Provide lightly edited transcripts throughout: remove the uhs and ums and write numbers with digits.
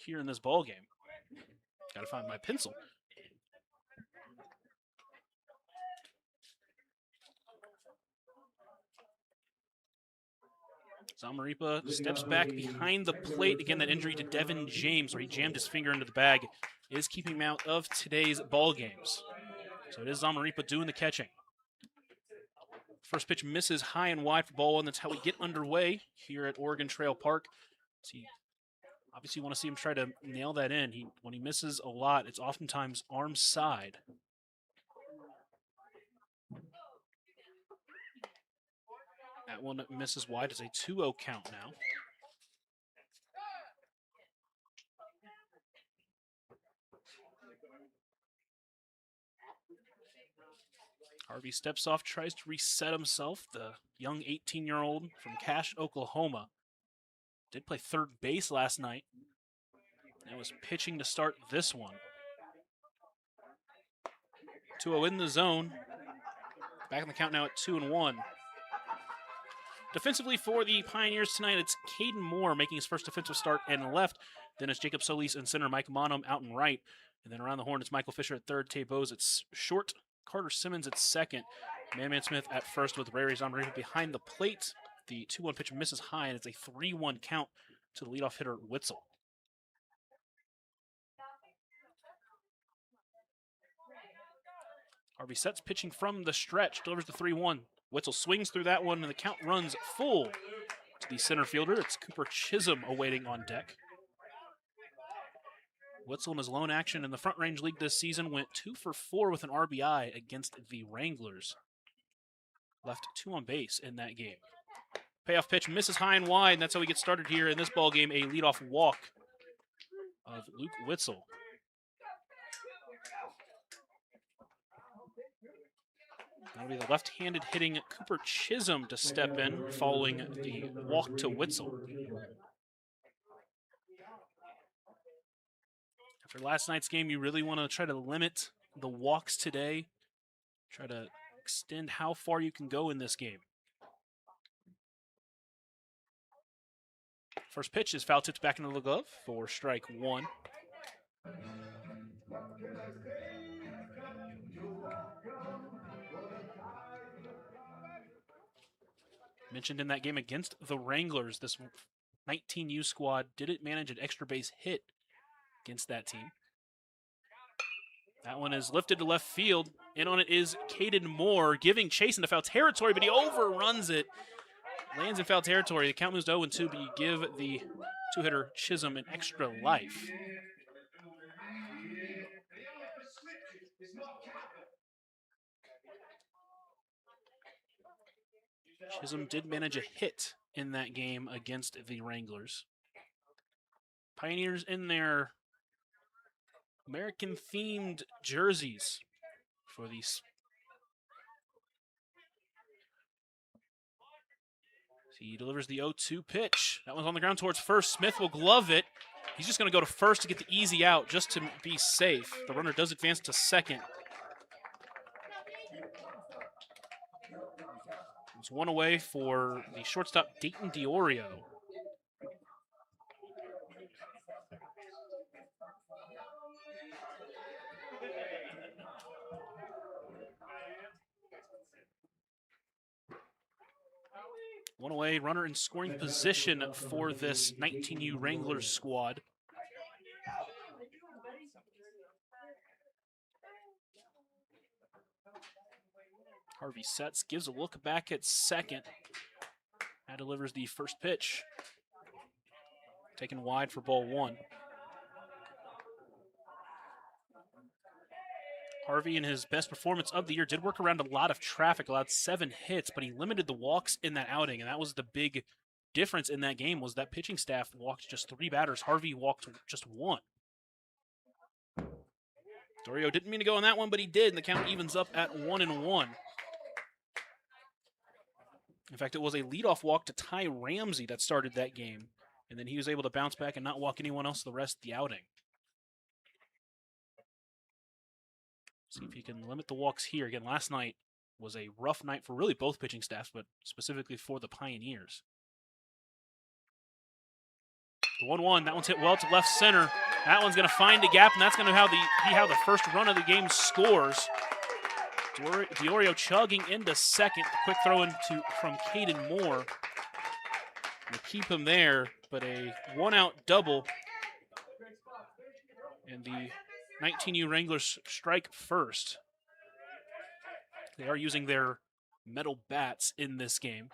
here in this ball game. Got to find my pencil. Zamaripa steps back behind the plate. Again, that injury to Devin James, where he jammed his finger into the bag, is keeping him out of today's ball games. So it is Zamaripa doing the catching. First pitch misses high and wide for ball one. That's how we get underway here at Oregon Trail Park. So obviously you want to see him try to nail that in. When he misses a lot, it's oftentimes arm side. That one misses wide. It's a 2-0 count now. Harvey steps off, tries to reset himself. The young 18-year-old from Cache, Oklahoma. Did play third base last night. And was pitching to start this one. 2-0 in the zone. Back in the count now at 2-1. Defensively for the Pioneers tonight, it's Caden Moore making his first defensive start in left. Then it's Jacob Solis in center, Mike Monum out in right. And then around the horn, it's Michael Fisher at third, Tay Bose at short, Carter Simmons at second, Man Smith at first with Ray Zamaripa behind the plate. The 2-1 pitch misses high, and it's a 3-1 count to the leadoff hitter, Witzel. Harvey sets pitching from the stretch, delivers the 3-1. Witzel swings through that one, and the count runs full to the center fielder. It's Cooper Chisholm awaiting on deck. Witzel in his lone action in the Front Range League this season went 2 for 4 with an RBI against the Wranglers. Left 2 on base in that game. Payoff pitch misses high and wide, and that's how we get started here in this ball game. A leadoff walk of Luke Witzel. That'll be the left-handed hitting Cooper Chisholm to step in following the walk to Witzel. After last night's game, you really want to try to limit the walks today. Try to extend how far you can go in this game. First pitch is foul tipped back into the glove for strike one. Mentioned in that game against the Wranglers, this 19U squad didn't manage an extra base hit against that team. That one is lifted to left field. In on it is Caden Moore, giving chase into foul territory, but he overruns it. Lands in foul territory. The count moves to 0-2, but you give the two-hitter Chisholm an extra life. Chisholm did manage a hit in that game against the Wranglers. Pioneers in their American-themed jerseys for these. He delivers the 0-2 pitch. That one's on the ground towards first. Smith will glove it. He's just going to go to first to get the easy out just to be safe. The runner does advance to second. It's one away for the shortstop, Dayton Diorio. One away, runner in scoring position for this 19U Wranglers squad. Harvey sets, gives a look back at second. And delivers the first pitch. Taken wide for ball one. Harvey, in his best performance of the year, did work around a lot of traffic, allowed 7 hits, but he limited the walks in that outing, and that was the big difference in that game, was that pitching staff walked just 3 batters. Harvey walked just 1. Dorio didn't mean to go on that one, but he did, and the count evens up at 1-1. In fact, it was a leadoff walk to Ty Ramsey that started that game, and then he was able to bounce back and not walk anyone else the rest of the outing. See if he can limit the walks here. Again, last night was a rough night for really both pitching staffs, but specifically for the Pioneers. The 1-1, that one's hit well to left center. That one's going to find a gap, and that's going to be how the first run of the game scores. Diorio chugging into second. Quick throw from Caden Moore. To keep him there, but a one-out double. And the 19U Wranglers strike first. They are using their metal bats in this game.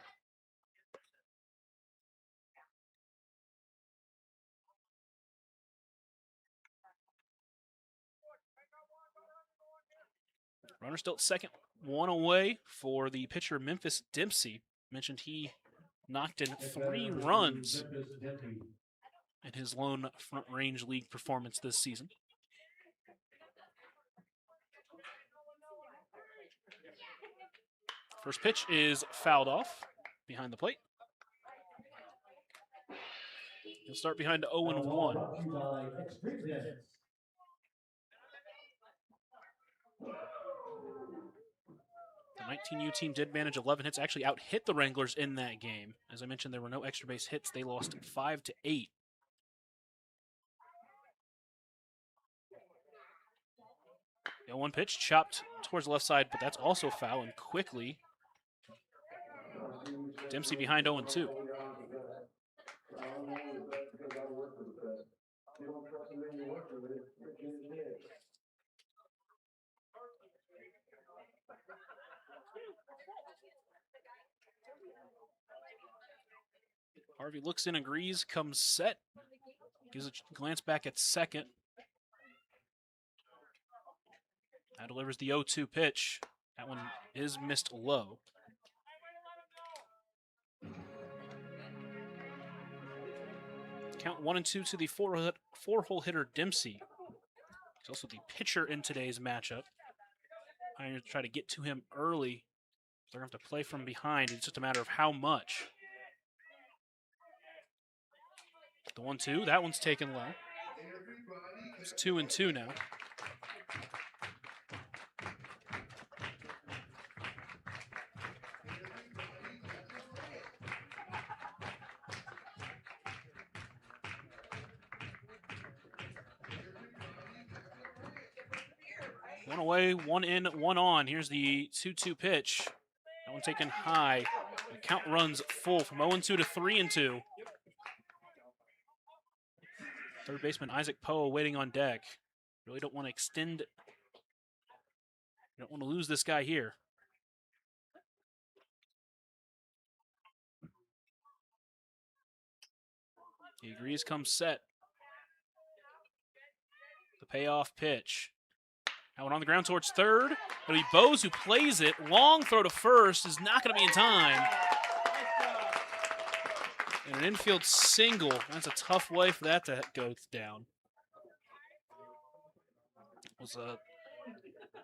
Runner still at second, one away for the pitcher Memphis Dempsey. Mentioned he knocked in 3 runs in his lone Front Range League performance this season. First pitch is fouled off behind the plate. He'll start behind 0-1. The 19U team did manage 11 hits, actually out-hit the Wranglers in that game. As I mentioned, there were no extra base hits. They lost 5-8. The 1 pitch chopped towards the left side, but that's also foul, and quickly Dempsey behind 0-2. Harvey looks in, agrees, comes set. Gives a glance back at second. That delivers the 0-2 pitch. That one is missed low. Count 1-2 to the four-hole hitter Dempsey. He's also the pitcher in today's matchup. I'm going to try to get to him early. They're going to have to play from behind. It's just a matter of how much. The 1-2, that one's taken low. It's 2-2 now. One away, one in, one on. Here's the 2-2 pitch. That one taken high. The count runs full from 0-2 to 3-2. Third baseman Isaac Poe waiting on deck. Really don't want to extend. You don't want to lose this guy here. He agrees, comes set. The payoff pitch. That one on the ground towards third. It'll be Bose who plays it. Long throw to first is not going to be in time. And an infield single. That's a tough way for that to go down. It was a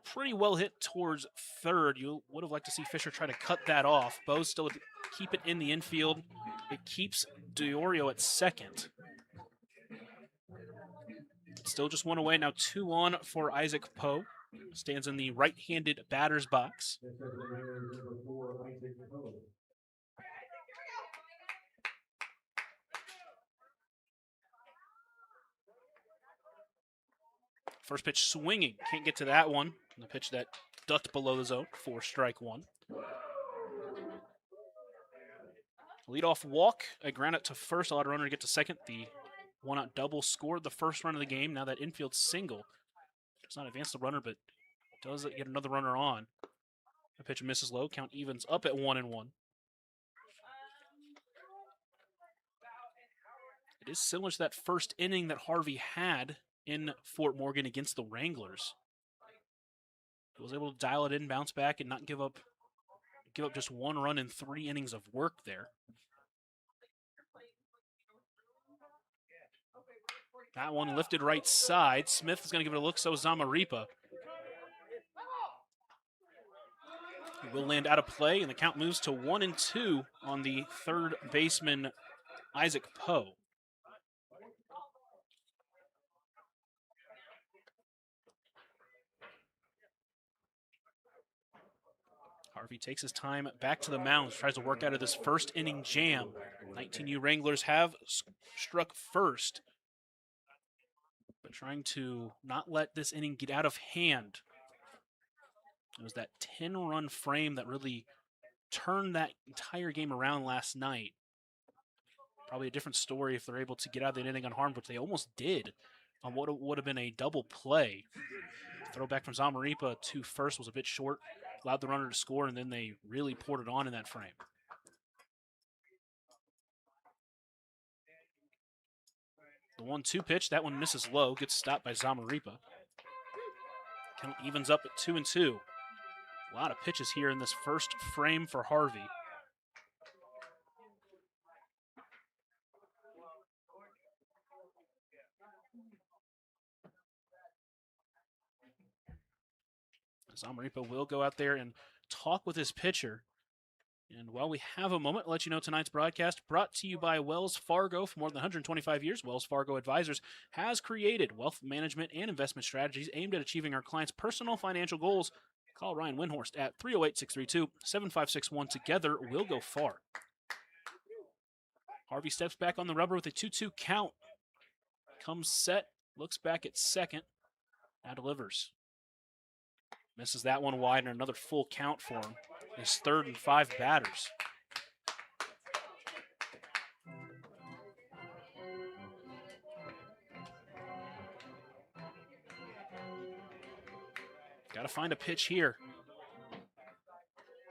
pretty well hit towards third. You would have liked to see Fisher try to cut that off. Bose still would keep it in the infield. It keeps Diorio at second. Still just one away. Now 2 on for Isaac Poe. Stands in the right-handed batter's box. First pitch swinging. Can't get to that one. The pitch that ducked below the zone for strike one. Leadoff walk. A ground out to first. Allowed a runner to get to second. The one-out double scored the first run of the game. Now that infield single does not advance the runner, but does get another runner on. The pitch misses low. Count evens up at 1-1. It is similar to that first inning that Harvey had in Fort Morgan against the Wranglers. He was able to dial it in, bounce back, and not give up just 1 run in 3 innings of work there. That one lifted right side. Smith is going to give it a look, so is Zamaripa. He will land out of play, and the count moves to 1-2 on the third baseman, Isaac Poe. Harvey takes his time back to the mound, tries to work out of this first inning jam. 19U Wranglers have struck first, but trying to not let this inning get out of hand. It was that 10-run frame that really turned that entire game around last night. Probably a different story if they're able to get out of the inning unharmed, which they almost did on what would have been a double play. Throwback from Zamaripa to first was a bit short, allowed the runner to score, and then they really poured it on in that frame. The 1-2 pitch, that one misses low, gets stopped by Zamaripa. Count evens up at 2-2. A lot of pitches here in this first frame for Harvey. Zamaripa will go out there and talk with his pitcher. And while we have a moment, I'll let you know tonight's broadcast brought to you by Wells Fargo. For more than 125 years, Wells Fargo Advisors has created wealth management and investment strategies aimed at achieving our clients' personal financial goals. Call Ryan Windhorst at 308-632-7561. Together, we'll go far. Harvey steps back on the rubber with a 2-2 count. Comes set, looks back at second, now delivers. Misses that one wide, and another full count for him. His 3rd and 5 batters. Got to find a pitch here.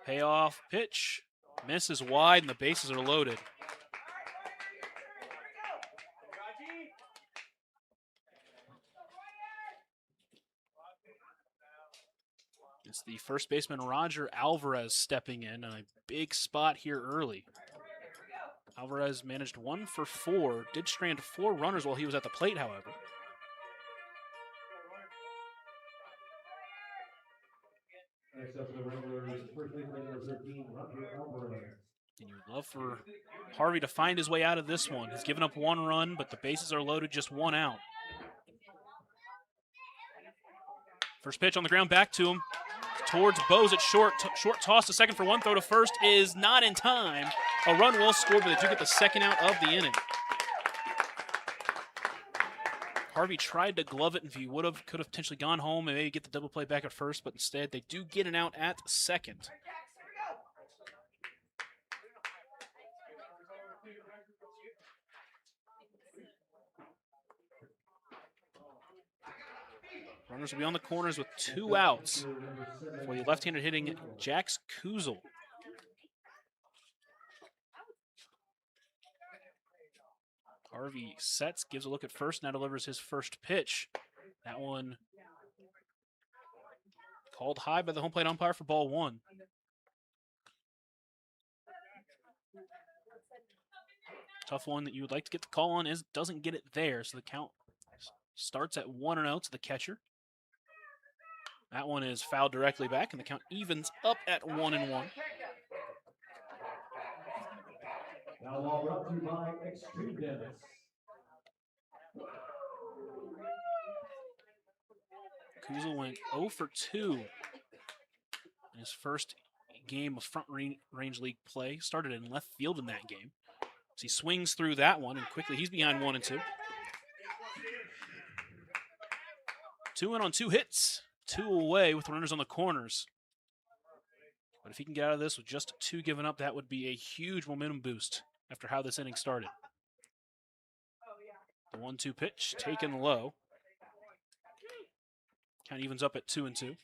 Payoff pitch. Misses wide, and the bases are loaded. It's the first baseman, Roger Alvarez, stepping in a big spot here early. Alvarez managed 1 for 4, did strand 4 runners while he was at the plate, however. Next up for the Wranglers, first baseman number 13, Roger Alvarez. And you'd love for Harvey to find his way out of this one. He's given up 1 run, but the bases are loaded, just 1 out. First pitch on the ground, back to him. Towards Bose at short. Short toss to second for 1, throw to first is not in time. A run will score, but they do get the second out of the inning. Harvey tried to glove it, and if he could have potentially gone home and maybe get the double play back at first, but instead they do get an out at second. Runners will be on the corners with 2 outs for the left-handed hitting Jax Kuzel. Harvey sets, gives a look at first, now delivers his first pitch. That one called high by the home plate umpire for ball 1. Tough one that you would like to get the call on, doesn't get it there, so the count starts at 1-0 to the catcher. That one is fouled directly back, and the count evens up at 1-1. Now all brought to you by Extreme Dance. Kuzel went 0 for 2 in his first game of Front Range League play. Started in left field in that game. So he swings through that one, and quickly he's behind 1-2. 2 in on 2 hits. 2 away with runners on the corners. But if he can get out of this with just 2 given up, that would be a huge momentum boost after how this inning started. The 1-2 pitch taken low. Count evens up at 2-2.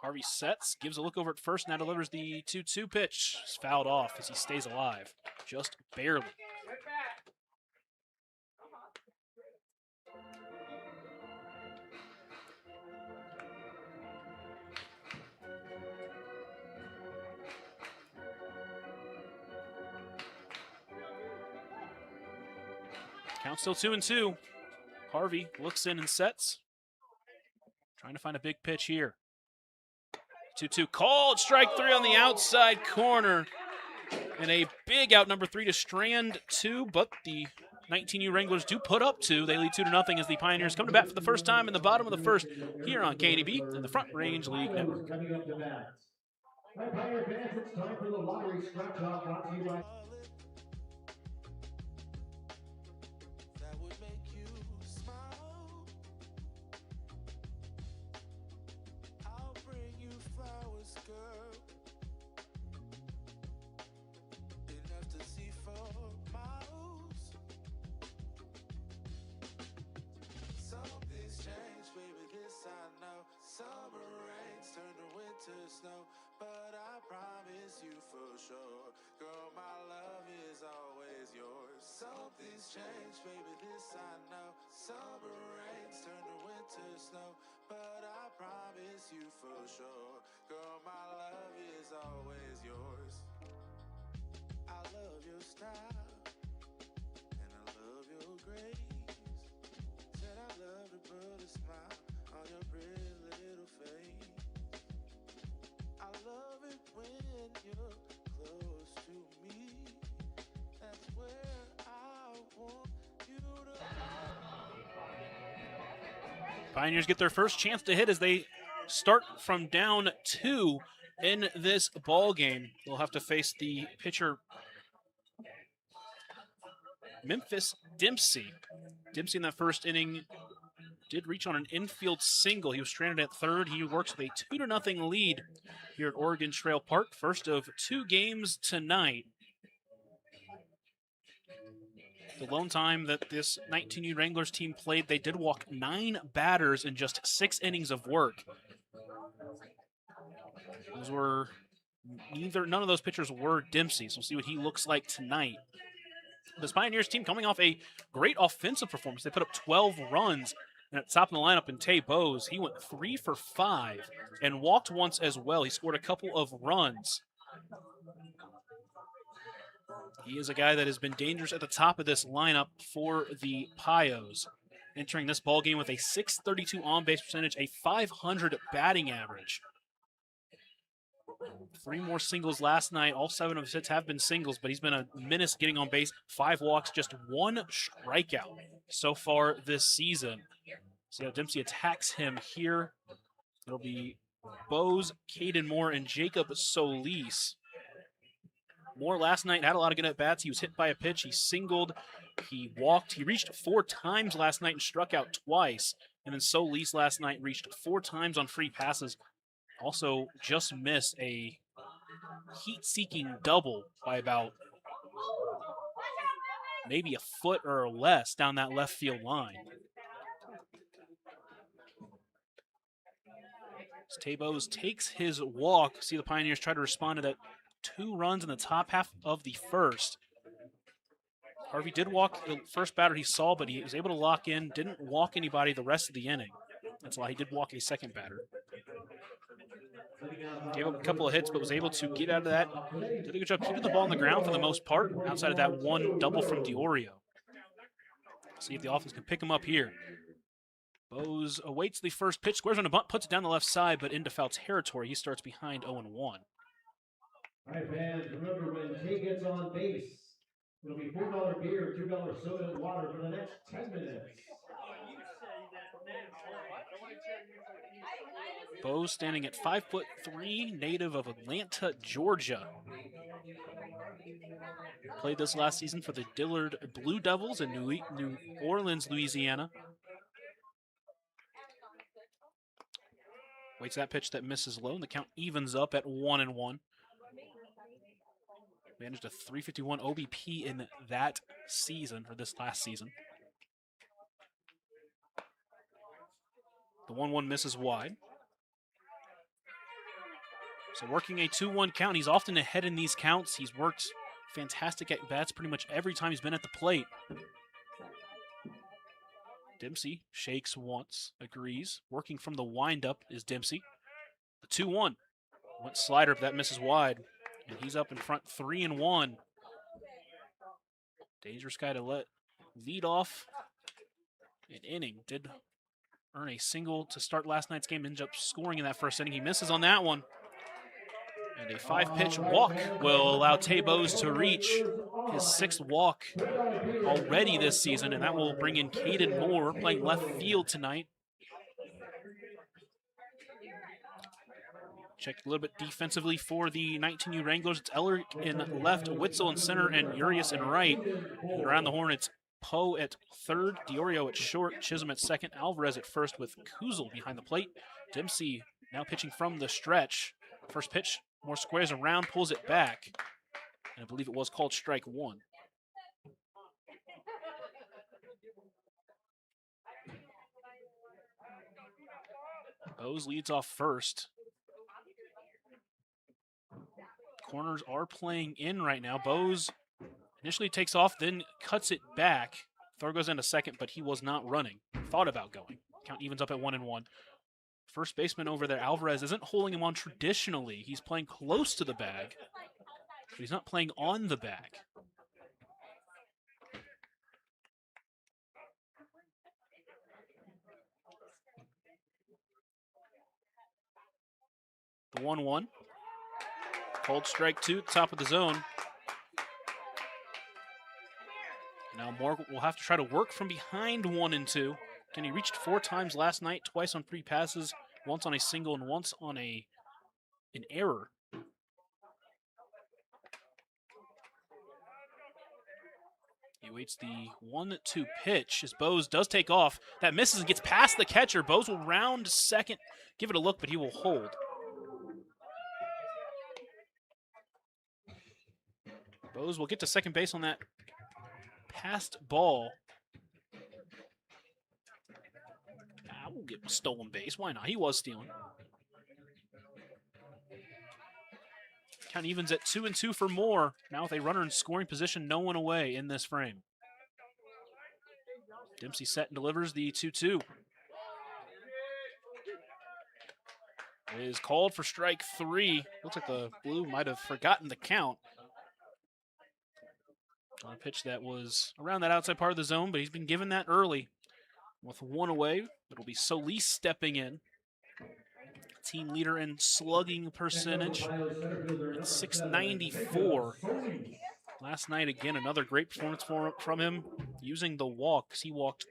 Harvey sets, gives a look over at first, now delivers the 2-2 pitch. It's fouled off as he stays alive, just barely. Count still 2-2. Harvey looks in and sets. Trying to find a big pitch here. 2-2 called, strike 3 on the outside corner. And a big out, number 3 to strand 2, but the 19U Wranglers do put up 2. They lead 2-0 as the Pioneers come to bat for the first time in the bottom of the first here on KDB and the Front Range League Network. Coming up to bat. All right, Pioneer fans, it's time for the lottery scratch off brought to you by. That would make you smile. I'll bring you flowers, girl. Enough to see for miles. Something's changed, baby, this I know. Summer rains turn to winter snow, but I promise you for sure, girl, my love is always yours. Something's changed, baby, this I know. Summer rains turn to winter snow, but I promise you for sure, girl, my love is always yours. I love your style, and I love your grace. Said I love to put a smile on your pretty little face. I love it when you're close to me. That's where I want you to Pioneers get their first chance to hit as they start from down 2 in this ball game. They'll have to face the pitcher Memphis Dempsey. Dempsey in that first inning did reach on an infield single. He was stranded at third. He works with a 2-0 lead here at Oregon Trail Park. First of 2 games tonight. The lone time that this 19U Wranglers team played, they did walk 9 batters in just 6 innings of work. None of those pitchers were Dempsey's. We'll see what he looks like tonight. This Pioneers team coming off a great offensive performance. They put up 12 runs. And at the top of the lineup in Tay Bowes, he went 3 for 5 and walked once as well. He scored a couple of runs. He is a guy that has been dangerous at the top of this lineup for the Pios. Entering this ball game with a .632 on-base percentage, a .500 batting average. 3 more singles last night. All 7 of his hits have been singles, but he's been a menace getting on base. 5 walks, just 1 strikeout so far this season. So Dempsey attacks him here. It'll be Bowes, Caden Moore, and Jacob Solis. Moore last night had a lot of good at-bats. He was hit by a pitch. He singled. He walked. He reached 4 times last night and struck out twice. And then Solis last night reached 4 times on free passes. Also just missed a heat-seeking double by about maybe a foot or less down that left field line. Tay Bowes takes his walk. See the Pioneers try to respond to that. 2 runs in the top half of the first. Harvey did walk the first batter he saw, but he was able to lock in. Didn't walk anybody the rest of the inning. That's why he did walk a second batter. Gave up a couple of hits, but was able to get out of that. Did a good job keeping the ball on the ground for the most part, outside of that one double from Diorio. See if the offense can pick him up here. Bowes awaits the first pitch, squares on a bunt, puts it down the left side, but into foul territory. He starts behind 0-1. All right, fans, remember when Tay gets on base, it'll be $4 beer, $2 soda and water for the next 10 minutes. Bowes standing at 5'3", native of Atlanta, Georgia. Played this last season for the Dillard Blue Devils in New Orleans, Louisiana. Waits that pitch that misses low, and the count evens up at 1-1. Managed a .351 OBP in that season, or this last season. The 1-1 misses wide. So working a 2-1 count. He's often ahead in these counts. He's worked fantastic at bats pretty much every time he's been at the plate. Dempsey shakes once, agrees. Working from the windup is Dempsey. The 2-1. Went slider, but that misses wide. And he's up in front 3-1. Dangerous guy to lead off an inning. Did earn a single to start last night's game. Ended up scoring in that first inning. He misses on that one. And a 5-pitch walk will allow Tay Bowes to reach his 6th walk already this season, and that will bring in Caden Moore playing left field tonight. Check a little bit defensively for the 19U Wranglers. It's Eller in left, Witzel in center, and Urias in right. And around the horn, it's Poe at third, Diorio at short, Chisholm at second, Alvarez at first with Kuzel behind the plate. Dempsey now pitching from the stretch. First pitch, Moore squares around, pulls it back. And I believe it was called strike 1. Bose leads off first. Corners are playing in right now. Bose initially takes off, then cuts it back. Throw goes into second, but he was not running. Thought about going. Count evens up at 1-1. First baseman over there, Alvarez, isn't holding him on traditionally. He's playing close to the bag, but he's not playing on the bag. The 1-1. Called strike 2 at the top of the zone. Now Moore will have to try to work from behind 1-2. Again, he reached 4 times last night, twice on 3 passes, once on a single and once on an error. He waits the 1-2 pitch as Bose does take off. That misses and gets past the catcher. Bose will round second, give it a look, but he will hold. Bose will get to second base on that passed ball. I will get stolen base. Why not? He was stealing. Count evens at 2-2 for Moore. Now with a runner in scoring position, no one away in this frame. Dempsey set and delivers the 2-2. It is called for strike 3. Looks like the Blue might have forgotten the count. On a pitch that was around that outside part of the zone, but he's been given that early. With 1 away, it'll be Solis stepping in. Team leader in slugging percentage at .694. Last night, again, another great performance from him using the walk, because he walked,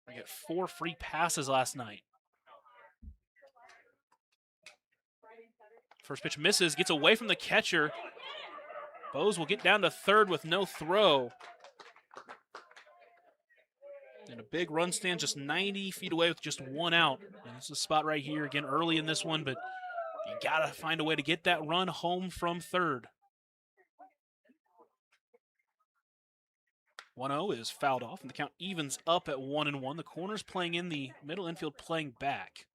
I got 4 free passes last night. First pitch misses, gets away from the catcher. Bose will get down to third with no throw. And a big run stand just 90 feet away with just 1 out. And this is a spot right here, again, early in this one, but you got to find a way to get that run home from third. 1-0 is fouled off, and the count evens up at 1-1. The corner's playing in, the middle infield playing back.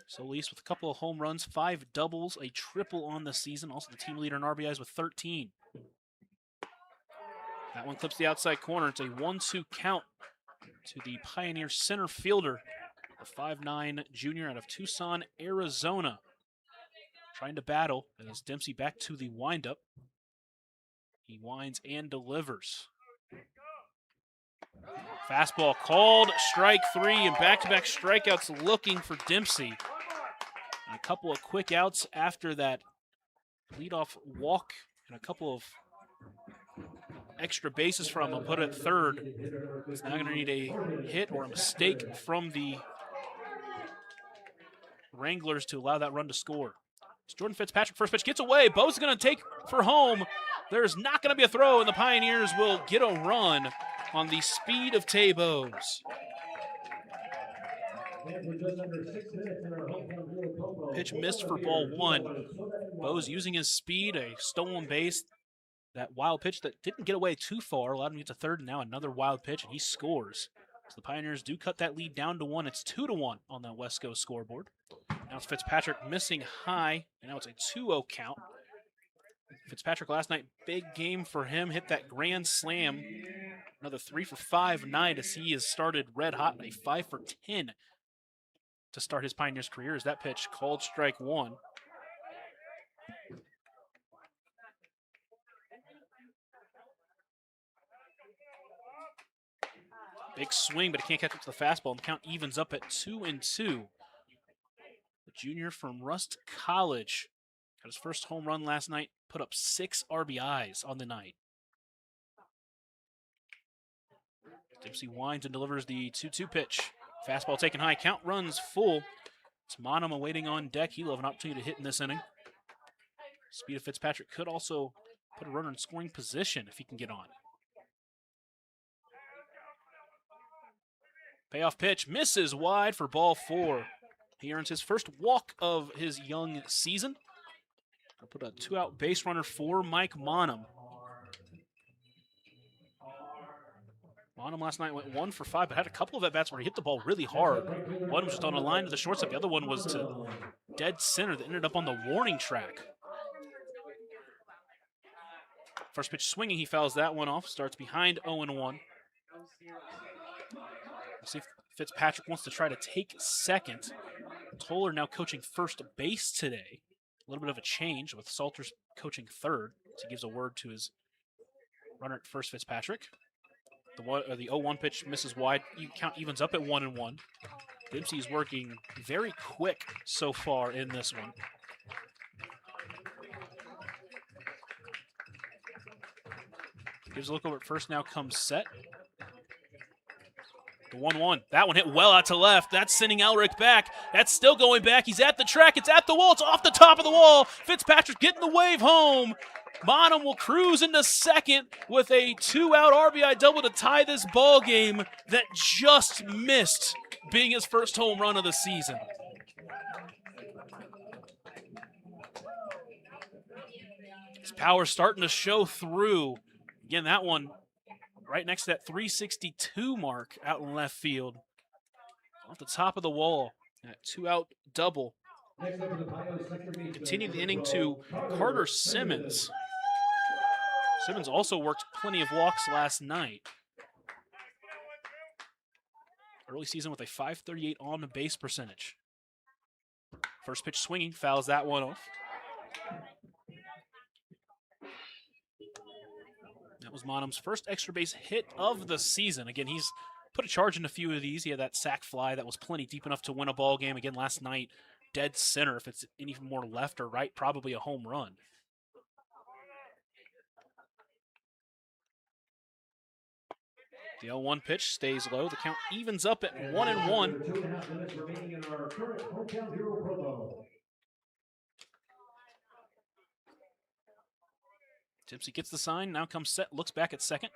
Solis with a couple of home runs, 5 doubles, a triple on the season. Also the team leader in RBIs with 13. That one clips the outside corner. It's a 1-2 count to the Pioneer center fielder, the 5'9" junior out of Tucson, Arizona. Trying to battle as Dempsey back to the windup. He winds and delivers. Fastball called, strike 3, and back-to-back strikeouts looking for Dempsey. And a couple of quick outs after that leadoff walk and a couple of extra bases from him, put it at third. He's now going to need a hit or a mistake from the Wranglers to allow that run to score. It's Jordan Fitzpatrick, first pitch gets away. Bose is going to take for home. There's not going to be a throw, and the Pioneers will get a run on the speed of Tay Bose. Pitch missed for ball 1. Bose using his speed, a stolen base. That wild pitch that didn't get away too far allowed him to get to third, and now another wild pitch, and he scores. So the Pioneers do cut that lead down to 1. It's 2-1 on the West Coast scoreboard. Now it's Fitzpatrick missing high, and now it's a 2-0 count. Fitzpatrick last night, big game for him, hit that grand slam. Another 3 for 5 night as he has started red hot, a 5 for 10 to start his Pioneers career as that pitch called strike 1. Big swing, but he can't catch up to the fastball, and the count evens up at 2-2. The junior from Rust College Got his first home run last night, put up 6 RBIs on the night. Dempsey winds and delivers the 2-2 pitch. Fastball taken high, count runs full. It's Monum awaiting on deck. He'll have an opportunity to hit in this inning. Speed of Fitzpatrick could also put a runner in scoring position if he can get on. Payoff pitch misses wide for ball 4. He earns his first walk of his young season. I'll put a 2-out base runner for Mike Monum. Monum last night went 1 for 5, but had a couple of at-bats where he hit the ball really hard. One was just on a line to the shortstop. The other one was to dead center that ended up on the warning track. First pitch swinging, he fouls that one off. Starts behind 0-1. We'll see if Fitzpatrick wants to try to take second. Toller now coaching first base today. A little bit of a change with Salters coaching third. So he gives a word to his runner at first, Fitzpatrick. The 0-1 pitch misses wide. Count evens up at 1-1. Dempsey's working very quick so far in this one. Gives a look over at first, now comes set. The 1-1. That one hit well out to left. That's sending Elric back. That's still going back. He's at the track. It's at the wall. It's off the top of the wall. Fitzpatrick getting the wave home. Monum will cruise into second with a 2-out RBI double to tie this ball game that just missed being his first home run of the season. His power's starting to show through. Again, that one right next to that 362 mark out in left field. Off the top of the wall. That 2-out double. Continue the inning to Carter Simmons. Simmons also worked plenty of walks last night. Early season with a .538 on the base percentage. First pitch swinging, fouls that one off. That was Monum's first extra base hit of the season. Again, he's put a charge in a few of these. He had that sac fly that was plenty deep enough to win a ball game. Again, last night, dead center. If it's any more left or right, probably a home run. The 0-1 pitch stays low. The count evens up at 1-1. 2.5 minutes remaining in our current hometown hero promo. Dempsey gets the sign, now comes set, looks back at second.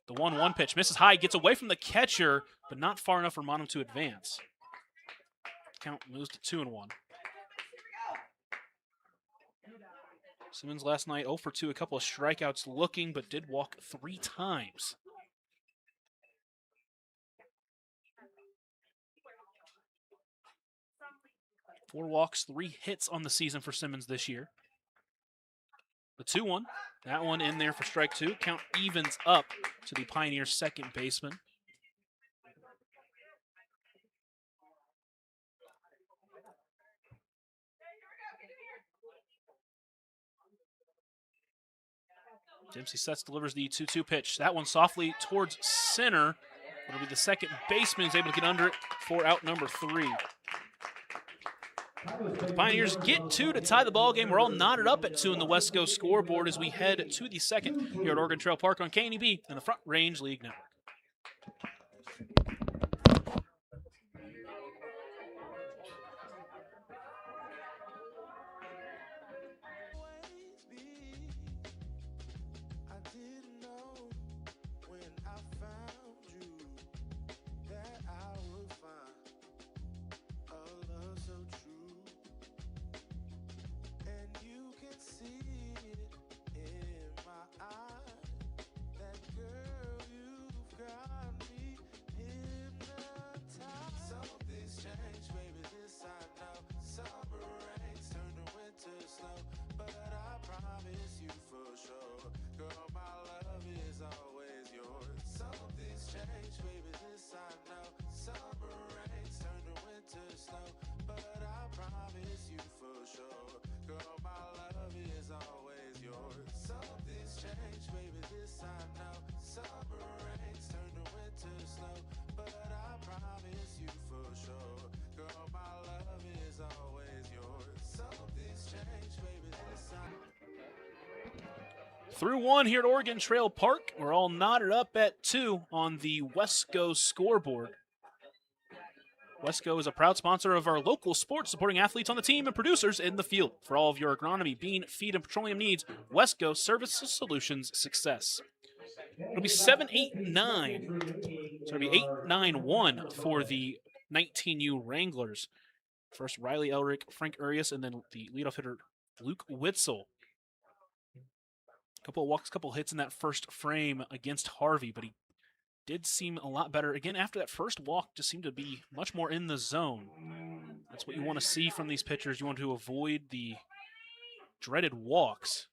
The 1-1 pitch misses high, gets away from the catcher, but not far enough for Monum to advance. Count moves to 2-1. Simmons last night 0 for 2, a couple of strikeouts looking, but did walk 3 times. Four walks, 3 hits on the season for Simmons this year. The 2-1, that one in there for strike 2. Count evens up to the Pioneers' second baseman. Dempsey sets, delivers the 2-2 pitch. That one softly towards center. It'll be the second baseman who's able to get under it for out number 3. The Pioneers get 2 to tie the ball game. We're all knotted up at 2 in the West Coast scoreboard as we head to the second here at Oregon Trail Park on KNEB and the Front Range League Network. Girl, my love is always yours. Something's changed, baby. Through one here at Oregon Trail Park. We're all knotted up at 2 on the Wesco scoreboard. Wesco is a proud sponsor of our local sports, supporting athletes on the team and producers in the field. For all of your agronomy, bean, feed, and petroleum needs, Wesco Services Solutions success. It'll be 7-8-9. So it'll be 8-9-1 for the 19U Wranglers. First, Riley Elric, Frank Urias, and then the leadoff hitter, Luke Witzel. Couple of walks, couple hits in that first frame against Harvey, but he did seem a lot better. Again, after that first walk, just seemed to be much more in the zone. That's what you want to see from these pitchers. You want to avoid the dreaded walks.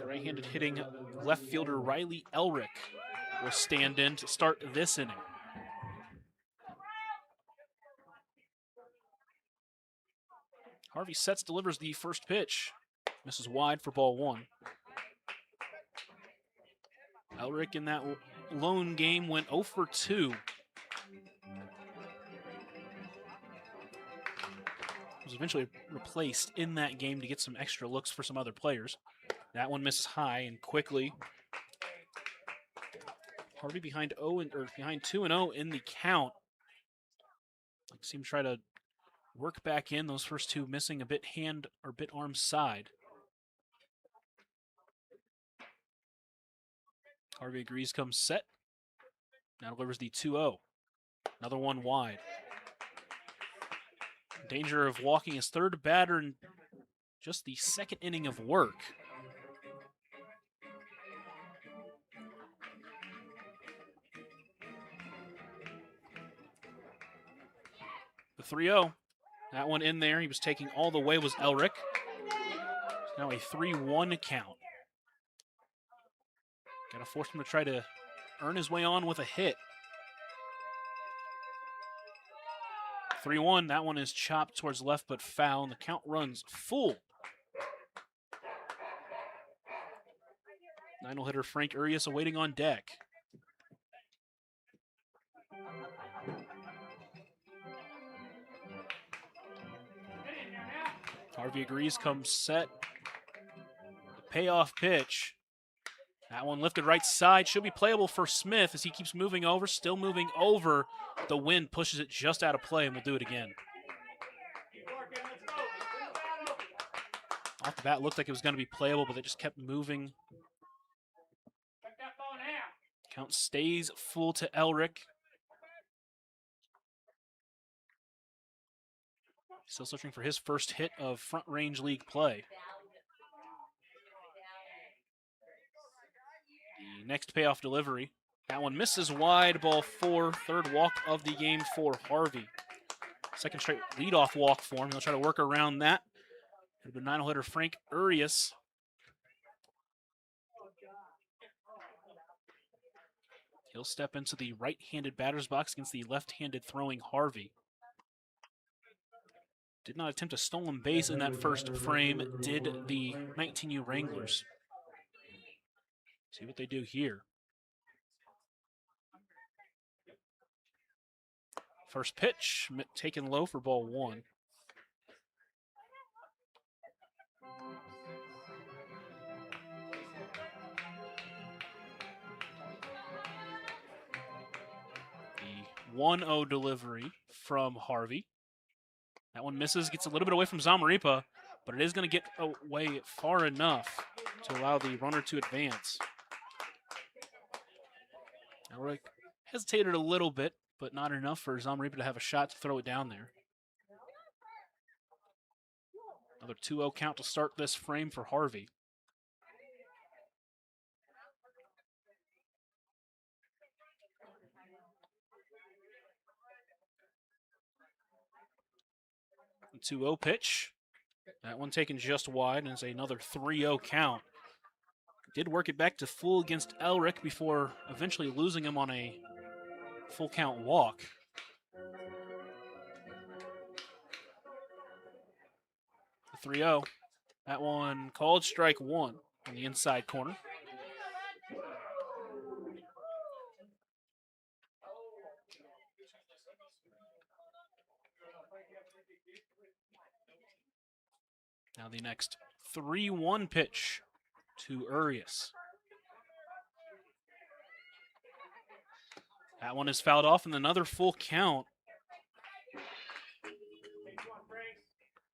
Right-handed hitting left fielder Riley Elric will stand in to start this inning. Harvey sets, delivers the first pitch. Misses wide for ball 1. Elric in that lone game went 0 for 2. Was eventually replaced in that game to get some extra looks for some other players. That one misses high and quickly. Harvey behind 2-0 in the count. Seemed to try to work back in. Those first two missing a bit hand or bit arm side. Harvey agrees, comes set. Now delivers the 2-0. Another one wide. Danger of walking his third batter in just the second inning of work. The 3-0. That one in there. He was taking all the way was Elric. Now a 3-1 count. Got to force him to try to earn his way on with a hit. 3-1, that one is chopped towards left but foul, and the count runs full. 9-hole hitter Frank Urias awaiting on deck. Harvey agrees, comes set. The payoff pitch. That one lifted right side, should be playable for Smith as he keeps moving over, still moving over. The wind pushes it just out of play, and we'll do it again. Off the bat, looked like it was going to be playable, but it just kept moving. Count stays full to Elric. Still searching for his first hit of Front Range League play. The next payoff delivery. That one misses wide, ball 4. Third walk of the game for Harvey. Second straight leadoff walk for him. He'll try to work around that. It'll be 9-hole hitter Frank Urias. He'll step into the right-handed batter's box against the left-handed throwing Harvey. Did not attempt a stolen base in that first frame, did the 19U Wranglers. See what they do here. First pitch, taken low for ball 1. The 1-0 delivery from Harvey. That one misses, gets a little bit away from Zamaripa, but it is going to get away far enough to allow the runner to advance. Elric hesitated a little bit, but not enough for Zamaripa to have a shot to throw it down there. Another 2-0 count to start this frame for Harvey. The 2-0 pitch. That one taken just wide, and it's another 3-0 count. Did work it back to full against Elric before eventually losing him on a full count walk. The 3-0. That one called strike 1 on the inside corner. Now the next 3-1 pitch to Urias. That one is fouled off, and another full count.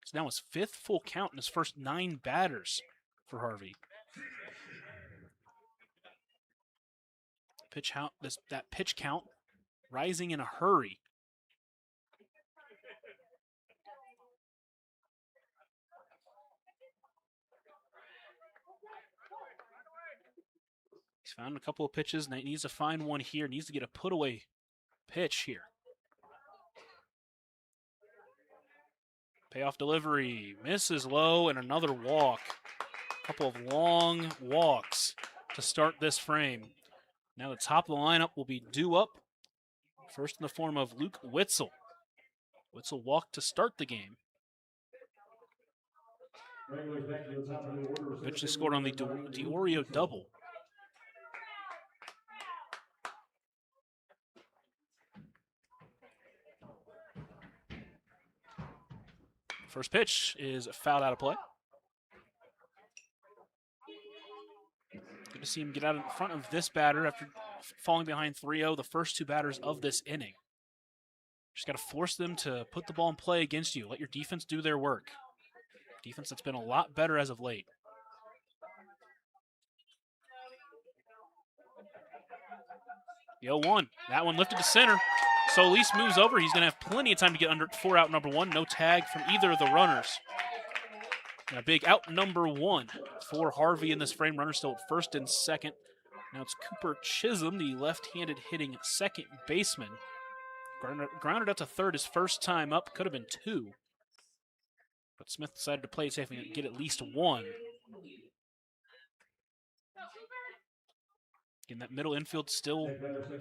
It's now his 5th full count in his first 9 batters for Harvey. That pitch count rising in a hurry. He's found a couple of pitches, and he needs to find one here. Needs to get a put-away pitch here. Payoff delivery, misses low, and another walk. A couple of long walks to start this frame. Now the top of the lineup will be due up. First in the form of Luke Witzel. Witzel walked to start the game. Eventually scored on the Diorio double. First pitch is fouled out of play. Good to see him get out in front of this batter after falling behind 3-0, the first 2 batters of this inning. Just got to force them to put the ball in play against you. Let your defense do their work. Defense that's been a lot better as of late. The 0-1. That one lifted to center. Solis moves over. He's going to have plenty of time to get under 4 out number 1. No tag from either of the runners. And a big out number 1 for Harvey in this frame. Runner still at first and second. Now it's Cooper Chisholm, the left-handed hitting second baseman. Grounded out to third his first time up. Could have been 2. But Smith decided to play it safe and get at least 1. Again, that middle infield still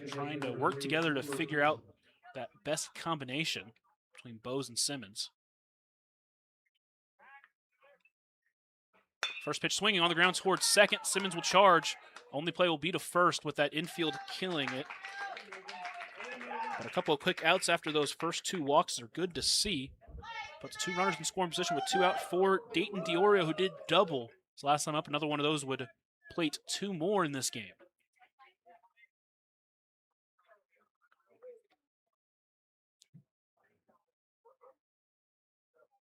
trying to work together to figure out that best combination between Bose and Simmons. First pitch swinging on the ground towards second. Simmons will charge. Only play will be to first with that infield killing it. But a couple of quick outs after those first 2 walks are good to see. Puts 2 runners in scoring position with 2 out for Dayton Diorio, who did double his last time up. Another one of those would plate 2 more in this game.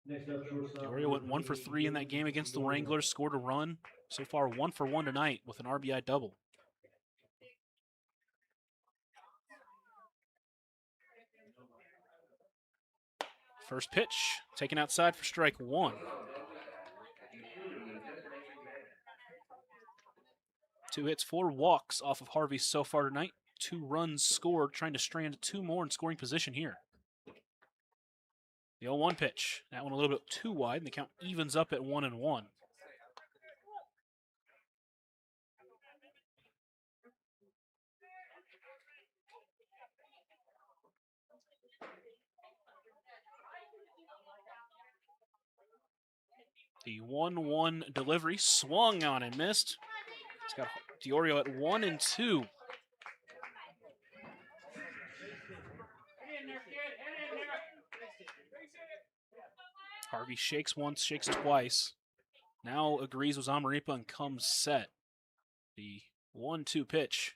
Diorio went 1 for 3 in that game against the Wranglers, scored a run. So far 1 for 1 tonight with an RBI double. First pitch, taken outside for strike 1. 2 hits, 4 walks off of Harvey so far tonight. 2 runs scored, trying to strand 2 more in scoring position here. The 0-1 pitch. That one a little bit too wide, and the count evens up at 1-1. The 1-1 delivery swung on and missed. It's got Diorio at 1-2. Harvey shakes once, shakes twice. Now agrees with Zamaripa and comes set. The 1-2 pitch.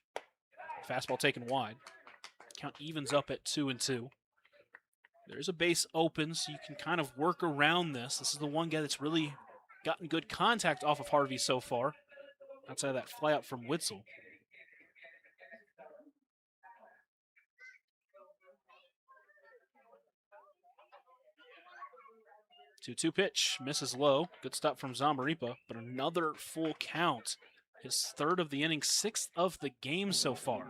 Fastball taken wide. Count evens up at 2-2. There's a base open, so you can kind of work around this. This is the one guy that's really gotten good contact off of Harvey so far. Outside of that fly out from Witzel. 2-2 pitch, misses low. Good stop from Zamaripa, but another full count. His 3rd of the inning, 6th of the game so far.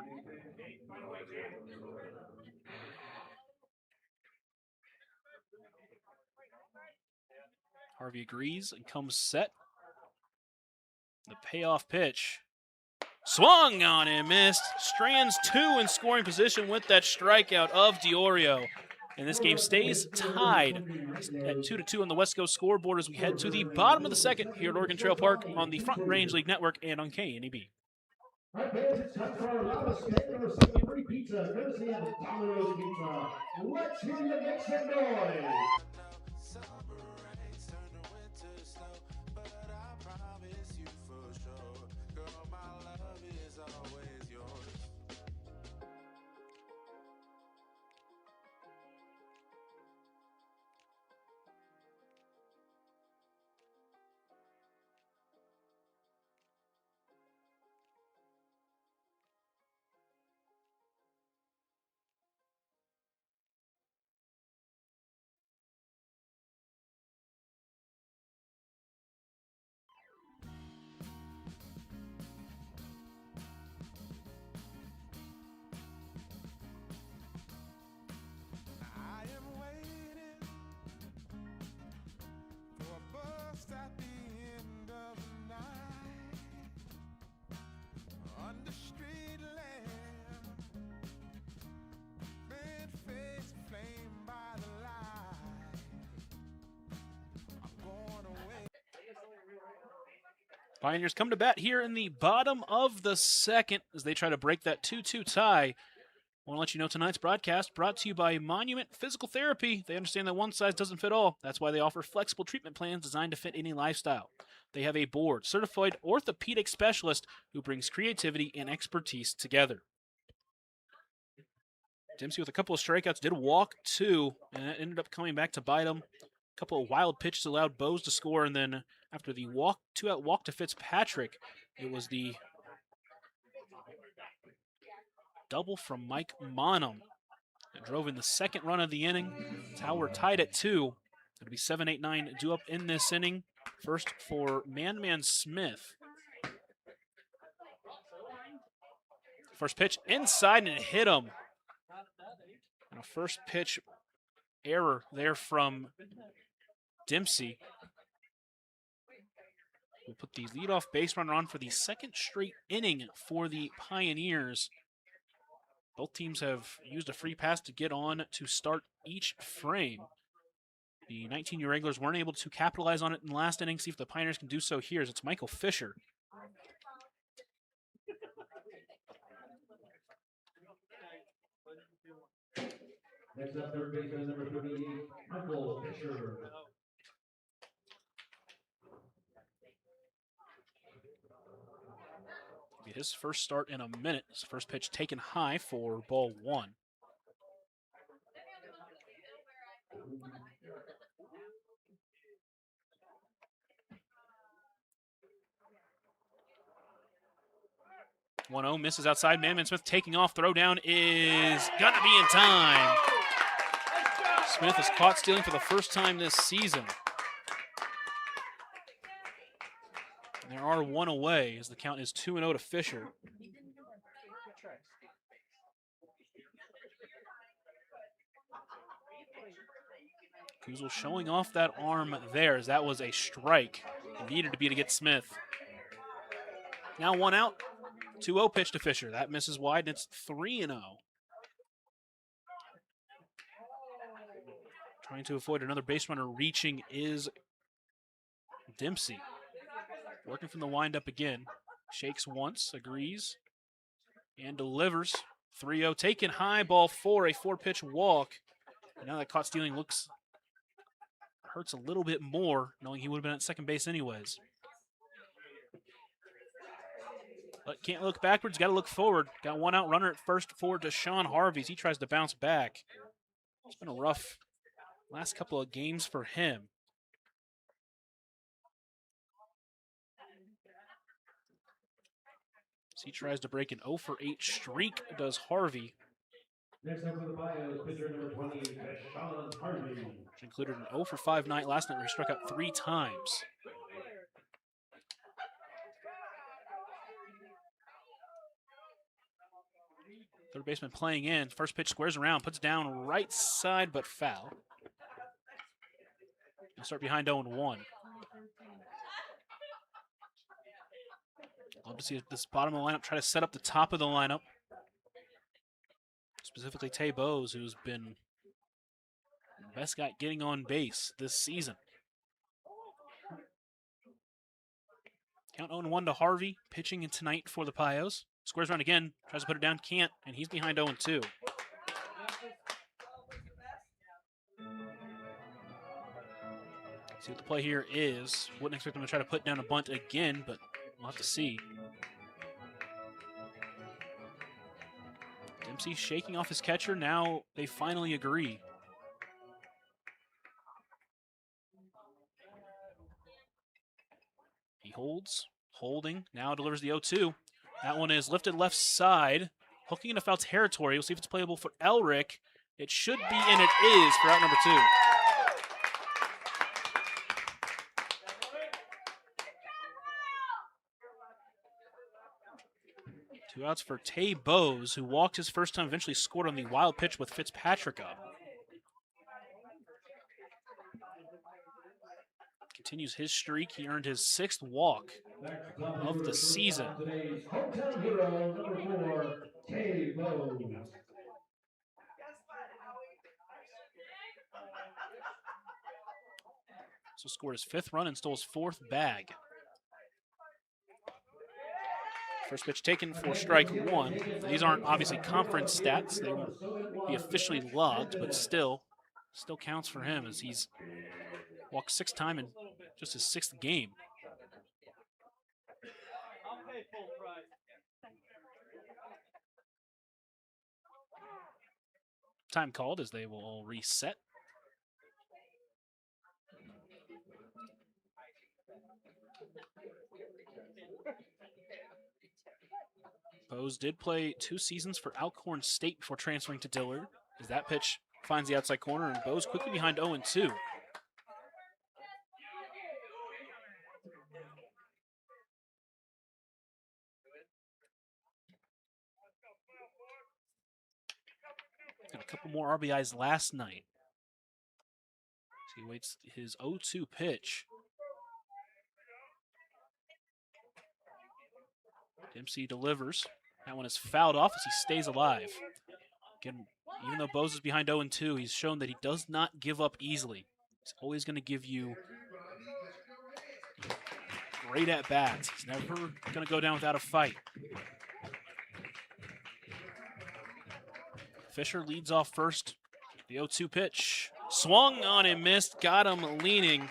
Harvey agrees and comes set. The payoff pitch. Swung on and missed. Strands 2 in scoring position with that strikeout of Diorio. And this game stays tied at 2-2 on the West Coast scoreboard as we head to the bottom of the 2nd here at Oregon Trail Park on the Front Range League Network and on KNEB. All right, fans, it's time for our loudest steak or second free pizza, courtesy of Domino's Pizza. Let's hear you make some noise. Summer rains turn to winter snow, but I promise you for sure, girl, my love is always yours. I am waiting for a bus at the end of the night, under street lamp, bent face flamed by the light. I'm going away. Pioneers come to bat here in the bottom of the second as they try to break that 2-2 tie. I want to let you know tonight's broadcast brought to you by Monument Physical Therapy. They understand that one size doesn't fit all. That's why they offer flexible treatment plans designed to fit any lifestyle. They have a board-certified orthopedic specialist who brings creativity and expertise together. Dempsey with a couple of strikeouts did walk 2, and that ended up coming back to bite him. A couple of wild pitches allowed Bose to score, and then after the 2-out walk to Fitzpatrick, it was the double from Mike Monum that drove in the second run of the inning. That's how we're tied at 2. It'll be 7-8-9 due up in this inning. First for Man Smith. First pitch inside and hit him. And a first pitch error there from Dempsey. We'll put the leadoff base runner on for the second straight inning for the Pioneers. Both teams have used a free pass to get on to start each frame. The 19-year Wranglers weren't able to capitalize on it in the last inning. See if the Pioneers can do so here as it's Michael Fisher. Next up, third baseman number 38, Michael Fisher. His first start in a minute. His first pitch taken high for ball 1. (1-0) misses outside. Man Smith taking off. Throw down is gonna be in time. Smith is caught stealing for the first time this season. There are 1 away as the count is 2-0 to Fisher. Kuzel showing off that arm there as that was a strike. It needed to be to get Smith. Now 1 out. 2-0 pitch to Fisher. That misses wide and it's 3-0. Trying to avoid another base runner reaching is Dempsey. Working from the windup again. Shakes once, agrees, and delivers. 3-0 taken high, ball 4, a 4-pitch walk. And now that caught stealing hurts a little bit more, knowing he would have been at second base anyways. But can't look backwards, got to look forward. Got 1 out runner at first for Deshaun Harvey as he tries to bounce back. It's been a rough last couple of games for him. So he tries to break an 0-for-8 streak, does Harvey. Next up for the Pios, pitcher number 20, Deshaun Harvey. Which included an 0-for-5 night last night where he struck out 3 times. Third baseman playing in. First pitch squares around, puts it down right side, but foul. He'll start behind 0-1. Love to see this bottom of the lineup try to set up the top of the lineup. Specifically Tay Bose, who's been the best guy getting on base this season. Count 0-1 to Harvey, pitching in tonight for the Pios. Squares around again, tries to put it down, can't, and he's behind 0-2. See what the play here is. Wouldn't expect him to try to put down a bunt again, but we'll have to see. Dempsey shaking off his catcher. Now they finally agree. He holds, holding, now delivers the 0-2. That one is lifted left side, hooking into foul territory. We'll see if it's playable for Elric. It should be, and it is for out number 2. Two outs for Tay Bowes, who walked his first time, eventually scored on the wild pitch with Fitzpatrick up. Continues his streak. He earned his 6th walk of the season. Today's hometown hero, number 4, Tay Bowes. So scored his 5th run and stole his 4th bag. First pitch taken for strike 1. These aren't obviously conference stats. They won't be officially logged, but still counts for him as he's walked 6 times in just his 6th game. Time called as they will all reset. Bowes did play 2 seasons for Alcorn State before transferring to Dillard. As that pitch finds the outside corner, and Bowes quickly behind 0-2. Got a couple more RBIs last night. So he waits his 0-2 pitch. Dempsey delivers. That one is fouled off as he stays alive. Again, even though Bowes is behind 0-2, he's shown that he does not give up easily. He's always going to give you great at-bats. He's never going to go down without a fight. Fisher leads off first. The 0-2 pitch. Swung on and missed. Got him leaning.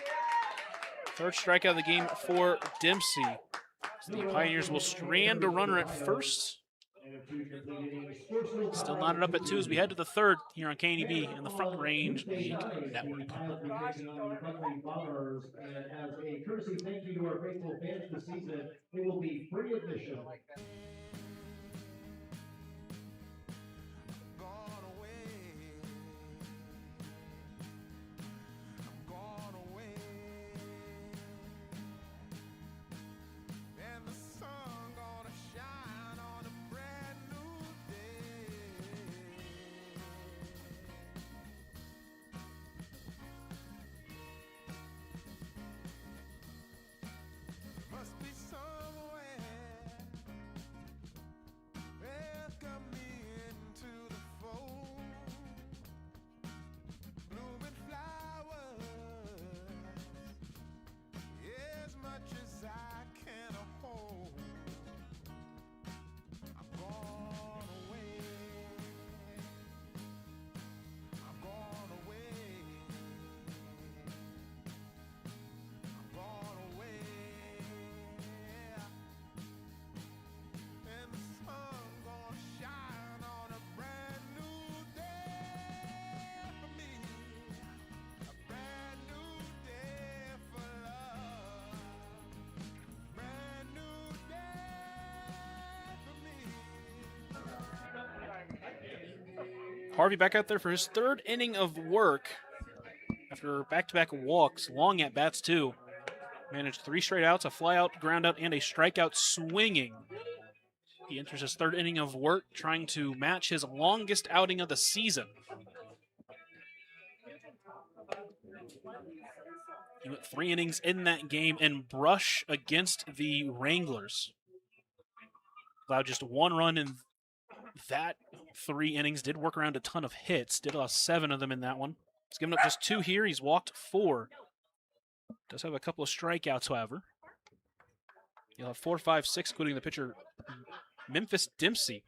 3rd strikeout of the game for Dempsey. So the Pioneers will strand a runner at first. Still knotted up at 2 as we head to the 3rd here on KNEB in the Front Range League Network. And as a courtesy thank you to our faithful fans this season, it will be free admission. Harvey back out there for his 3rd inning of work after back-to-back walks, long at-bats too. Managed 3 straight outs, a fly-out, ground-out, and a strikeout swinging. He enters his 3rd inning of work, trying to match his longest outing of the season. He went 3 innings in that game and brush against the Wranglers. Allowed just 1 run in that 3 innings. Did work around a ton of hits. Did allow 7 of them in that one. He's given up just 2 here. He's walked 4. Does have a couple of strikeouts, however. He'll have 4, 5, 6, including the pitcher Memphis Dempsey.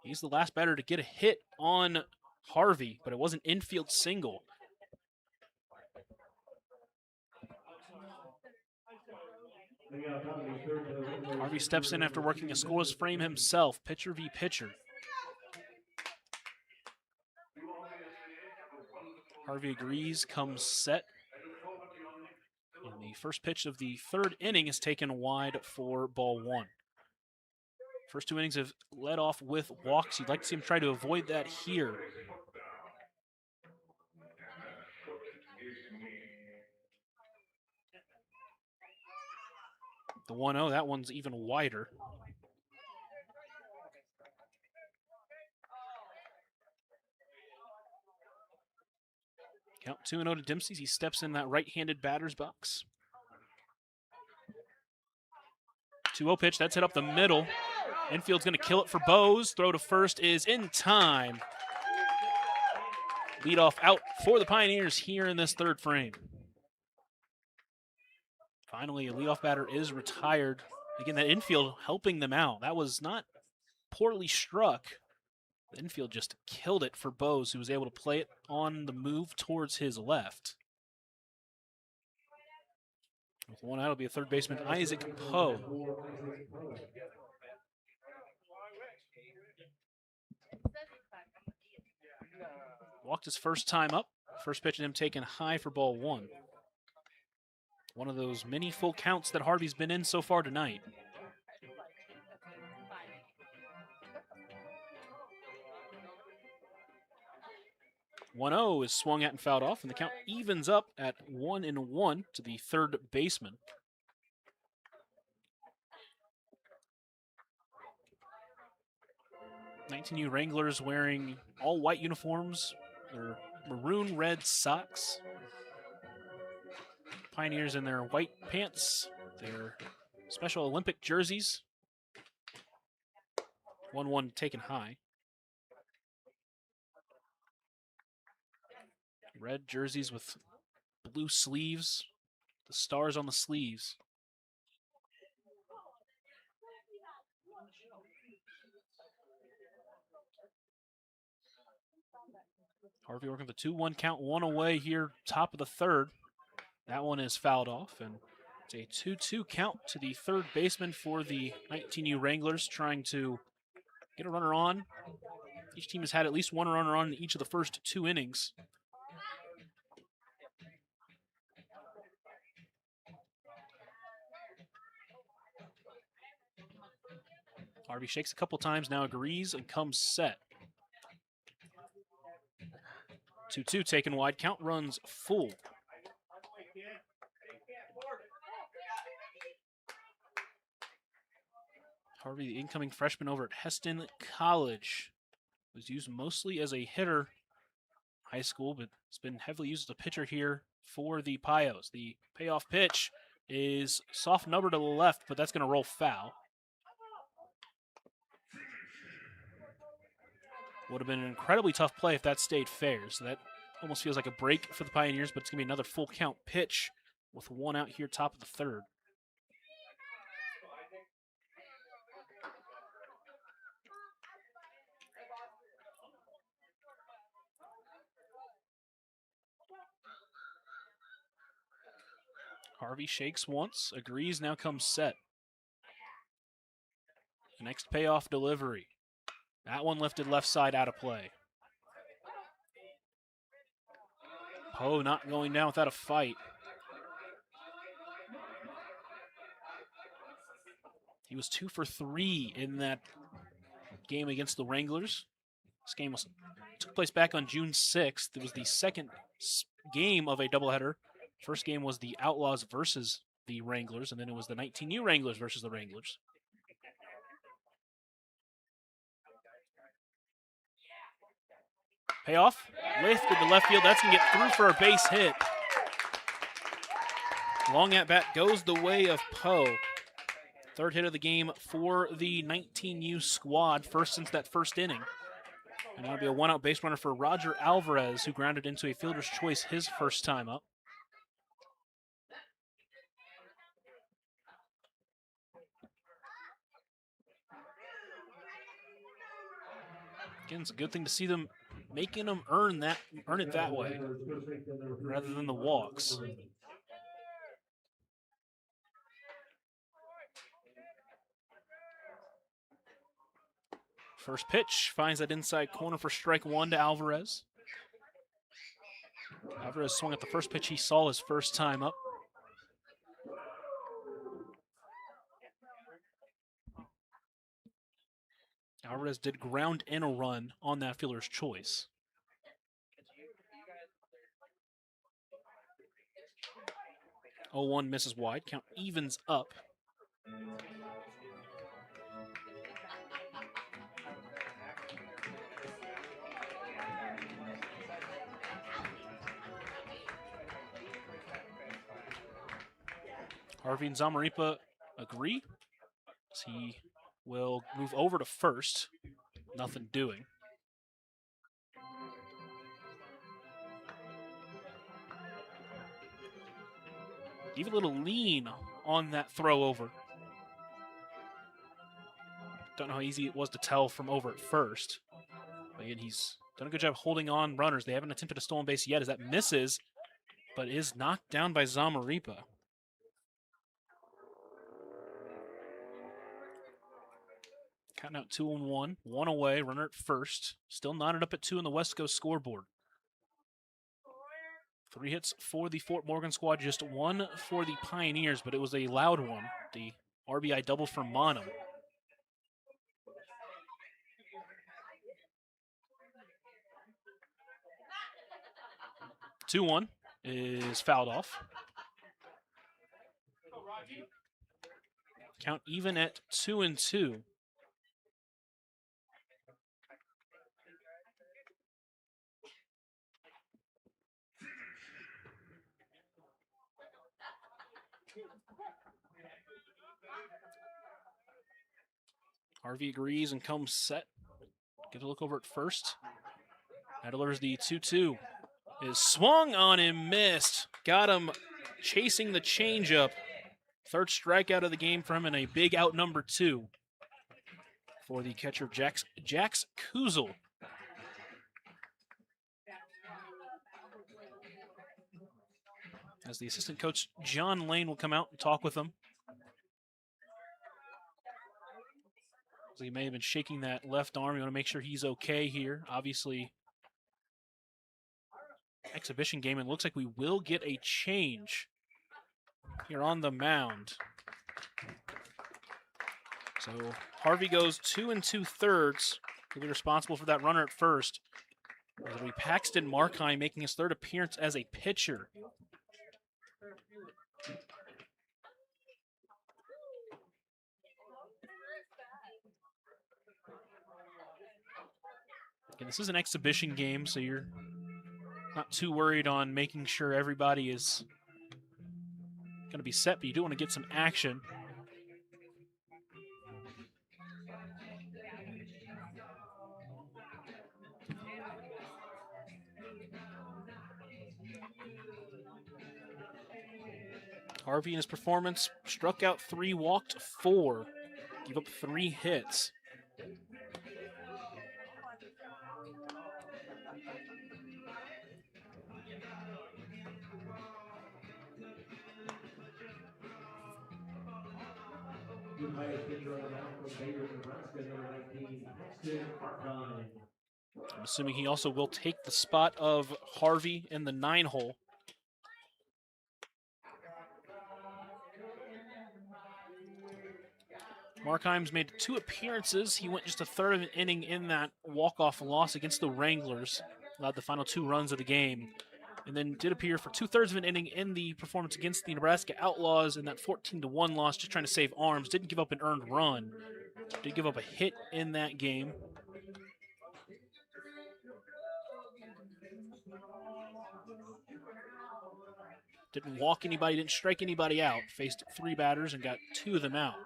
He's the last batter to get a hit on Harvey, but it was an infield single. Harvey steps in after working a scoreless frame himself, pitcher v. pitcher. Harvey agrees, comes set. And the first pitch of the third inning is taken wide for ball one. First two innings have led off with walks. You'd like to see him try to avoid that here. The 1-0, that one's even wider. Count 2-0 to Dempsey. He steps in that right-handed batter's box. 2-0 pitch, that's hit up the middle. Infield's going to kill it for Bose. Throw to first is in time. Leadoff out for the Pioneers here in this third frame. Finally, a leadoff batter is retired. Again, that infield helping them out. That was not poorly struck. The infield just killed it for Bose, who was able to play it on the move towards his left. With one out, it'll be a third baseman, Isaac Poe. Walked his first time up. First pitch of him taken high for ball one. One of those many full counts that Harvey's been in so far tonight. "1-0" is swung at and fouled off, and the count evens up at 1-1 to the third baseman. "19U Wranglers" wearing all white uniforms, their maroon red socks. Pioneers in their white pants, their Special Olympic jerseys. 1-1 taken high. Red jerseys with blue sleeves, the stars on the sleeves. Harvey working the 2-1 count, one away here, top of the third. That one is fouled off, and it's a 2-2 count to the third baseman for the 19U Wranglers, trying to get a runner on. Each team has had at least one runner on in each of the first two innings. Harvey shakes a couple times, now agrees and comes set. 2-2 taken wide, count runs full. Harvey, the incoming freshman over at Heston College, was used mostly as a hitter high school, but has been heavily used as a pitcher here for the Pios. The payoff pitch is soft number to the left, but that's going to roll foul. Would have been an incredibly tough play if that stayed fair, so that almost feels like a break for the Pioneers, but it's going to be another full count pitch with one out here top of the third. Harvey shakes once, agrees, now comes set. The next payoff delivery. That one lifted left side out of play. Poe not going down without a fight. He was 2 for 3 in that game against the Wranglers. This game took place back on June 6th. It was the second game of a doubleheader. First game was the Outlaws versus the Wranglers, and then it was the 19U Wranglers versus the Wranglers. Payoff, lifted to left field. That's going to get through for a base hit. Long at bat goes the way of Poe. Third hit of the game for the 19U squad, first since that first inning. And that'll be a one-out base runner for Roger Alvarez, who grounded into a fielder's choice his first time up. Again, it's a good thing to see them making them earn it that way, rather than the walks. First pitch finds that inside corner for strike one to Alvarez. Alvarez swung at the first pitch he saw his first time up. Alvarez did ground in a run on that fielder's choice. Oh, 1 misses wide. Count evens up. Harvey and Zamaripa agree. So he will move over to first. Nothing doing. Even a little lean on that throw over. Don't know how easy it was to tell from over at first. But again, he's done a good job holding on runners. They haven't attempted a stolen base yet as that misses, but is knocked down by Zamaripa. Counting out 2-1, one away, runner at first. Still knotted up at 2 in the West Coast scoreboard. 3 hits for the Fort Morgan squad, just 1 for the Pioneers, but it was a loud one. The RBI double for Monum. Two 1 is fouled off. Count even at 2-2. Harvey agrees and comes set. Get a look over at first. That delivers the 2-2. Is swung on and missed. Got him chasing the changeup. Third strikeout of the game for him and a big out number 2 for the catcher Jax Kuzel. As the assistant coach John Lane will come out and talk with him. So he may have been shaking that left arm. You want to make sure he's okay here. Obviously, exhibition game, and looks like we will get a change here on the mound. So Harvey goes 2 2/3. He'll be responsible for that runner at first. It'll be Paxton Markheim making his 3rd appearance as a pitcher. Again, this is an exhibition game, so you're not too worried on making sure everybody is going to be set, but you do want to get some action. Harvey in his performance struck out 3, walked 4, gave up 3 hits. The highest pitcher on the mound from Gering, Nebraska, number 19, Paxton Markheim. I'm assuming he also will take the spot of Harvey in the 9-hole. Markheim's made 2 appearances. He went just a third of an inning in that walk-off loss against the Wranglers, allowed the final 2 runs of the game, and then did appear for 2/3 of an inning in the performance against the Nebraska Outlaws in that 14-1 loss, just trying to save arms. Didn't give up an earned run. Did give up a hit in that game. Didn't walk anybody, didn't strike anybody out. Faced 3 batters and got 2 of them out.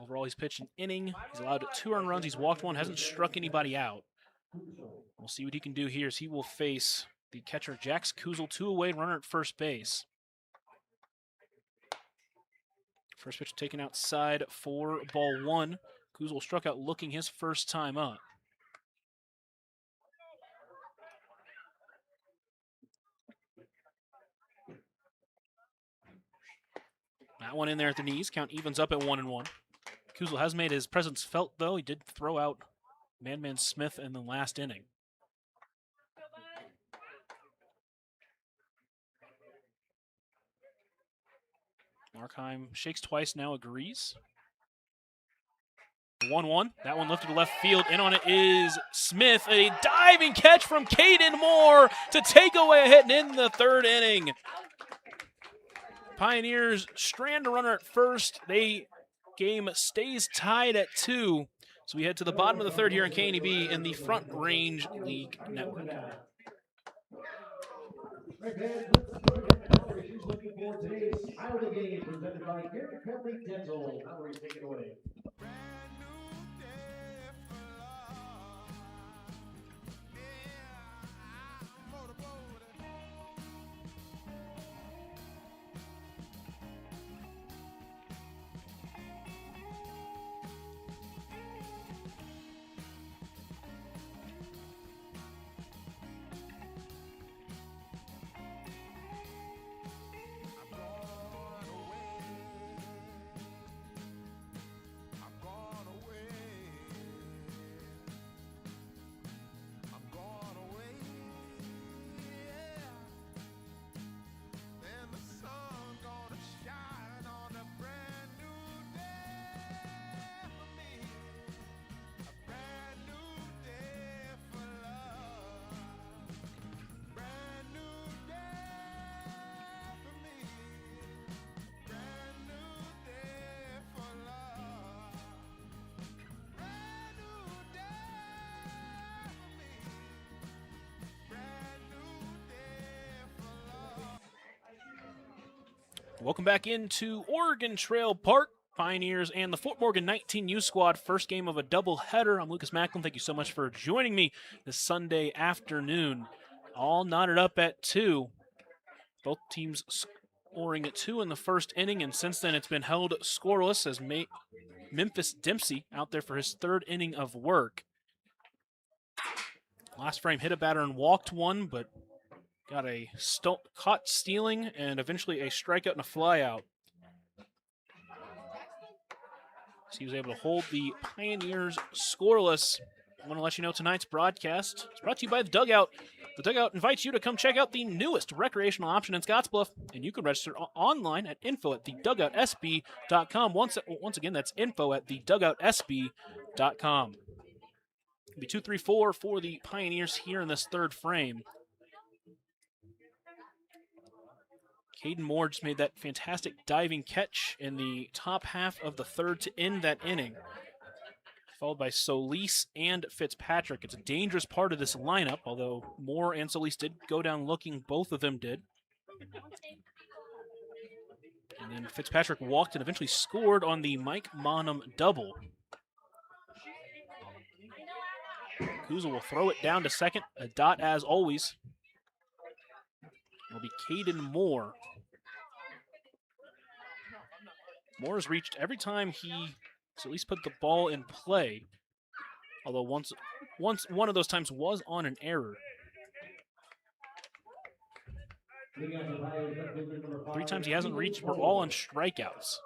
Overall, he's pitched an inning. He's allowed 2 earned runs. He's walked 1, hasn't struck anybody out. We'll see what he can do here as he will face the catcher Jax Kuzel, 2 away, runner at first base. First pitch taken outside for ball 1. Kuzel struck out looking his first time up. That one in there at the knees. Count evens up at 1-1. Kuzel has made his presence felt, though. He did throw out Man Smith in the last inning. Markheim shakes twice, now agrees. 1-1. That one lifted to left field. In on it is Smith. A diving catch from Caden Moore to take away a hit in the third inning. Pioneers strand a runner at first. Game stays tied at 2. So we head to the bottom of the third here in KNEB in the Front Range League Network. Right, fans, let's look at the celebrations looking for today's Smile of the Game, presented by Gering Family Dental. Mallory, take it away. Welcome back into Oregon Trail Park. Pioneers and the Fort Morgan 19U squad. First game of a doubleheader. I'm Lucas Macklin. Thank you so much for joining me this Sunday afternoon. All knotted up at 2. Both teams scoring at 2 in the first inning, and since then it's been held scoreless as Memphis Dempsey out there for his third inning of work. Last frame hit a batter and walked one, but got a caught stealing and eventually a strikeout and a flyout. So he was able to hold the Pioneers scoreless. I want to let you know tonight's broadcast is brought to you by The Dugout. The Dugout invites you to come check out the newest recreational option in Scottsbluff, and you can register online at info@thedugoutsb.com. Once again, that's info@thedugoutsb.com. It'll be 2-3-4 for the Pioneers here in this third frame. Caden Moore just made that fantastic diving catch in the top half of the third to end that inning, followed by Solis and Fitzpatrick. It's a dangerous part of this lineup, although Moore and Solis did go down looking. Both of them did. And then Fitzpatrick walked and eventually scored on the Mike Monum double. Kuzel will throw it down to second. A dot as always. It'll be Caden Moore. Moore has reached every time he has at least put the ball in play, although once one of those times was on an error. 3 times he hasn't reached were all on strikeouts.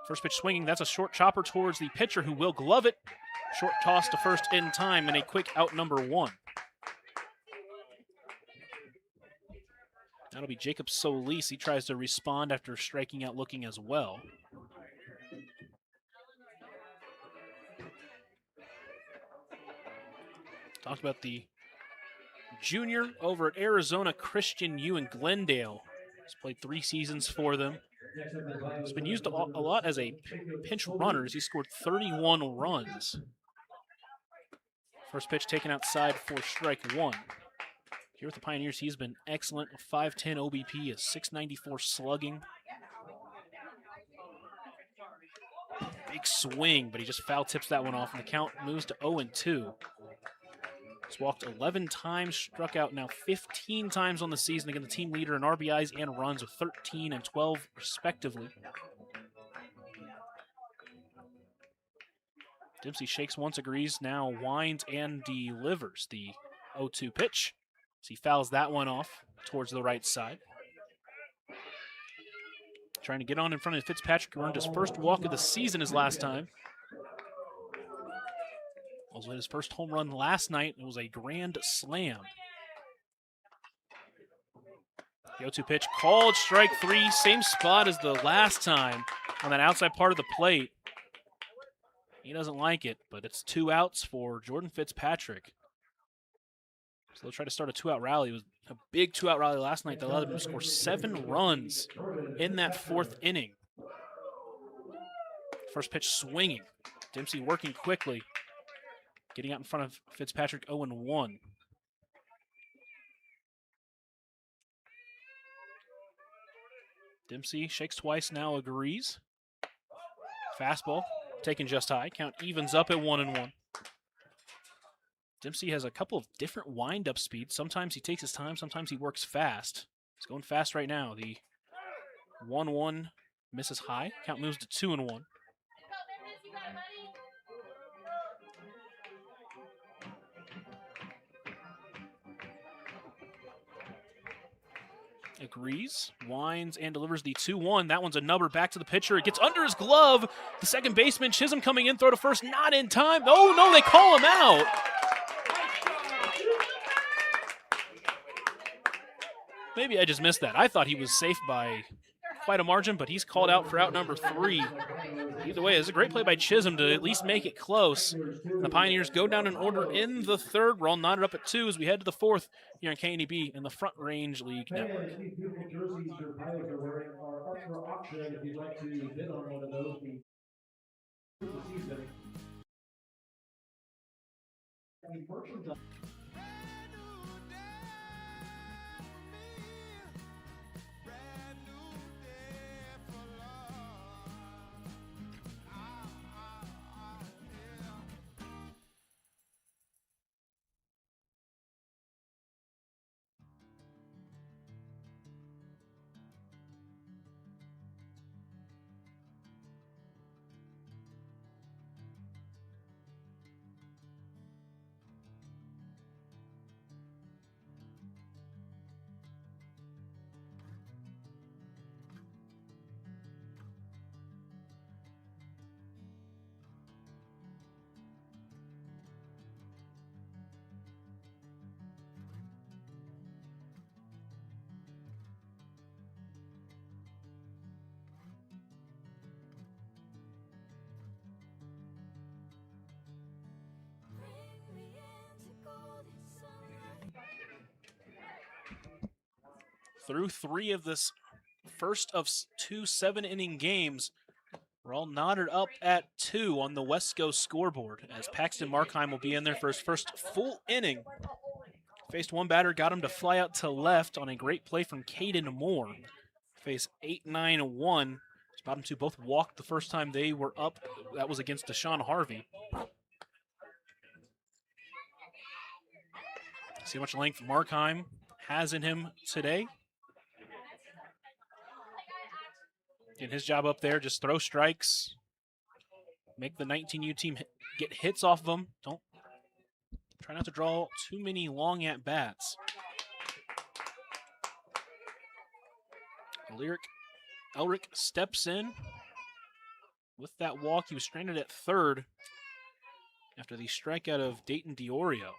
First pitch swinging, that's a short chopper towards the pitcher who will glove it. Short toss to first in time and a quick out number 1. That'll be Jacob Solis. He tries to respond after striking out looking as well. Talked about the junior over at Arizona Christian U in Glendale. He's played 3 seasons for them. He's been used a lot as a pinch runner as he scored 31 runs. First pitch taken outside for strike 1. Here with the Pioneers, he's been excellent. A 5.10 OBP, a 6.94 slugging. Big swing, but he just foul tips that one off, and the count moves to 0-2. He's walked 11 times, struck out now 15 times on the season. Again, the team leader in RBIs and runs with 13 and 12 respectively. Dempsey shakes once, agrees, now winds and delivers the 0-2 pitch. So he fouls that one off towards the right side. Trying to get on in front of Fitzpatrick, who earned his first walk of the season his last time. Also hit his first home run last night. It was a grand slam. The 0-2 pitch, called strike 3, same spot as the last time on that outside part of the plate. He doesn't like it, but it's 2 outs for Jordan Fitzpatrick. So they'll try to start a 2-out rally. It was a big 2-out rally last night that allowed him to score 7 runs in that 4th inning. First pitch swinging. Dempsey working quickly, getting out in front of Fitzpatrick 0-1. Dempsey shakes twice, now agrees. Fastball taken just high. Count evens up at 1-1. Dempsey has a couple of different wind-up speeds. Sometimes he takes his time, sometimes he works fast. He's going fast right now. The 1-1 misses high. Count moves to 2-1. Agrees, winds, and delivers the 2-1. That one's a number back to the pitcher. It gets under his glove. The second baseman, Chisholm, coming in, throw to first, not in time. Oh, no, they call him out. Maybe I just missed that. I thought he was safe by quite a margin, but he's called out for out number 3. Either way, it's a great play by Chisholm to at least make it close. The Pioneers go down in order in the 3rd. We're all knotted up at 2 as we head to the 4th here on KNEB in the Front Range League Network. These beautiful jerseys your pilots are wearing are up for auction if you'd like to bid on one of those. The season. Merchandise. Through 3 of this first of 2 7-inning games, we're all knotted up at 2 on the Wesco scoreboard as Paxton Markheim will be in there for his first full inning. Faced one batter, got him to fly out to left on a great play from Caden Moore. Faced 8-9-1. His bottom 2 both walked the first time they were up. That was against Deshaun Harvey. See how much length Markheim has in him today. And his job up there, just throw strikes, make the 19U team get hits off of them. Don't try not to draw too many long at-bats. Elric steps in with that walk. He was stranded at 3rd after the strikeout of Dayton Diorio.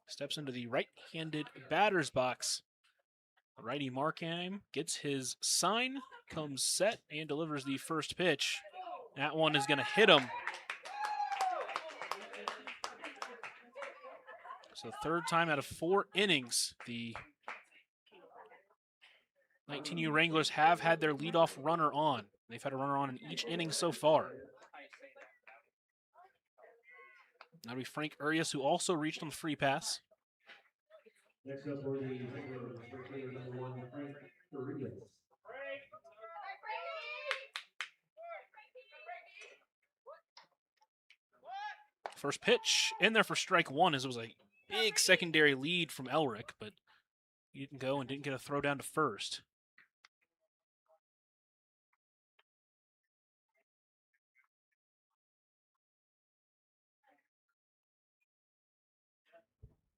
Steps into the right-handed batter's box. Righty Markheim gets his sign, comes set, and delivers the first pitch. That one is going to hit him. So 3rd time out of 4 innings, the 19U Wranglers have had their leadoff runner on. They've had a runner on in each inning so far. That'll be Frank Urias, who also reached on the free pass. Next up for the Wranglers, number 1, Frank Urias. First pitch in there for strike 1 as it was a big secondary lead from Elric, but he didn't go and didn't get a throw down to first.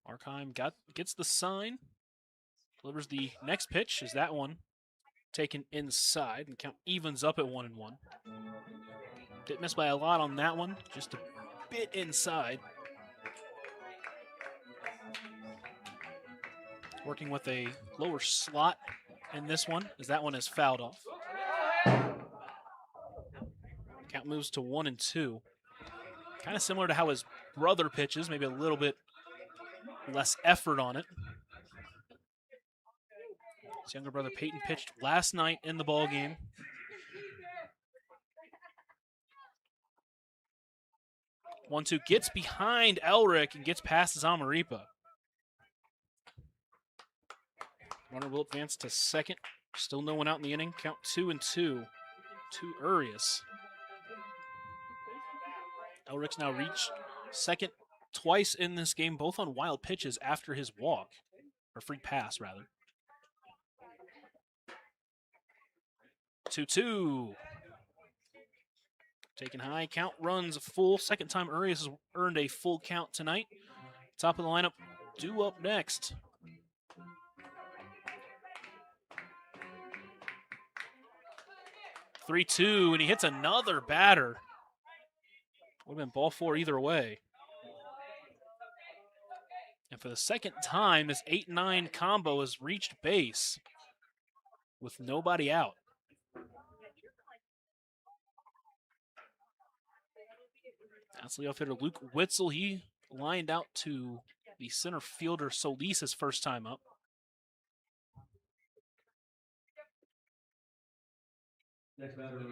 Markheim gets the sign, delivers the next pitch. Is that one taken inside, and count evens up at 1-1. Didn't miss by a lot on that one, just a bit inside. Working with a lower slot in this one, as that one is fouled off. Count moves to 1-2. Kind of similar to how his brother pitches, maybe a little bit less effort on it. His younger brother Peyton pitched last night in the ball game. One-two gets behind Elric and gets past Zamaripa. Runner will advance to second. Still no one out in the inning. Count 2-2 to Urias. Elric's now reached second twice in this game, both on wild pitches after his walk, or free pass, rather. 2-2. Taken high, count runs full. Second time Urias has earned a full count tonight. Top of the lineup, due up next. (3-2), and he hits another batter. Would have been ball four either way. And for the second time, this 8-9 combo has reached base with nobody out. That's leadoff hitter Luke Witzel. He lined out to the center fielder Solis his first time up.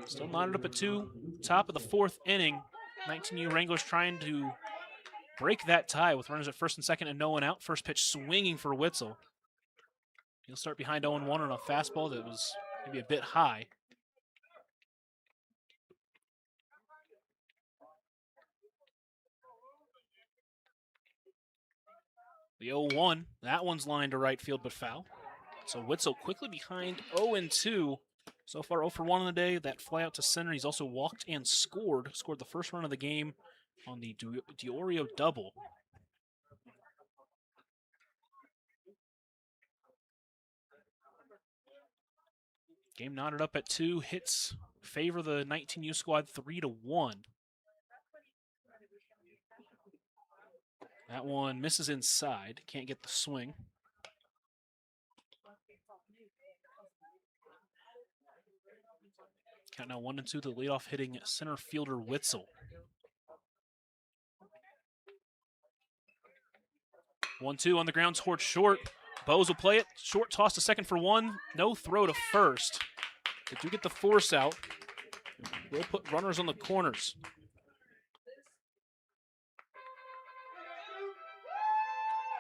Still knotted up at 2. Top of the fourth inning. 19U Wranglers trying to break that tie with runners at first and second and no one out. First pitch swinging for Witzel. He'll start behind 0-1 on a fastball that was maybe a bit high. The 0-1, that one's lined to right field but foul. So Witzel quickly behind 0-2. So far 0 for 1 on the day. That fly out to center. He's also walked and scored. Scored the first run of the game on the Diorio double. Game knotted up at 2. Hits favor the 19U squad 3-1. That one misses inside. Can't get the swing. Count now 1-2, the leadoff hitting center fielder Witzel. 1-2 on the ground towards short. Bose will play it. Short toss to second for 1. No throw to first. They do get the force out. We'll put runners on the corners.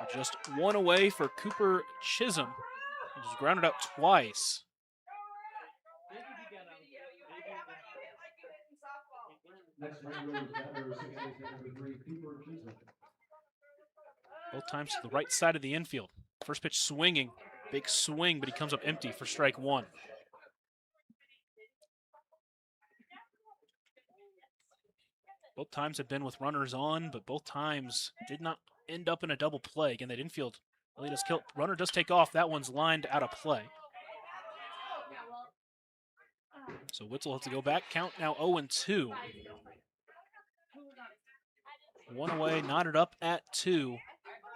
We're just one away for Cooper Chisholm, who's grounded out twice. Both times to the right side of the infield. First pitch swinging. Big swing, but he comes up empty for strike 1. Both times have been with runners on, but both times did not end up in a double play. Again, that infield really does kill. Runner does take off. That one's lined out of play. So Witzel has to go back. Count now 0-2. 1 away, knotted up at 2.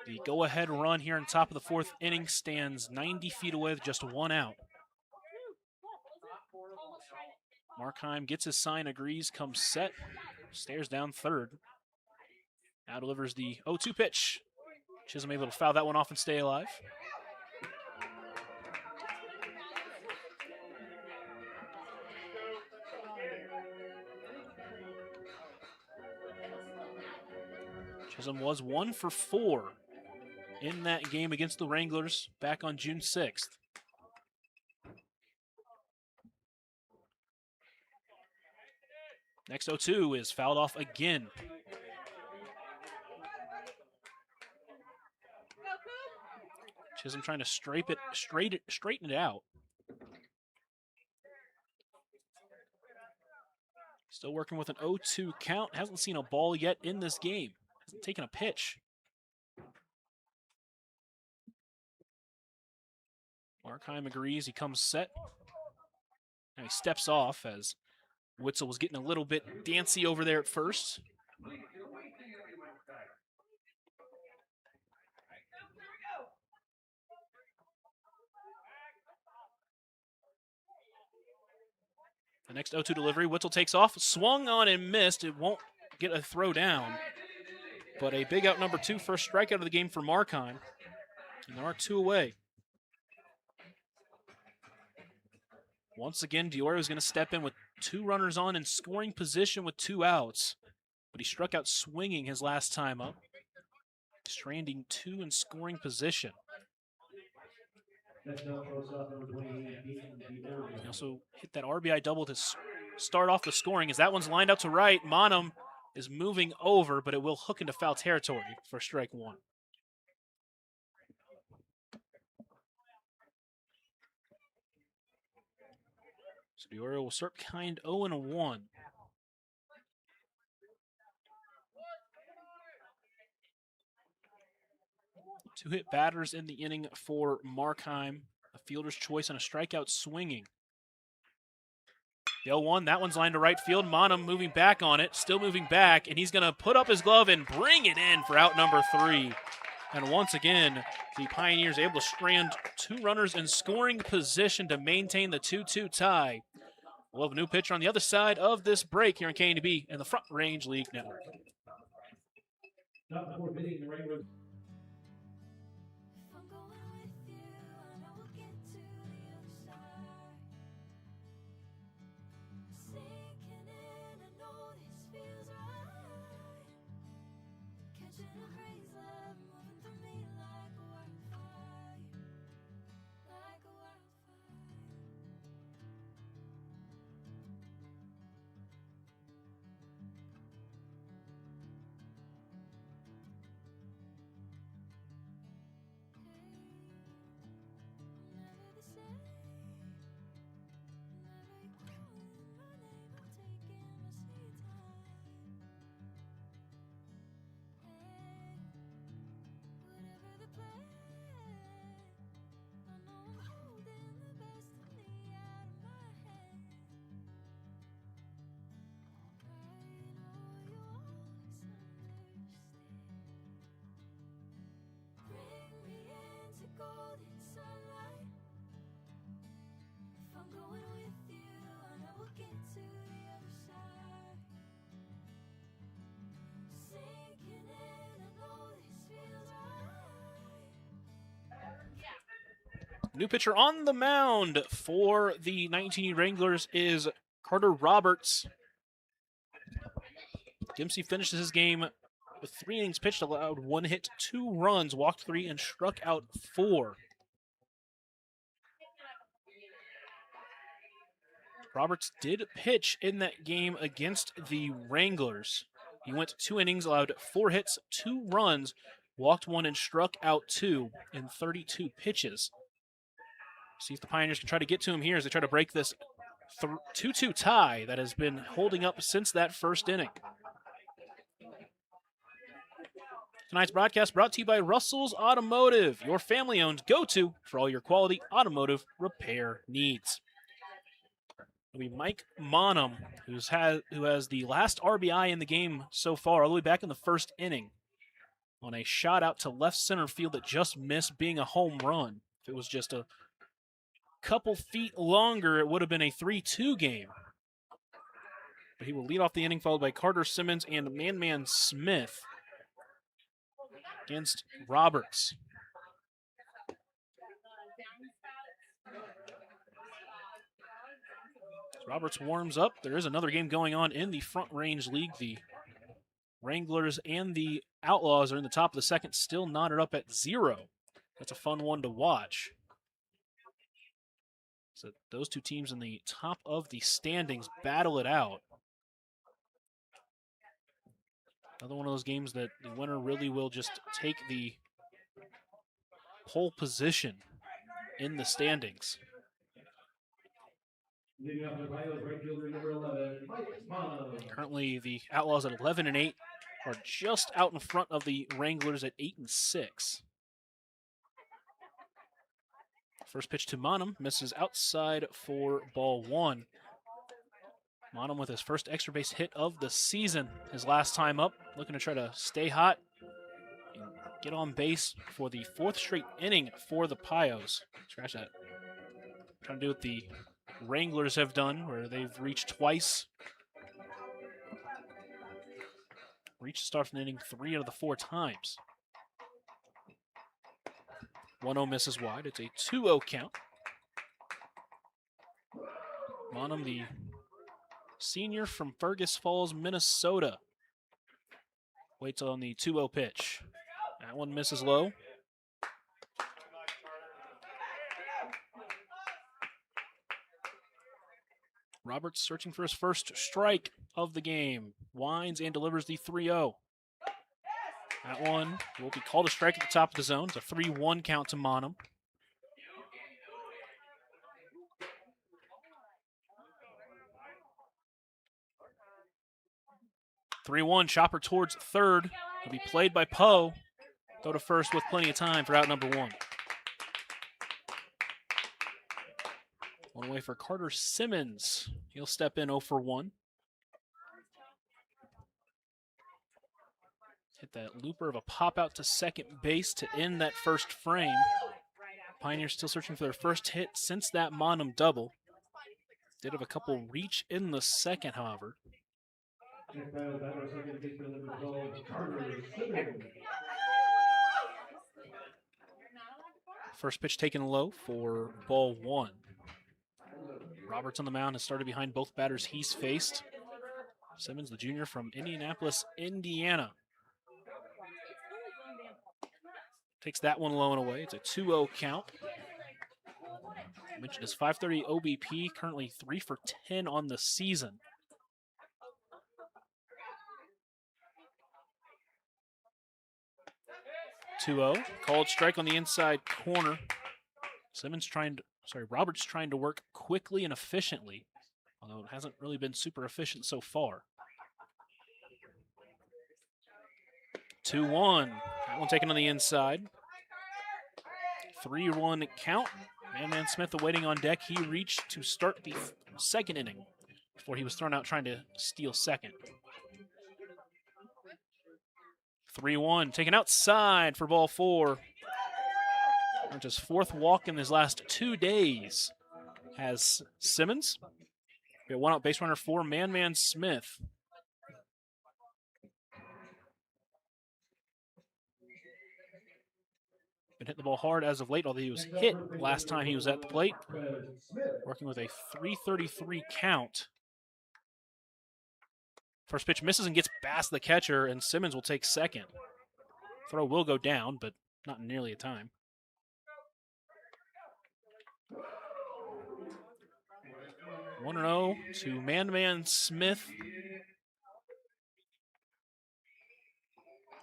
The go-ahead run here in top of the fourth inning stands 90 feet away with just 1 out. Markheim gets his sign, agrees, comes set, stares down third. Now delivers the 0-2 pitch. Chisholm able to foul that one off and stay alive. Chisholm was 1 for 4 in that game against the Wranglers back on June 6th. Next 0-2 is fouled off again. Chisholm trying to straighten it out. Still working with an 0-2 count. Hasn't seen a ball yet in this game. Hasn't taken a pitch. Markheim agrees. He comes set. Now he steps off as Witzel was getting a little bit dancy over there at first. The next 0-2 delivery, Witzel takes off, swung on and missed. It won't get a throw down, but a big out number 2, first strikeout of the game for Markheim. And there are 2 away. Once again, Diorio is going to step in with 2 runners on in scoring position with 2 outs, but he struck out swinging his last time up, stranding 2 in scoring position. He also hit that RBI double to start off the scoring as that one's lined out to right. Monum is moving over, but it will hook into foul territory for strike 1. So Diorio will start behind 0-1. 2 hit batters in the inning for Markheim. A fielder's choice and a strikeout swinging. The 0-1, that one's lined to right field. Monum moving back on it, still moving back, and he's going to put up his glove and bring it in for out number 3. And once again, the Pioneers able to strand 2 runners in scoring position to maintain the 2-2 tie. We'll have a new pitcher on the other side of this break here in KNB and the Front Range League Network. New pitcher on the mound for the 19 Wranglers is Carter Roberts. Dempsey finishes his game with 3 innings pitched, allowed 1 hit, 2 runs, walked 3, and struck out 4. Roberts did pitch in that game against the Wranglers. He went 2 innings, allowed 4 hits, 2 runs, walked 1, and struck out 2 in 32 pitches. See if the Pioneers can try to get to him here as they try to break this 2-2 tie that has been holding up since that first inning. Tonight's broadcast brought to you by Russell's Automotive, your family-owned go-to for all your quality automotive repair needs. It'll be Mike Monum, who has the last RBI in the game so far, all the way back in the first inning, on a shot out to left center field that just missed being a home run. If it was just a couple feet longer, it would have been a 3-2 game. But he will lead off the inning, followed by Carter Simmons and Man Smith against Roberts. As Roberts warms up, there is another game going on in the Front Range League. The Wranglers and the Outlaws are in the top of the second, still knotted up at 0. That's a fun one to watch. So those 2 teams in the top of the standings battle it out. Another one of those games that the winner really will just take the pole position in the standings. Currently, the Outlaws at 11-8 are just out in front of the Wranglers at 8-6. First pitch to Monum, misses outside for ball one. Monum with his first extra base hit of the season, his last time up, looking to try to stay hot and get on base for the 4th straight inning for the Pios. Scratch that. Trying to do what the Wranglers have done, where they've reached twice. Reached start from inning 3 out of the 4 times. 1-0 misses wide. It's a 2-0 count. Monum, the senior from Fergus Falls, Minnesota, waits on the 2-0 pitch. That one misses low. Roberts searching for his first strike of the game. Winds and delivers the 3-0. That one will be called a strike at the top of the zone. It's a 3-1 count to Monum. Chopper towards third. Will be played by Poe. Throw to first with plenty of time for out number 1. One away for Carter Simmons. He'll step in 0 for 1. Hit that looper of a pop out to second base to end that first frame. Pioneers still searching for their first hit since that Monum double. Did have a couple reach in the second, however. First pitch taken low for ball 1. Roberts on the mound has started behind both batters he's faced. Simmons, the junior from Indianapolis, Indiana. Takes that one low and away. It's a 2-0 count. I mentioned his .530 OBP, currently 3 for 10 on the season. Called strike on the inside corner. Roberts trying to work quickly and efficiently, although it hasn't really been super efficient so far. 2-1. That one taken on the inside. 3-1 count. Man Smith awaiting on deck. He reached to start the second inning before he was thrown out trying to steal second. 3-1, taken outside for ball 4. Earned his 4th walk in his last 2 days. Has Simmons. We got 1 out base runner for Man Smith. Been hitting the ball hard as of late, although he was hit last time he was at the plate. Working with a .333 count. First pitch misses and gets past the catcher, and Simmons will take second. Throw will go down, but not in nearly a time. One 1-0 to Man Smith.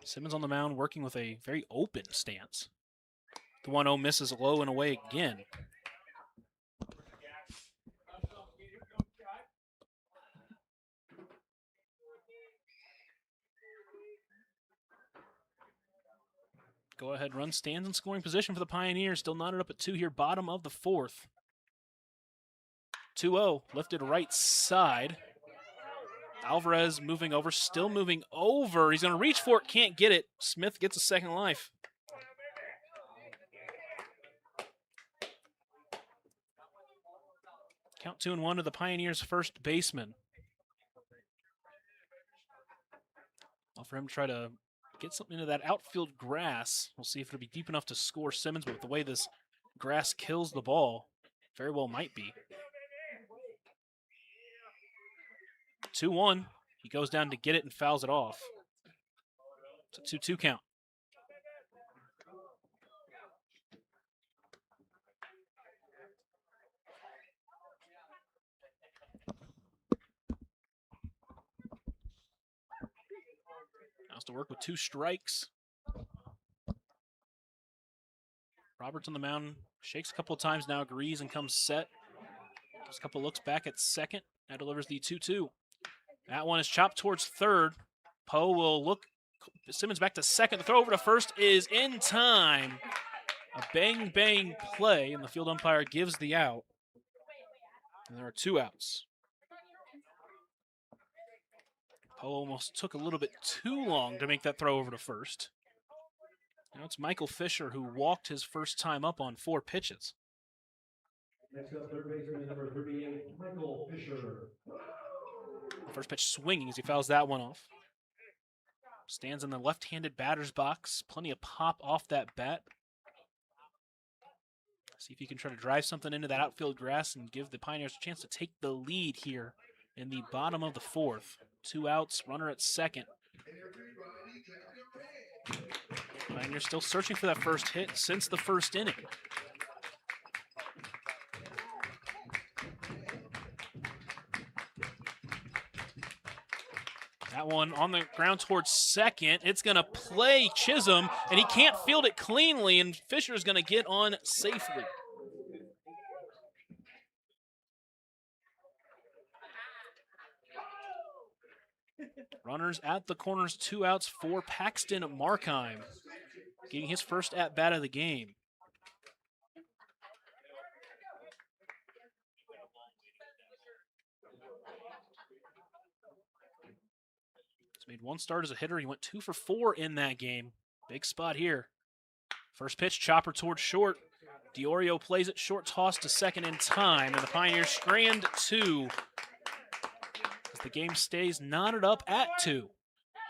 Simmons on the mound working with a very open stance. The 1-0 misses low and away again. Go ahead, run stands in scoring position for the Pioneers. Still knotted up at 2 here, bottom of the 4th. 2-0, lifted right side. Alvarez moving over, still moving over. He's going to reach for it, can't get it. Smith gets a second life. Count 2-1 to the Pioneers' first baseman. Well, for him to try to get something into that outfield grass. We'll see if it'll be deep enough to score Simmons, but with the way this grass kills the ball, very well might be. 2-1. He goes down to get it and fouls it off. It's a 2-2 count. Has to work with 2 strikes. Roberts on the mound, shakes a couple of times now, agrees and comes set. Gives a couple looks back at second. Now delivers the 2-2. That one is chopped towards third. Poe will look Simmons back to second. The throw over to first is in time. A bang play, and the field umpire gives the out. And there are 2 outs. Poe almost took a little bit too long to make that throw over to first. Now it's Michael Fisher who walked his first time up on 4 pitches. Next up, third baseman number 38, Michael Fisher. First pitch swinging as he fouls that one off. Stands in the left-handed batter's box. Plenty of pop off that bat. See if he can try to drive something into that outfield grass and give the Pioneers a chance to take the lead here in the bottom of the 4th. 2 outs, runner at second. Pioneers still searching for that first hit since the first inning. That one on the ground towards second. It's going to play Chisholm, and he can't field it cleanly, and Fisher's going to get on safely. Runners at the corners, 2 outs for Paxton Markheim, getting his first at-bat of the game. He's made 1 start as a hitter. He went 2 for 4 in that game. Big spot here. First pitch, chopper towards short. Diorio plays it short, toss to second in time, and the Pioneers strand 2 as the game stays knotted up at 2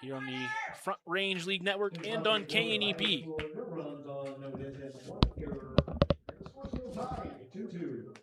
here on the Front Range League Network and on KNEB. Runs on no hits and 1 error. The score still tied 2-2.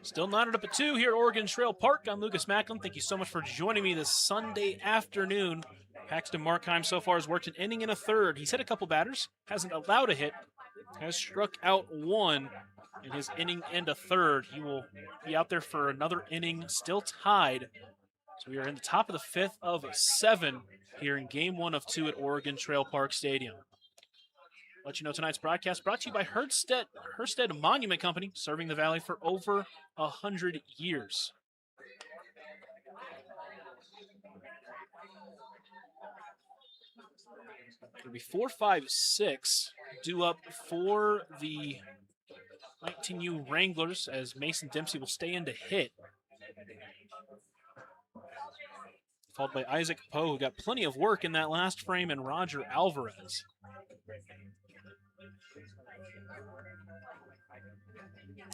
Still knotted up at 2 here at Oregon Trail Park. I'm Lucas Macklin. Thank you so much for joining me this Sunday afternoon. Paxton Markheim so far has worked an inning and a third. He's hit a couple batters, hasn't allowed a hit, has struck out 1 in his inning and a third. He will be out there for another inning, still tied. So we are in the top of the 5th of 7 here in Game 1 of 2 at Oregon Trail Park Stadium. Let you know tonight's broadcast brought to you by Hersted Monument Company, serving the Valley for over 100 years. It'll be 4-5-6 due up for the 19U Wranglers as Mason Dempsey will stay in to hit. Followed by Isaac Poe, who got plenty of work in that last frame, and Roger Alvarez.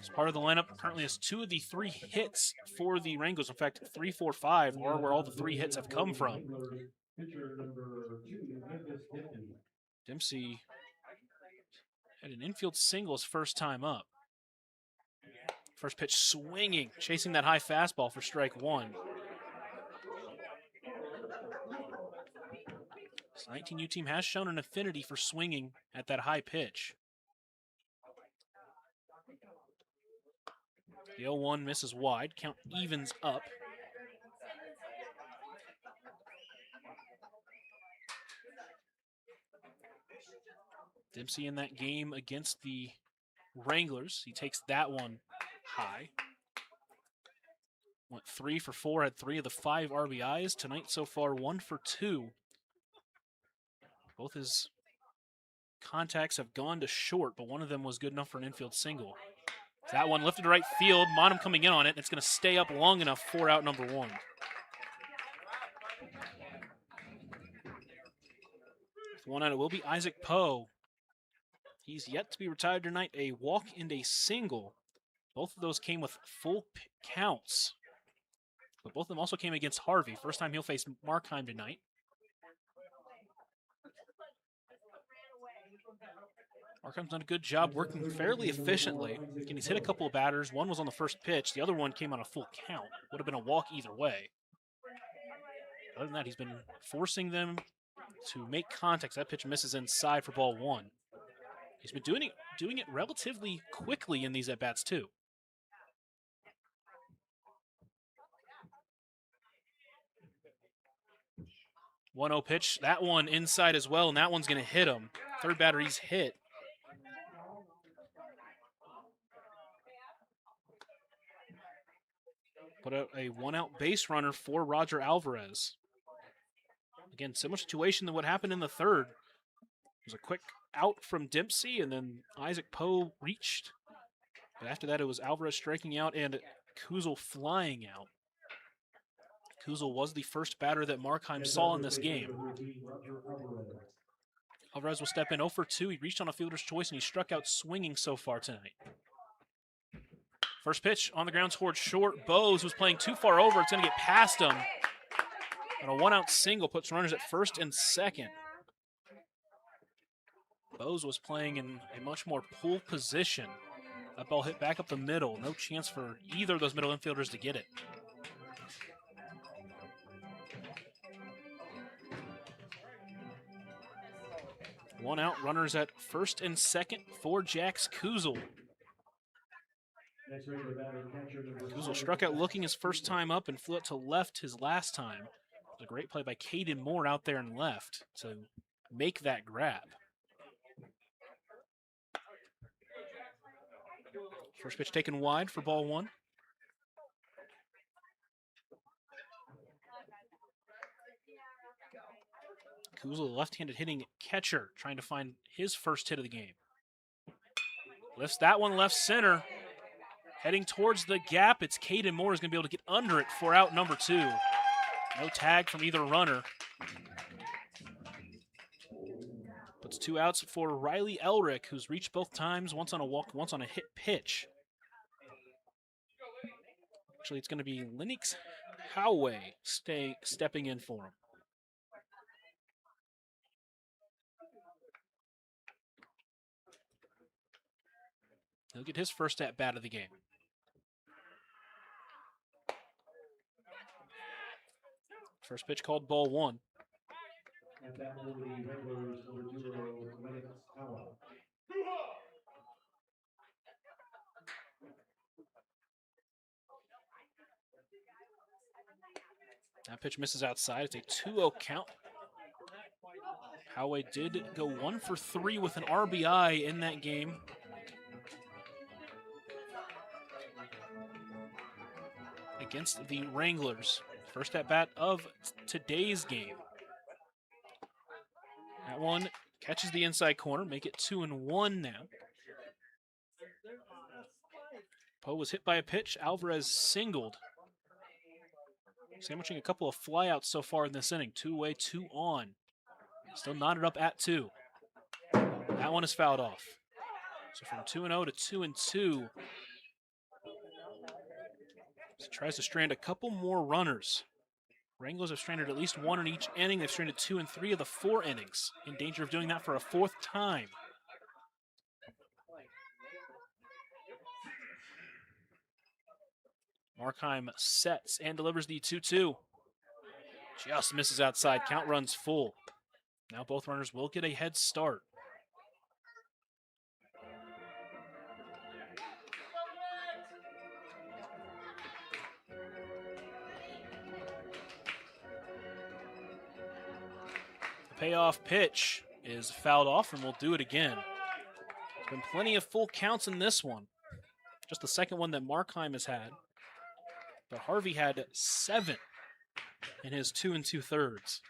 As part of the lineup, currently has 2 of the 3 hits for the Wranglers. In fact, 3, 4, 5 are where all the 3 hits have come from. Dempsey had an infield single his first time up. First pitch swinging, chasing that high fastball for strike 1. This 19U team has shown an affinity for swinging at that high pitch. The 0-1 misses wide. Count evens up. Dempsey in that game against the Wranglers. He takes that one high. Went 3 for 4, had 3 of the 5 RBIs. Tonight so far, 1 for 2. Both his contacts have gone to short, but one of them was good enough for an infield single. That one lifted to right field. Monum coming in on it. It's going to stay up long enough for out number 1. One out, it will be Isaac Poe. He's yet to be retired tonight. A walk and a single. Both of those came with full counts. But both of them also came against Harvey. First time he'll face Markheim tonight. Markheim's done a good job working fairly efficiently. Again, he's hit a couple of batters. One was on the first pitch. The other one came on a full count. Would have been a walk either way. Other than that, he's been forcing them to make contact. That pitch misses inside for ball 1. He's been doing it relatively quickly in these at-bats too. 1-0 pitch. That one inside as well, and that one's going to hit him. Third batter he's hit. Put out a 1-out base runner for Roger Alvarez. Again, similar situation than what happened in the third. It was a quick out from Dempsey, and then Isaac Poe reached. But after that, it was Alvarez striking out and Kuzel flying out. Kuzel was the first batter that Markheim saw in this game. Alvarez will step in 0 for 2. He reached on a fielder's choice, and he struck out swinging so far tonight. First pitch on the ground towards short. Bose was playing too far over. It's going to get past him. And a 1-out single puts runners at first and second. Bose was playing in a much more pull position. That ball hit back up the middle. No chance for either of those middle infielders to get it. One out, runners at first and second for Jax Kuzel. Kuzel struck out looking his first time up and flew out to left his last time. It was a great play by Caden Moore out there and left to make that grab. First pitch taken wide for ball 1. Kuzel, the left-handed hitting catcher, trying to find his first hit of the game. Lifts that one left center. Heading towards the gap, it's Caden Moore is going to be able to get under it for out number 2. No tag from either runner. Puts 2 outs for Riley Elrick, who's reached both times, once on a walk, once on a hit pitch. Actually, it's going to be Lennox Howey stepping in for him. He'll get his first at-bat of the game. First pitch called ball 1. At that moment, the Wranglers number 0, Lennox Howell. That pitch misses outside. It's a 2-0 count. Howey did go 1 for 3 with an RBI in that game. Against the Wranglers. First at bat of today's game. That one catches the inside corner, make it 2-1 now. Poe was hit by a pitch. Alvarez singled. Sandwiching a couple of flyouts so far in this inning. 2 away, 2 on. Still knotted up at 2. That one is fouled off. So from 2-0 to 2-2. So tries to strand a couple more runners. Wranglers have stranded at least 1 in each inning. They've stranded 2 in 3 of the 4 innings. In danger of doing that for a 4th time. Markheim sets and delivers the 2-2. Just misses outside. Count runs full. Now both runners will get a head start. Payoff pitch is fouled off, and we'll do it again. There's been plenty of full counts in this one. Just the second one that Markheim has had. But Harvey had 7 in his 2 2/3.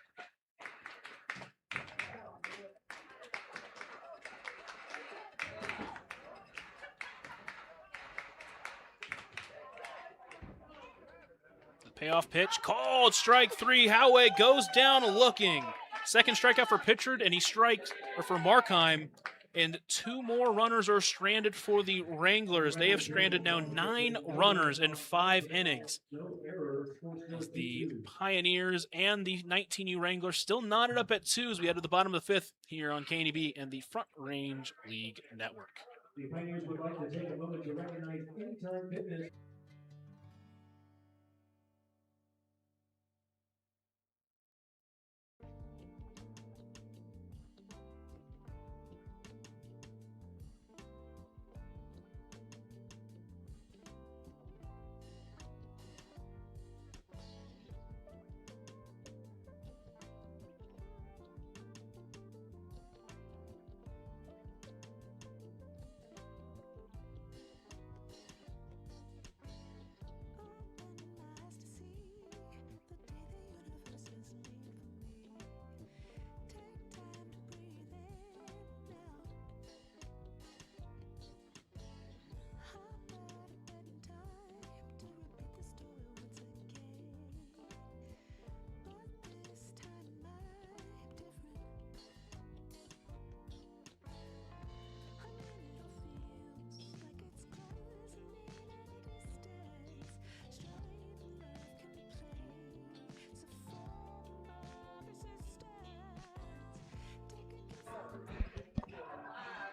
Payoff pitch, called strike 3. Howe goes down looking. Second strikeout for Pitchard, and he strikes, or for Markheim, and 2 more runners are stranded for the Wranglers. They have stranded now 9 runners in 5 innings. As the Pioneers and the 19U Wranglers still knotted up at 2 as we head to the bottom of the 5th here on KNEB and the Front Range League Network. The Pioneers would like to take a moment to recognize Anytime Fitness.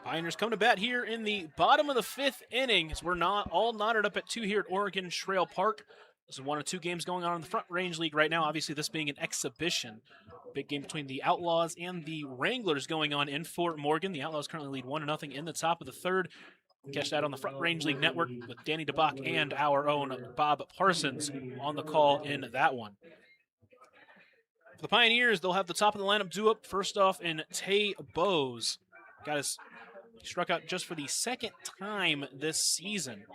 Pioneers come to bat here in the bottom of the 5th inning as we're not all knotted up at 2 here at Oregon Trail Park. This is 1 of 2 games going on in the Front Range League right now. Obviously, this being an exhibition. Big game between the Outlaws and the Wranglers going on in Fort Morgan. The Outlaws currently lead 1-0 in the top of the 3rd. Catch that on the Front Range League Network with Danny DeBach and our own Bob Parsons on the call in that one. For the Pioneers, they'll have the top of the lineup due up first off in Tay Bowes. He struck out just for the 2nd time this season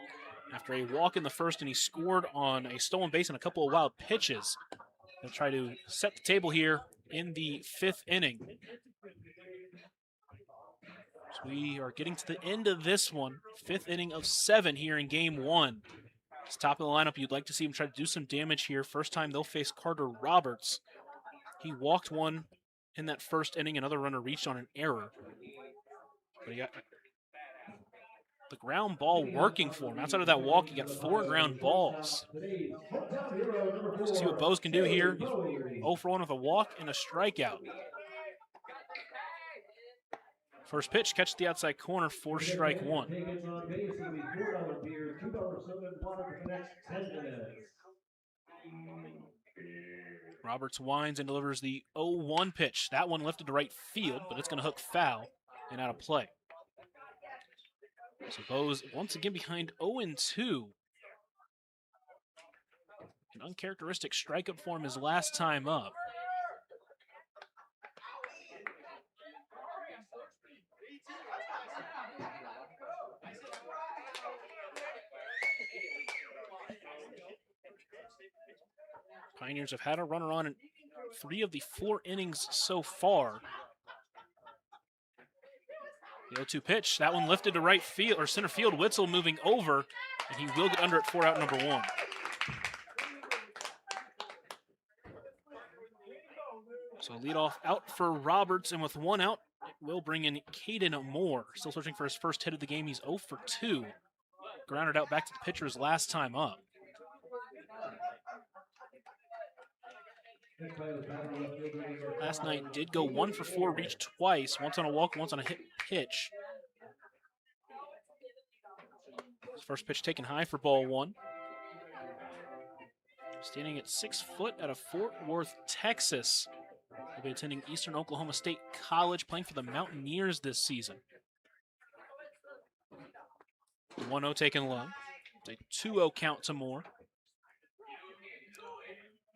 after a walk in the 1st, and he scored on a stolen base and a couple of wild pitches. They'll try to set the table here in the 5th inning. So we are getting to the end of this one. 5th inning of 7 here in game 1. It's top of the lineup. You'd like to see him try to do some damage here. First time they'll face Carter Roberts. He walked one in that 1st inning. Another runner reached on an error. But he got the ground ball working for him. Outside of that walk, he got 4 ground balls. Let's see what Bowes can do here. He's 0 for 1 with a walk and a strikeout. First pitch, catch the outside corner for strike 1. Roberts winds and delivers the 0-1 pitch. That one lifted to right field, but it's going to hook foul and out of play. So Bowes once again behind 0-2. An uncharacteristic strikeout for him his last time up. Pioneers have had a runner on in 3 of the 4 innings so far. The 0-2 pitch, that one lifted to right field or center field. Witzel moving over, and he will get under it for out number 1. So leadoff out for Roberts, and with 1 out, it will bring in Caden Moore. Still searching for his first hit of the game. He's 0 for 2. Grounded out back to the pitcher his last time up. Last night did go 1 for 4, reached twice, once on a walk, once on a hit pitch. First pitch taken high for ball 1. Standing at 6 foot out of Fort Worth, Texas. He'll be attending Eastern Oklahoma State College, playing for the Mountaineers this season. 1-0 taken low. It's a 2-0 count to Moore.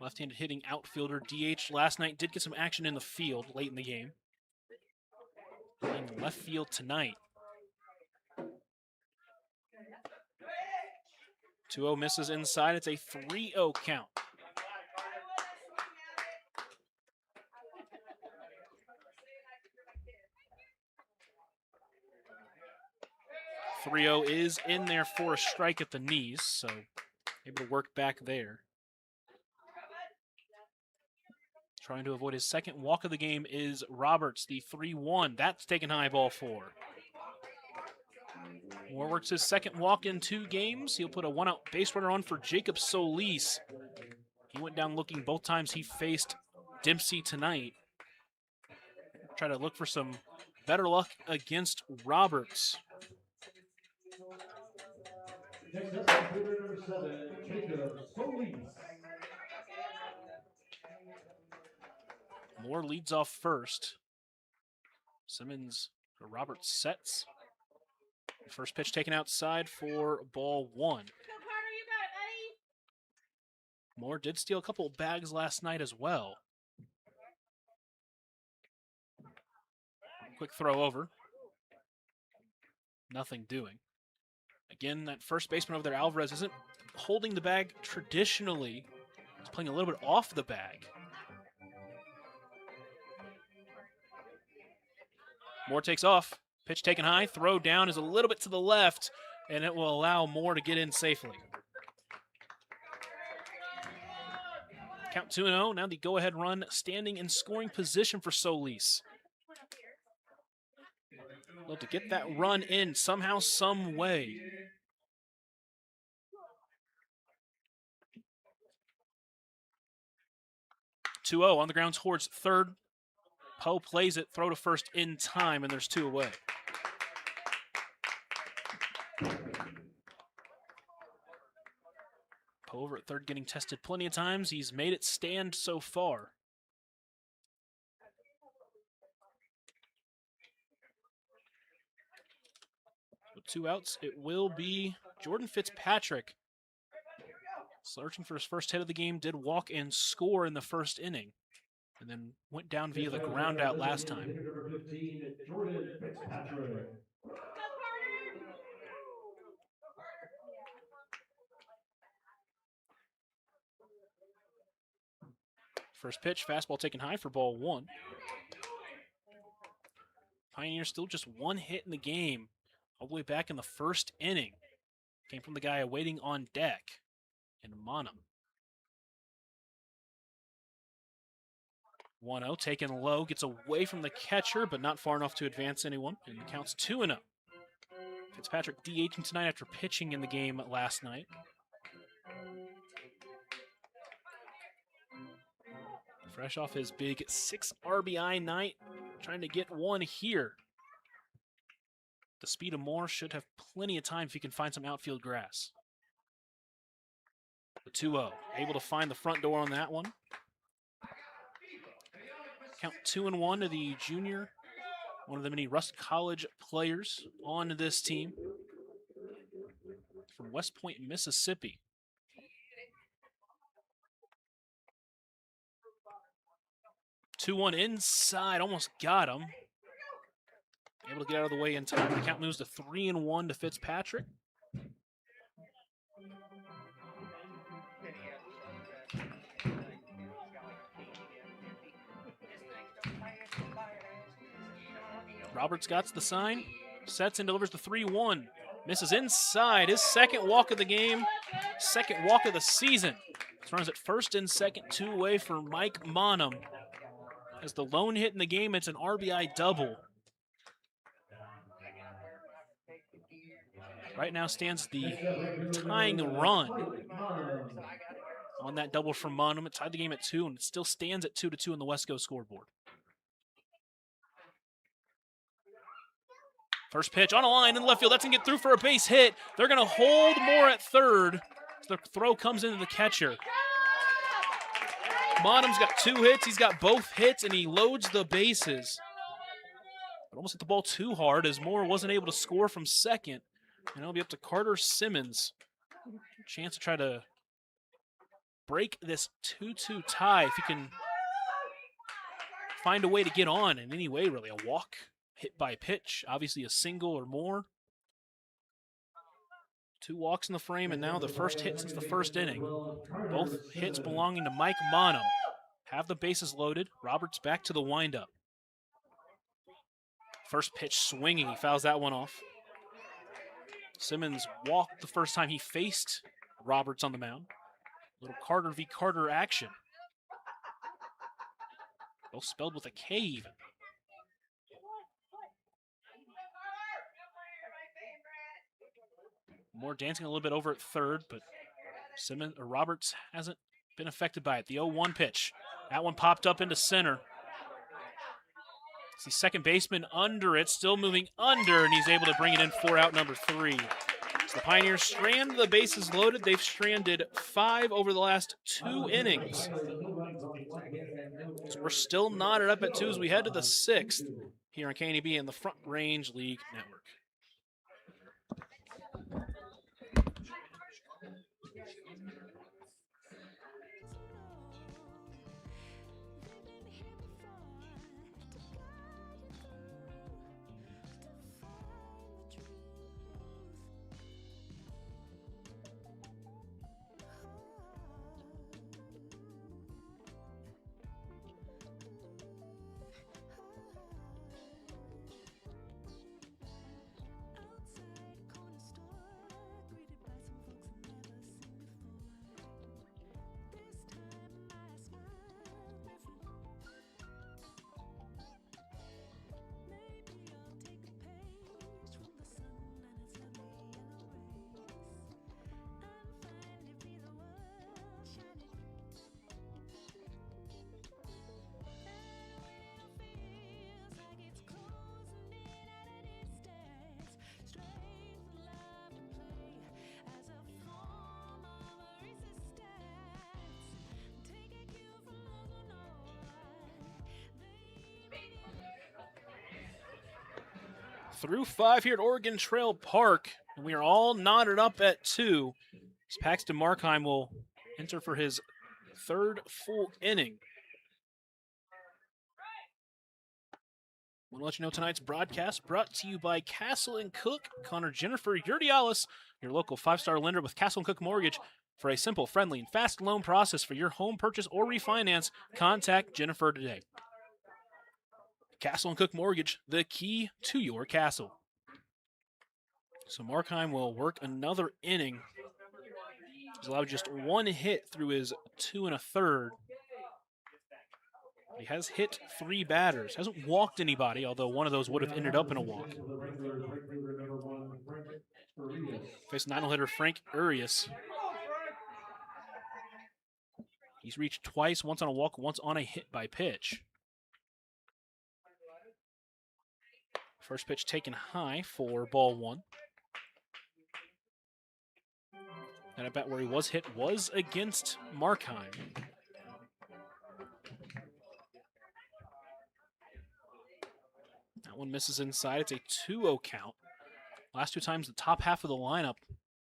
Left-handed hitting outfielder, DH last night, did get some action in the field late in the game. Playing left field tonight. 2-0 misses inside. It's a 3-0 count. .30 is in there for a strike at the knees, so able to work back there. Trying to avoid his second walk of the game is Roberts, the 3-1. That's taken high, ball 4. Moore works his second walk in 2 games. He'll put a 1-out base runner on for Jacob Solis. He went down looking both times he faced Dempsey tonight. Try to look for some better luck against Roberts. Next up, fielder number 7, Jacob Solis. Moore leads off first. Simmons or Roberts sets. First pitch taken outside for ball 1. Moore did steal a couple of bags last night as well. Quick throw over. Nothing doing. Again, that first baseman over there, Alvarez, isn't holding the bag traditionally. He's playing a little bit off the bag. Moore takes off. Pitch taken high. Throw down is a little bit to the left, and it will allow Moore to get in safely. Count 2-0. Now the go-ahead run standing in scoring position for Solis. Love to get that run in somehow, some way. (2-0) on the ground towards third. Poe plays it, throw to first in time, and there's 2 away. Poe over at third getting tested plenty of times. He's made it stand so far. With 2 outs, it will be Jordan Fitzpatrick. Searching for his first hit of the game, did walk and score in the first inning, and then went down via the ground out last time. Number 15, Jordan Fitzpatrick. First pitch, fastball taken high for ball 1. Pioneers still just 1 hit in the game, all the way back in the first inning. Came from the guy waiting on deck in Monum. 1-0, taken low, gets away from the catcher, but not far enough to advance anyone, and it counts 2-0. Fitzpatrick DHing tonight after pitching in the game last night. Fresh off his big 6 RBI night, trying to get 1 here. The speed of Moore should have plenty of time if he can find some outfield grass. The 2-0, able to find the front door on that one. Count 2-1 to the junior, one of the many Rust College players on this team from West Point, Mississippi. (2-1) inside, almost got him. Able to get out of the way in time. The count moves to 3-1 to Fitzpatrick. Roberts got the sign, sets and delivers the 3-1. Misses inside, his second walk of the game, second walk of the season. Runs at first and second, 2 away for Mike Monum. As the lone hit in the game, it's an RBI double. Right now stands the tying run on that double from Monum. It tied the game at 2, and it still stands at 2-2 on the Wesco scoreboard. First pitch on a line in left field. That's going to get through for a base hit. They're going to hold Moore at third. The throw comes into the catcher. Monum's got 2 hits. He's got both hits, and he loads the bases. But almost hit the ball too hard as Moore wasn't able to score from second. And it'll be up to Carter Simmons. Chance to try to break this 2-2 tie if he can find a way to get on in any way, really. A walk, hit by pitch, obviously a single or more. 2 walks in the frame, and now the first hit since the first inning. Both hits belonging to Mike Monum. Have the bases loaded. Roberts back to the windup. First pitch swinging. He fouls that one off. Simmons walked the first time he faced Roberts on the mound. Little Carter v. Carter action. both spelled with a K even. Moore dancing a little bit over at third, but Roberts hasn't been affected by it. The 0-1 pitch. That one popped up into center. It's the second baseman under it, still moving under, and he's able to bring it in for out number 3. So the Pioneers strand the bases loaded. They've stranded 5 over the last 2 innings. So we're still knotted up at 2 as we head to the 6th here on KNEB and the Front Range League Network. Through 5 here at Oregon Trail Park, and we are all knotted up at 2. As Paxton Markheim will enter for his 3rd full inning. I want to let you know tonight's broadcast brought to you by Castle & Cook. Connor Jennifer Urdialis, your local 5-star lender with Castle & Cook Mortgage. For a simple, friendly, and fast loan process for your home purchase or refinance, contact Jennifer today. Castle & Cook Mortgage, the key to your castle. So Markheim will work another inning. He's allowed just 1 hit through his 2 1/3. He has hit 3 batters. Hasn't walked anybody, although one of those would have ended up in a walk. Faced 9-hole hitter Frank Urias. He's reached twice, once on a walk, once on a hit by pitch. First pitch taken high for ball 1. And I bet where he was hit was against Markheim. That one misses inside. It's a 2-0 count. Last 2 times the top half of the lineup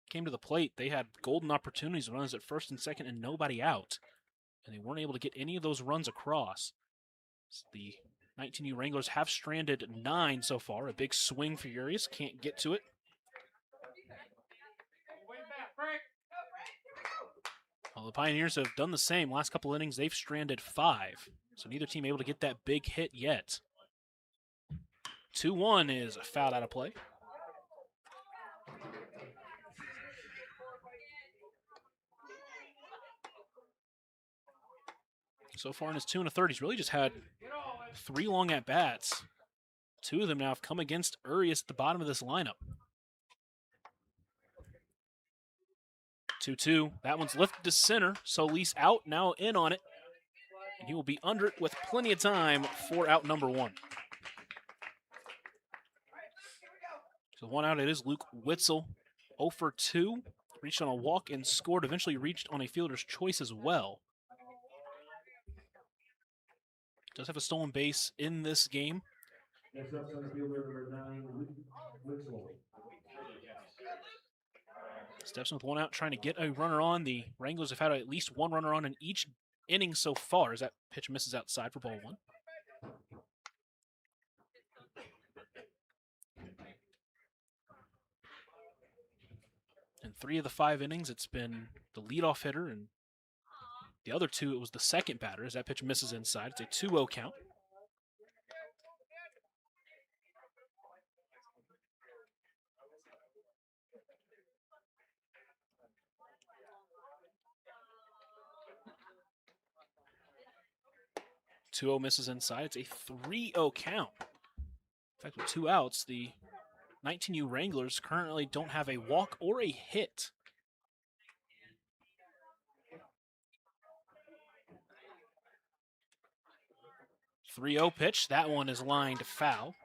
came to the plate, they had golden opportunities, runners at first and second and nobody out. And they weren't able to get any of those runs across. So the 19U Wranglers have stranded 9 so far. A big swing for Urias. Can't get to it. Well, the Pioneers have done the same. Last couple innings, they've stranded 5. So neither team able to get that big hit yet. 2-1 is fouled out of play. So far in his 2 1/3, he's really just had 3 long at-bats. 2 of them now have come against Urias at the bottom of this lineup. 2-2. That one's lifted to center. Solis out, now in on it. And he will be under it with plenty of time for out number 1. So 1 out, it is Luke Witzel. 0 for 2. Reached on a walk and scored. Eventually reached on a fielder's choice as well. Does have a stolen base in this game. Next up, center fielder number 9, Witzel. Steps in with 1 out, trying to get a runner on. The Wranglers have had at least 1 runner on in each inning so far, as that pitch misses outside for ball 1. In 3 of the 5 innings, it's been the leadoff hitter, and the other 2, it was the second batter, as that pitch misses inside. It's a 2-0 count. 2-0 misses inside. It's a 3-0 count. In fact, with 2 outs, the 19U Wranglers currently don't have a walk or a hit. .30 pitch. That one is lined foul.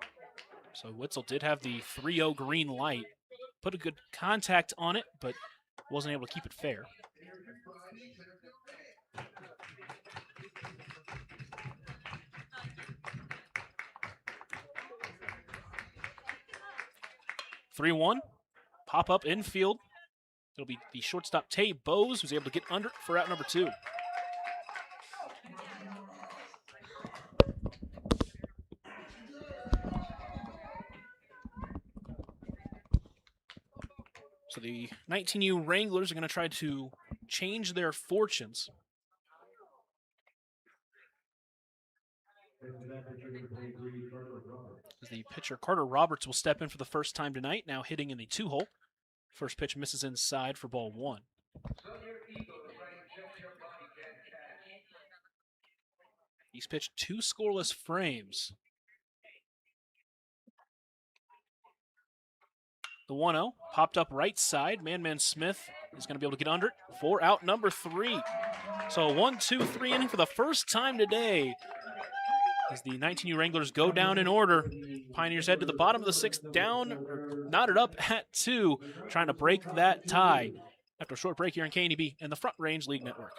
So Witzel did have the 3-0 green light. Put a good contact on it, but wasn't able to keep it fair. .3-1. Pop up infield. It'll be the shortstop Tay Bowes who's able to get under for out number 2. So the 19U Wranglers are going to try to change their fortunes. As the pitcher Carter Roberts will step in for the first time tonight, now hitting in the 2-hole. First pitch misses inside for ball 1. He's pitched 2 scoreless frames. The 1-0 popped up right side. Man Smith is going to be able to get under it for out number 3. So a 1-2-3 inning for the first time today. As the 19U Wranglers go down in order. Pioneers head to the bottom of the 6th, down, knotted up at 2, trying to break that tie. After a short break here in KNEB and the Front Range League Network.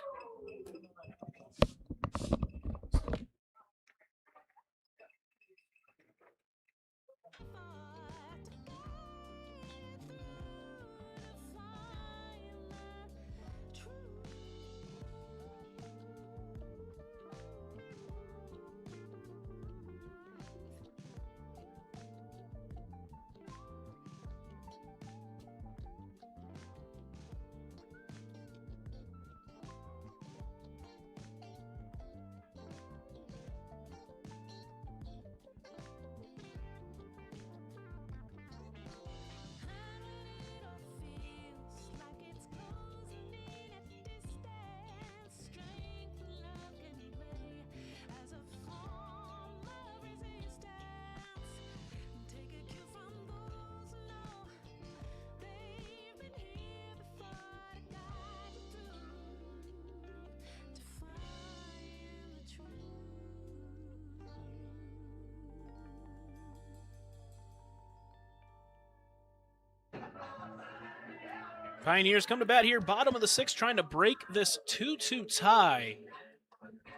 Pioneers come to bat here, bottom of the 6th, trying to break this 2-2 tie.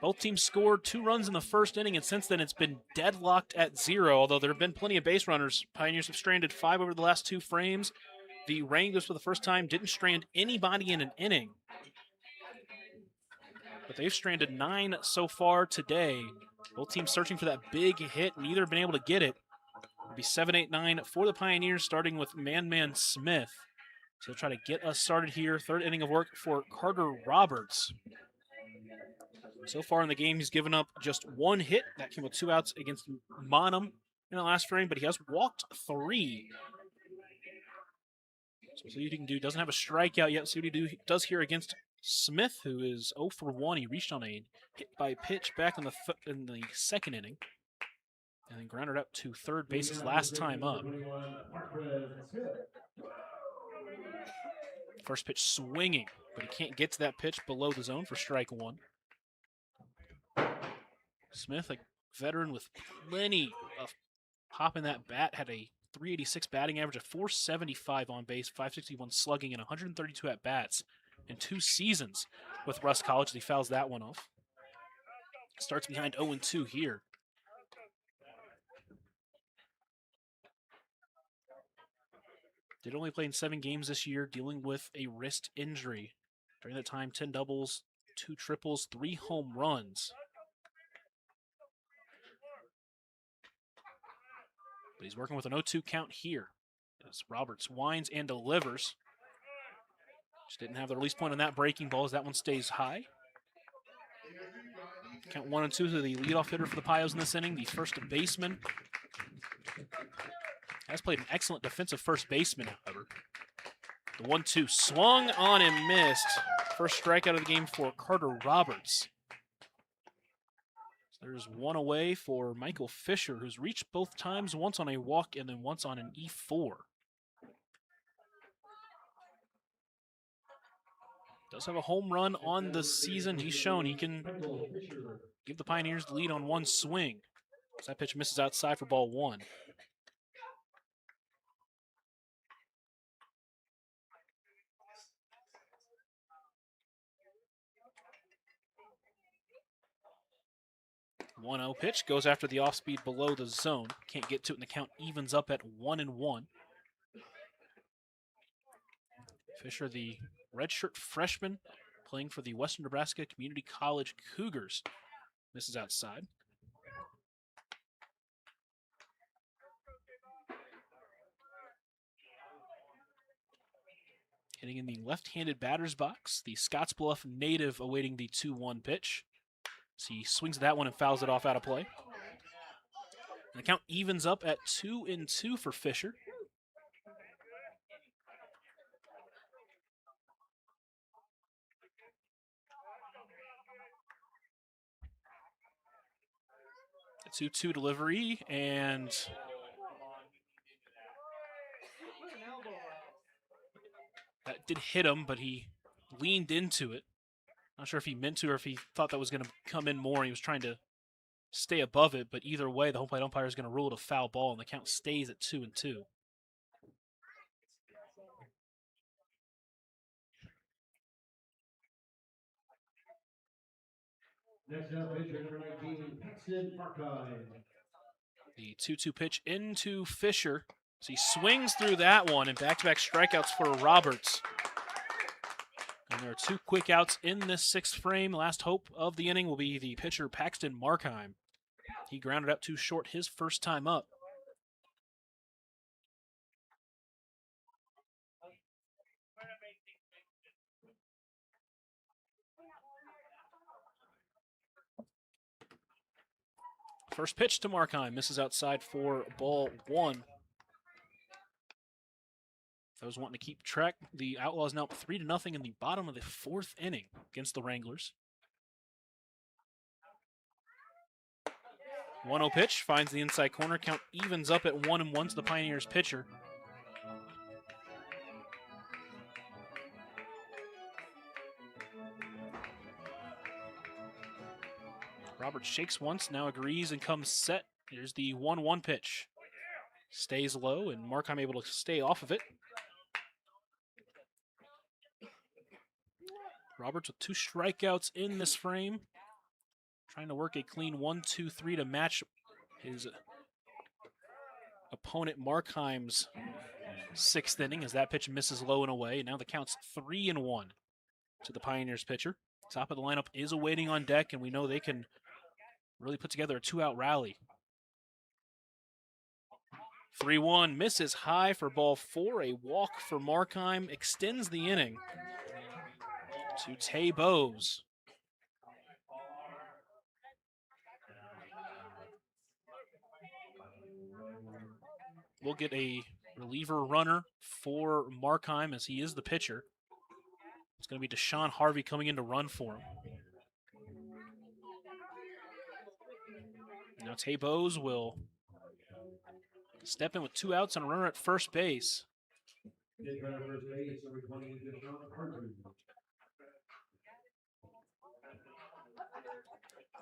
Both teams scored 2 runs in the first inning, and since then it's been deadlocked at 0, although there have been plenty of base runners. Pioneers have stranded 5 over the last 2 frames. The Wranglers, for the first time, didn't strand anybody in an inning. But they've stranded 9 so far today. Both teams searching for that big hit, neither have been able to get it. It'll be 7-8-9 for the Pioneers, starting with Man Smith. So they'll try to get us started here. 3rd inning of work for Carter Roberts. So far in the game, he's given up just 1 hit. That came with 2 outs against Monum in the last frame, but he has walked 3. So see what he can do. Doesn't have a strikeout yet. See what he does here against Smith, who is 0 for 1. He reached on a hit by pitch back in the 2nd inning. And then grounded up to 3rd base his last time up. First pitch swinging, but he can't get to that pitch below the zone for strike 1. Smith, a veteran with plenty of pop in that bat, had a .386 batting average, a .475 on base, .561 slugging, and 132 at-bats in 2 seasons with Rust College. He fouls that one off. Starts behind 0-2 here. Did only play in 7 games this year, dealing with a wrist injury. During that time, 10 doubles, 2 triples, 3 home runs. But he's working with an 0-2 count here. As Roberts winds and delivers. Just didn't have the release point on that breaking ball as that one stays high. Count 1-2 to the leadoff hitter for the Pios in this inning, the first baseman. Has played an excellent defensive first baseman, however. The 1-2 swung on and missed. First strikeout of the game for Carter Roberts. There's one away for Michael Fisher, who's reached both times, once on a walk and then once on an E4. Does have a home run on the season. He's shown he can give the Pioneers the lead on one swing. So that pitch misses outside for ball one. One 0 pitch goes after the off speed below the zone. Can't get to it, and the count evens up at 1-1. Fisher, the redshirt freshman, playing for the Western Nebraska Community College Cougars, misses outside. Hitting in the left-handed batter's box, the Scottsbluff native awaiting the 2-1 pitch. So he swings that one and fouls it off out of play. And the count evens up at 2-2 for Fisher. A 2-2 delivery, and that did hit him, but he leaned into it. Not sure if he meant to or if he thought that was going to come in more. He was trying to stay above it, but either way, the home plate umpire is going to rule it a foul ball, and the count stays at 2-2. Next up, pitcher number 19, Paxton Markheim. The 2-2 pitch into Fisher. So he swings through that one, and back-to-back strikeouts for Roberts. And there are two quick outs in this sixth frame. Last hope of the inning will be the pitcher Paxton Markheim. He grounded up too short his first time up. First pitch to Markheim, misses outside for ball one. I was wanting to keep track. The Outlaws now up 3-0 in the bottom of the fourth inning against the Wranglers. 1-0 pitch, finds the inside corner. Count evens up at 1-1 to the Pioneers pitcher. Roberts shakes once, now agrees and comes set. Here's the 1-1 pitch. Stays low, and Markheim able to stay off of it. Roberts with two strikeouts in this frame. Trying to work a clean 1-2-3 to match his opponent Markheim's sixth inning as that pitch misses low and away. Now the count's 3-1 to the Pioneers pitcher. Top of the lineup is awaiting on deck, and we know they can really put together a two-out rally. 3-1 misses high for ball four. A walk for Markheim extends the inning to Tay Bowes. We'll get a reliever runner for Markheim as he is the pitcher. It's going to be Deshaun Harvey coming in to run for him. Now Tay Bowes will step in with two outs and a runner at first base.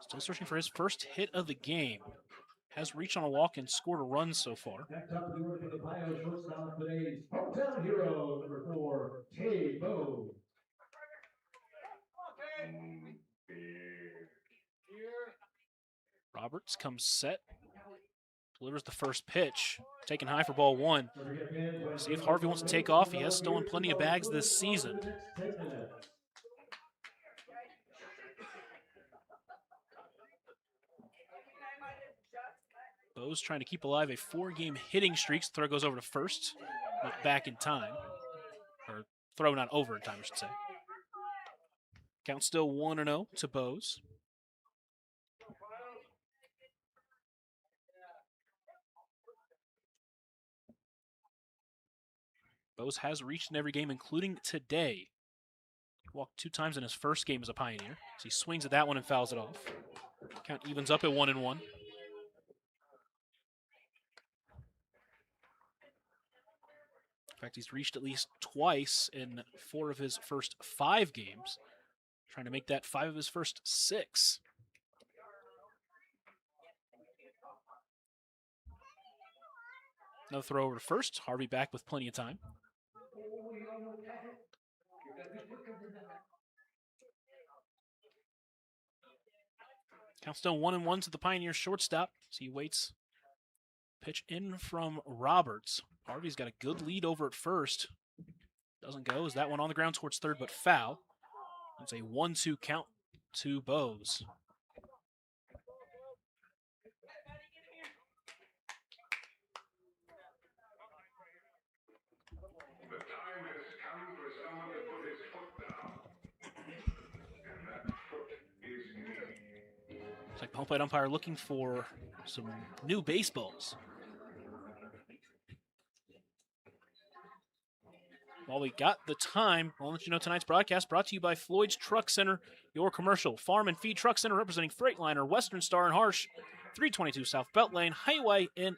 Still searching for his first hit of the game. Has reached on a walk and scored a run so far. Next up, the order for the Pio shortstop, today's hometown hero, number 4, Tay Bowes. Roberts comes set, delivers the first pitch, taken high for ball one. See if Harvey wants to take off. He has stolen plenty of bags this season. Bowes trying to keep alive a 4-game hitting streak. Throw goes over to first, not back in time. Or throw not over in time, I should say. Count still 1-0 to Bowes. Bowes has reached in every game, including today. He walked 2 times in his first game as a Pioneer. So he swings at that one and fouls it off. Count evens up at 1-1. In fact, he's reached at least twice in 4 of his first 5 games. Trying to make that 5 of his first 6. Another throw over to first. Harvey back with plenty of time. Count still 1-1 to the Pioneers shortstop. So he waits. Pitch in from Roberts. Harvey's got a good lead over at first. Doesn't go. Is that one on the ground towards third, but foul. It's a 1-2 count to Bose. It's like home plate umpire looking for some new baseballs. While we got the time, I'll let you know tonight's broadcast brought to you by Floyd's Truck Center, your commercial farm and feed truck center representing Freightliner, Western Star, and Harsh. 322 South Beltline Highway in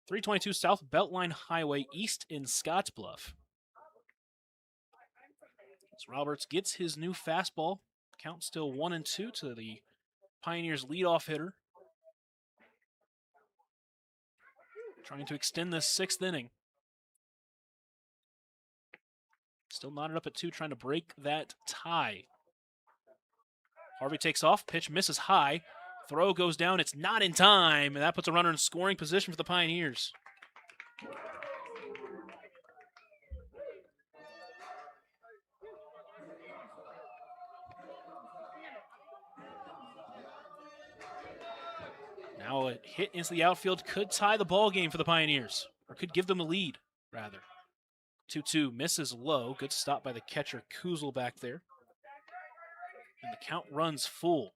322 South Beltline Highway East in Scottsbluff. As Roberts gets his new fastball, count still 1-2 to the Pioneers leadoff hitter. Trying to extend this 6th inning. Still knotted up at 2, trying to break that tie. Harvey takes off, pitch misses high. Throw goes down, it's not in time, and that puts a runner in scoring position for the Pioneers. Now a hit into the outfield could tie the ball game for the Pioneers, or could give them the lead, rather. 2-2 misses low. Good stop by the catcher, Kuzel, back there. And the count runs full.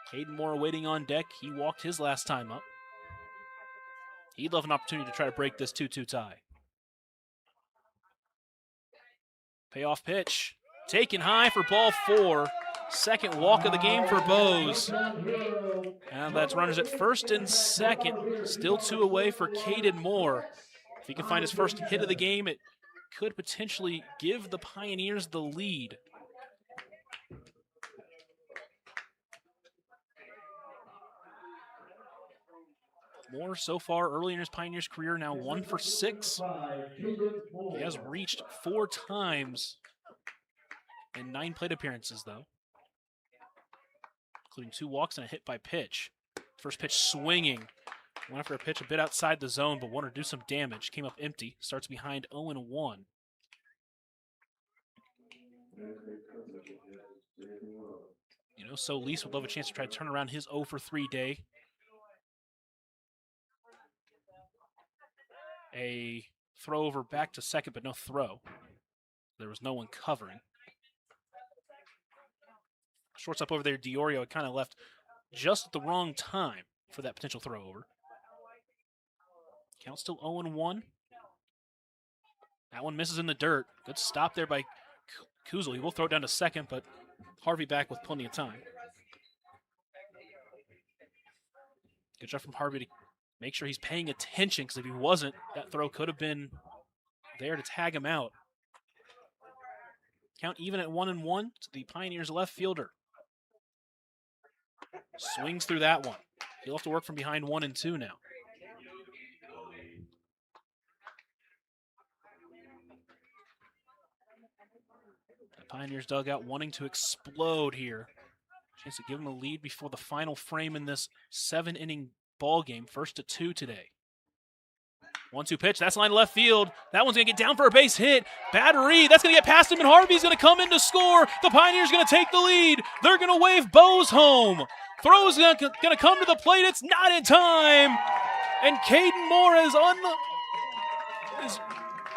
Caden Moore waiting on deck. He walked his last time up. He'd love an opportunity to try to break this 2-2 tie. Payoff pitch. Taken high for ball 4. Second walk of the game for Bose. And that's runners at first and second. Still 2 away for Caden Moore. If he can find his first hit of the game, it could potentially give the Pioneers the lead. Moore so far early in his Pioneers career, now 1 for 6. He has reached 4 times in 9 plate appearances, though, including 2 walks and a hit by pitch. First pitch swinging. Went after a pitch a bit outside the zone, but wanted to do some damage. Came up empty. Starts behind 0-1. You know, so Lease would love a chance to try to turn around his 0 for 3 day. A throw over back to second, but no throw. There was no one covering. Shortstop over there, Diorio, had kind of left just at the wrong time for that potential throw over. Count still 0-1. That one misses in the dirt. Good stop there by Kuzel. He will throw it down to second, but Harvey back with plenty of time. Good job from Harvey to make sure he's paying attention, because if he wasn't, that throw could have been there to tag him out. Count even at 1-1 to the Pioneers left fielder. Swings through that one. He'll have to work from behind 1-2 now. The Pioneers dugout wanting to explode here. Chance to give him a lead before the final frame in this 7-inning ball game. 1-2 today. 1-2 pitch. That's line left field. That one's going to get down for a base hit. Battery. That's going to get past him, and Harvey's going to come in to score. The Pioneers going to take the lead. They're going to wave Bose home. Throw's going to come to the plate. It's not in time. And Caden Moore has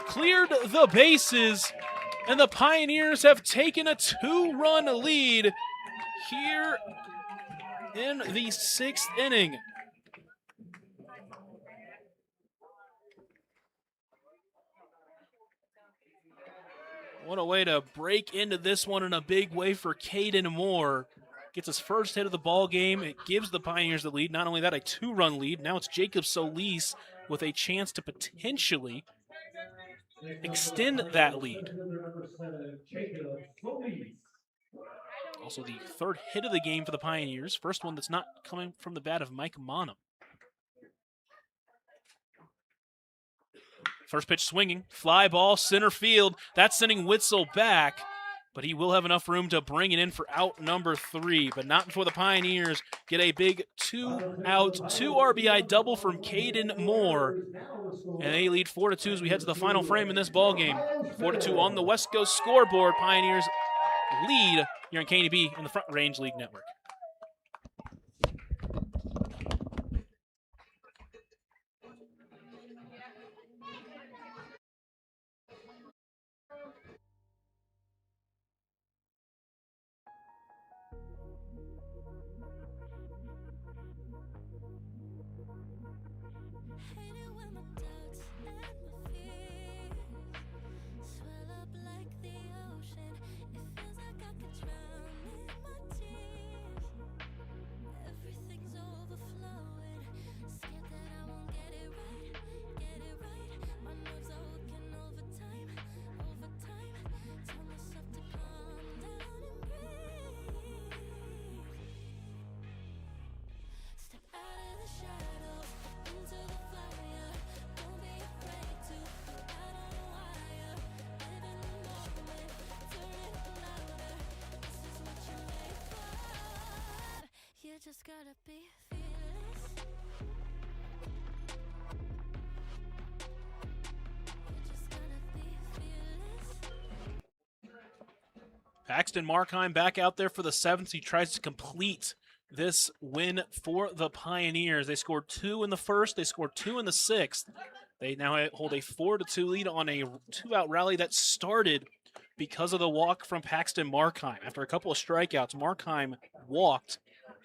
cleared the bases. And the Pioneers have taken a 2-run lead here in the 6th inning. What a way to break into this one in a big way for Caden Moore. gets his first hit of the ball game. It gives the Pioneers the lead. Not only that, a 2-run lead. Now it's Jacob Solis with a chance to potentially extend that lead. Also the third hit of the game for the Pioneers. First one that's not coming from the bat of Mike Monum. First pitch swinging, fly ball, center field. That's sending Witzel back, but he will have enough room to bring it in for out number 3, but not before the Pioneers get a big 2-out, 2 RBI double from Caden Moore, and they lead 4-2 as we head to the final frame in this ball game. 4-2 on the West Coast scoreboard. Pioneers lead here in KNB in the Front Range League Network. Just gotta be fearless. You just gotta be fearless. Paxton Markheim back out there for the 7th. He tries to complete this win for the Pioneers. They scored 2 in the first. They scored 2 in the 6th. They now hold a 4-2 lead on a 2-out rally that started because of the walk from Paxton Markheim. After a couple of strikeouts, Markheim walked,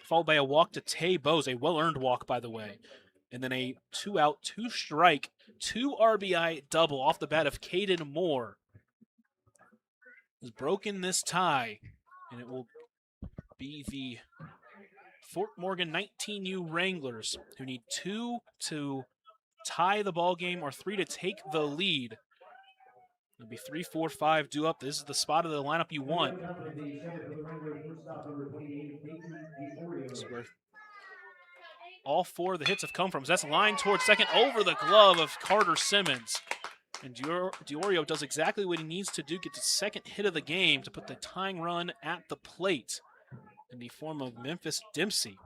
followed by a walk to Tay Bose, a well-earned walk, by the way. And then a 2-out, 2-strike, 2 RBI double off the bat of Caden Moore has broken this tie, and it will be the Fort Morgan 19U Wranglers who need 2 to tie the ball game or 3 to take the lead. It'll be 3, 4, 5 due up. This is the spot of the lineup you want. This is where all 4 of the hits have come from. So that's a line towards second over the glove of Carter Simmons. And Diorio does exactly what he needs to do, get the second hit of the game to put the tying run at the plate in the form of Memphis Dempsey.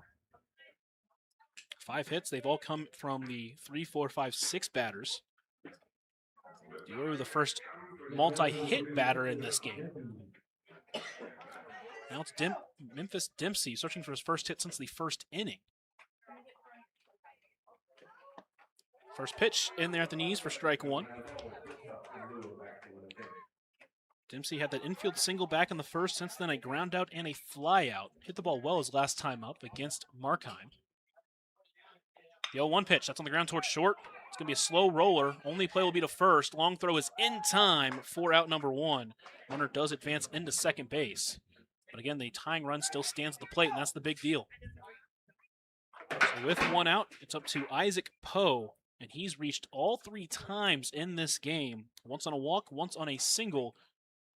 5 hits, they've all come from the 3, 4, 5, 6 batters. Diorio the first multi-hit batter in this game. Now it's Memphis Dempsey searching for his first hit since the first inning. First pitch in there at the knees for strike 1. Dempsey had that infield single back in the first, since then a ground out and a fly out. Hit the ball well his last time up against Markheim. The 0-1 pitch, that's on the ground towards short. It's going to be a slow roller. Only play will be to first. Long throw is in time for out number 1. Runner does advance into second base. But again, the tying run still stands at the plate, and that's the big deal. So with 1 out, it's up to Isaac Poe, and he's reached all 3 times in this game. Once on a walk, once on a single,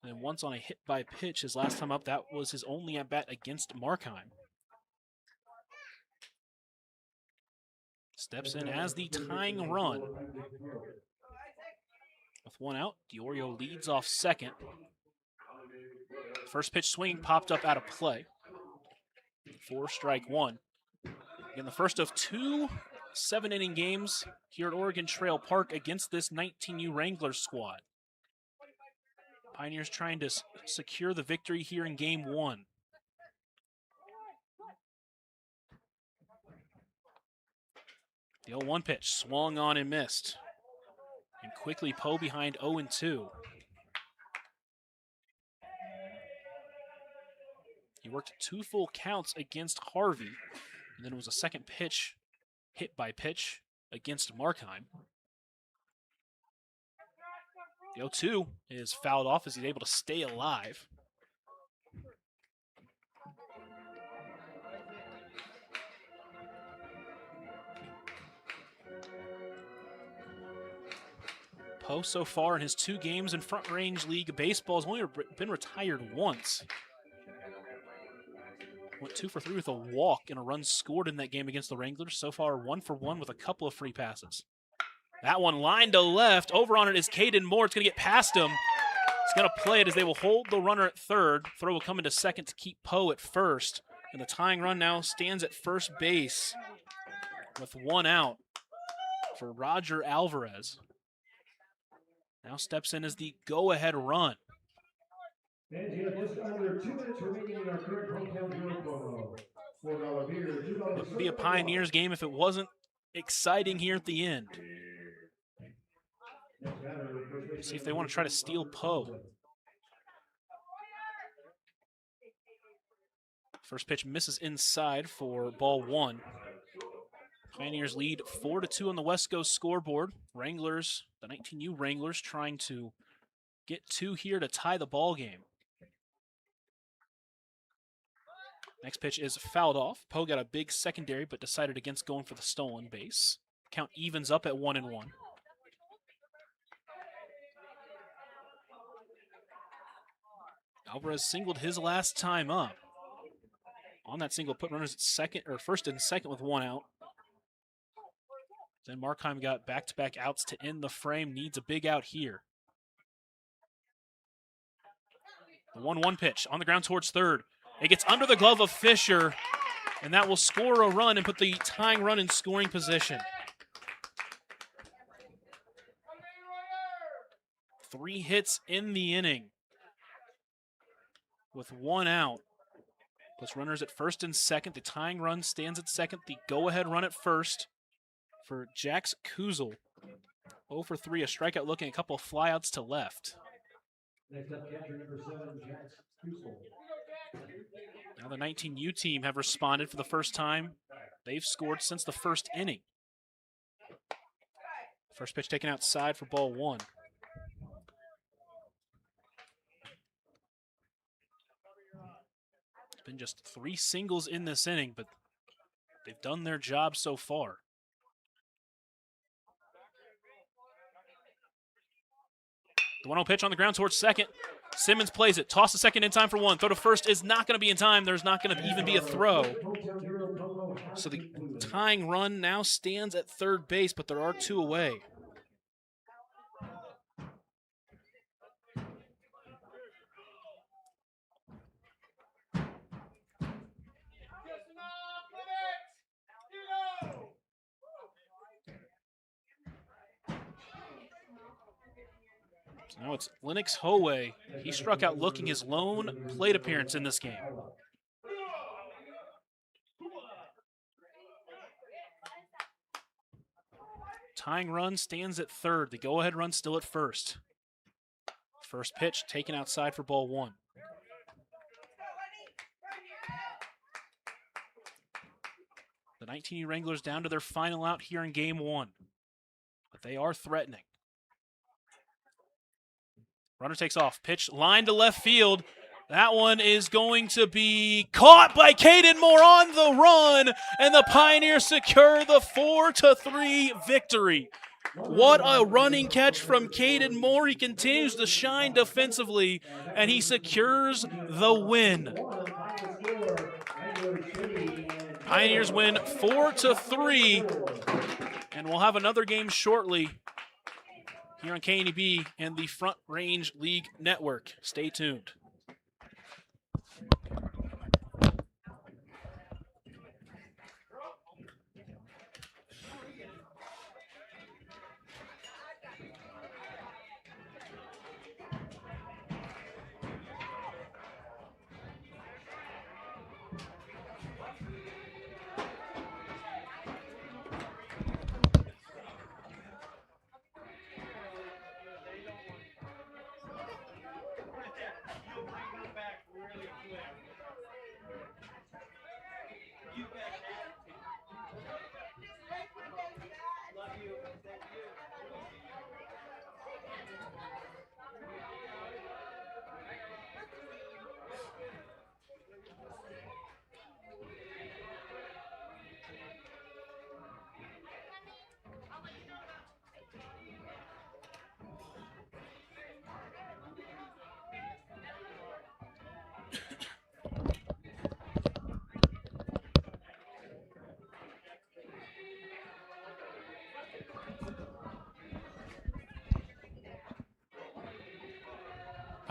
and then once on a hit by pitch. His last time up, that was his only at-bat against Markheim. Steps in as the tying run. With 1 out, Diorio leads off second. First pitch swing popped up out of play. 4 strike 1. Again, the first of 2 7-inning games here at Oregon Trail Park against this 19U Wranglers squad. Pioneers trying to secure the victory here in game 1. The 0-1 pitch swung on and missed. And quickly Poe behind 0-2. He worked 2 full counts against Harvey, and then it was a second pitch, hit by pitch, against Markheim. The 0-2 is fouled off as he's able to stay alive. Poe so far in his 2 games in Front Range League Baseball has only been retired once. Went 2 for 3 with a walk and a run scored in that game against the Wranglers. So far 1 for 1 with a couple of free passes. That one lined to left. Over on it is Caden Moore. It's going to get past him. He's going to play it as they will hold the runner at third. Throw will come into second to keep Poe at first. And the tying run now stands at first base with 1 out for Roger Alvarez. Now steps in as the go-ahead run. And you have just under 2 minutes remaining in our current hometown hero promo. $4 beer, $2 It would be a Pioneers game if it wasn't exciting here at the end. See if they want to try to steal Poe. First pitch misses inside for ball 1. Pioneers lead 4-2 on the West Coast scoreboard. Wranglers, the 19U Wranglers, trying to get 2 here to tie the ball game. Next pitch is fouled off. Poe got a big secondary, but decided against going for the stolen base. Count evens up at 1-1. Alvarez singled his last time up. On that single, put runners at first and second with 1 out. Then Markheim got back-to-back outs to end the frame. Needs a big out here. The 1-1 pitch on the ground towards third. It gets under the glove of Fisher, and that will score a run and put the tying run in scoring position. 3 hits in the inning with 1 out. Plus runners at first and second. The tying run stands at second. The go-ahead run at first for Jax Kuzel. 0 for 3, a strikeout looking, a couple of flyouts to left. Next up, catcher number 7, Jax Kuzel. Now the 19U team have responded for the first time. They've scored since the first inning. First pitch taken outside for ball 1. It's been just 3 singles in this inning, but they've done their job so far. The 1-0 pitch on the ground towards second. Simmons plays it. Toss to second in time for 1. Throw to first is not going to be in time. There's not going to even be a throw. So the tying run now stands at third base, but there are 2 away. Now it's Lennox Howe. He struck out looking his lone plate appearance in this game. Tying run stands at third. The go-ahead run still at first. First pitch taken outside for ball 1. The 19U Wranglers down to their final out here in game 1. But they are threatening. Runner takes off. Pitch line to left field. That one is going to be caught by Caden Moore on the run, and the Pioneers secure the 4-3 victory. What a running catch from Caden Moore. He continues to shine defensively, and he secures the win. Pioneers win 4-3, and we'll have another game shortly here on KNEB and the Front Range League Network. Stay tuned.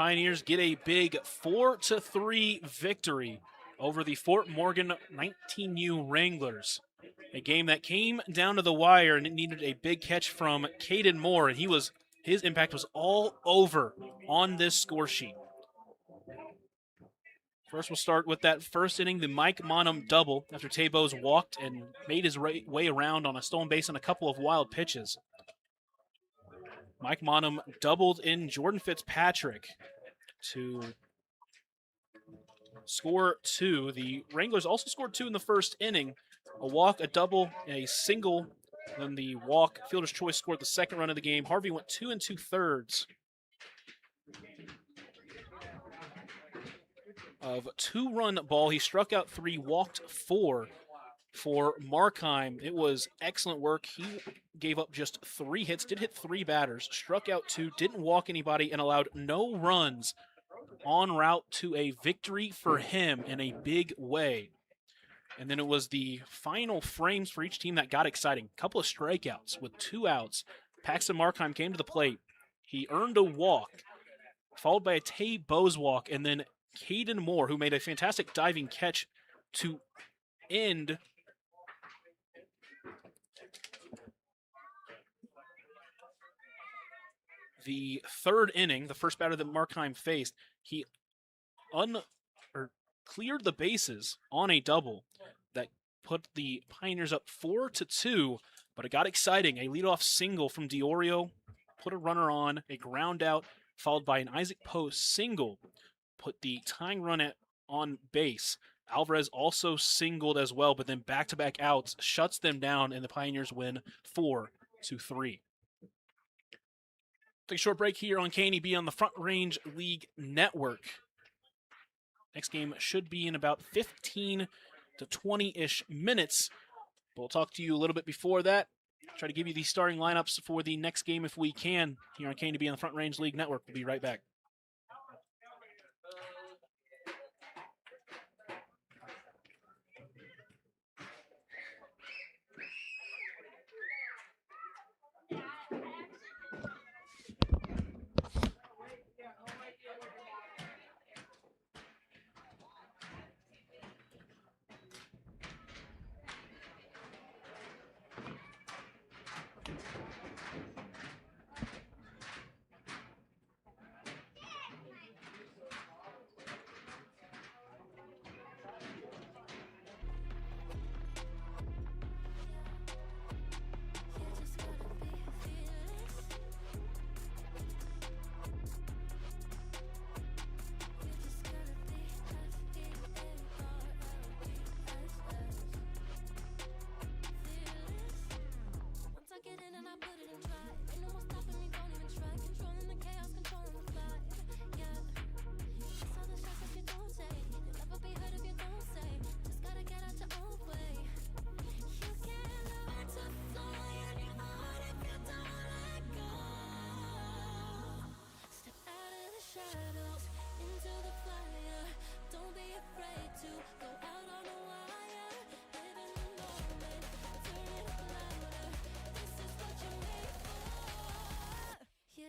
Pioneers get a big 4-3 victory over the Fort Morgan 19U Wranglers. A game that came down to the wire, and it needed a big catch from Caden Moore, and his impact was all over on this score sheet. First, we'll start with that first inning, the Mike Monum double after Tabos walked and made his way around on a stolen base and a couple of wild pitches. Mike Monum doubled in Jordan Fitzpatrick to score 2. The Wranglers also scored 2 in the first inning. A walk, a double, a single. Then the walk, fielder's choice, scored the second run of the game. Harvey went 2 2/3 of 2-run ball. He struck out 3, walked 4 for Markheim. It was excellent work. He gave up just 3 hits, did hit 3 batters, struck out 2, didn't walk anybody, and allowed no runs en route to a victory for him in a big way. And then it was the final frames for each team that got exciting. A couple of strikeouts with 2 outs. Paxton Markheim came to the plate. He earned a walk, followed by a Tay Bose walk, and then Caden Moore, who made a fantastic diving catch to end the third inning, the first batter that Markheim faced. He cleared the bases on a double that put the Pioneers up 4-2, but it got exciting. A leadoff single from Diorio put a runner on, a ground out, followed by an Isaac Post single, put the tying run on base. Alvarez also singled as well, but then back-to-back outs shuts them down, and the Pioneers win 4-3. Take a short break here on KNEB on the Front Range League Network. Next game should be in about 15 to 20-ish minutes. We'll talk to you a little bit before that. Try to give you the starting lineups for the next game if we can here on KNEB on the Front Range League Network. We'll be right back.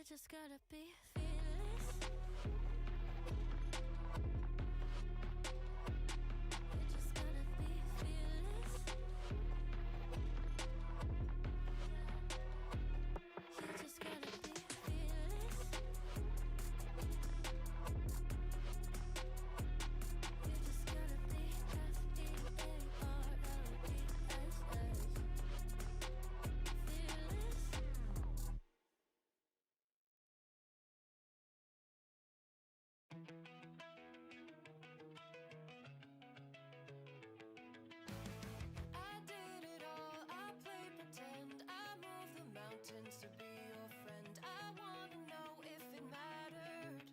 Just gotta be fearless. You just gotta be fearless. You just gotta be fearless. You just gotta be fearless. I did it all, I played pretend, I moved the mountains to be your friend. I wanna know if it mattered.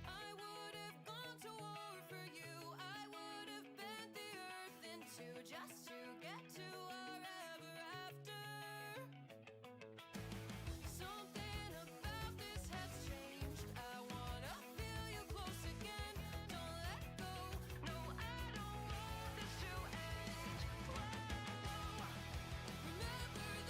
I would have gone to war for you, I would have bent the earth in two just to get to our ever after. Something about this has changed, I wanna feel you close again. Don't let go, no I don't want this to end. Whoa. Remember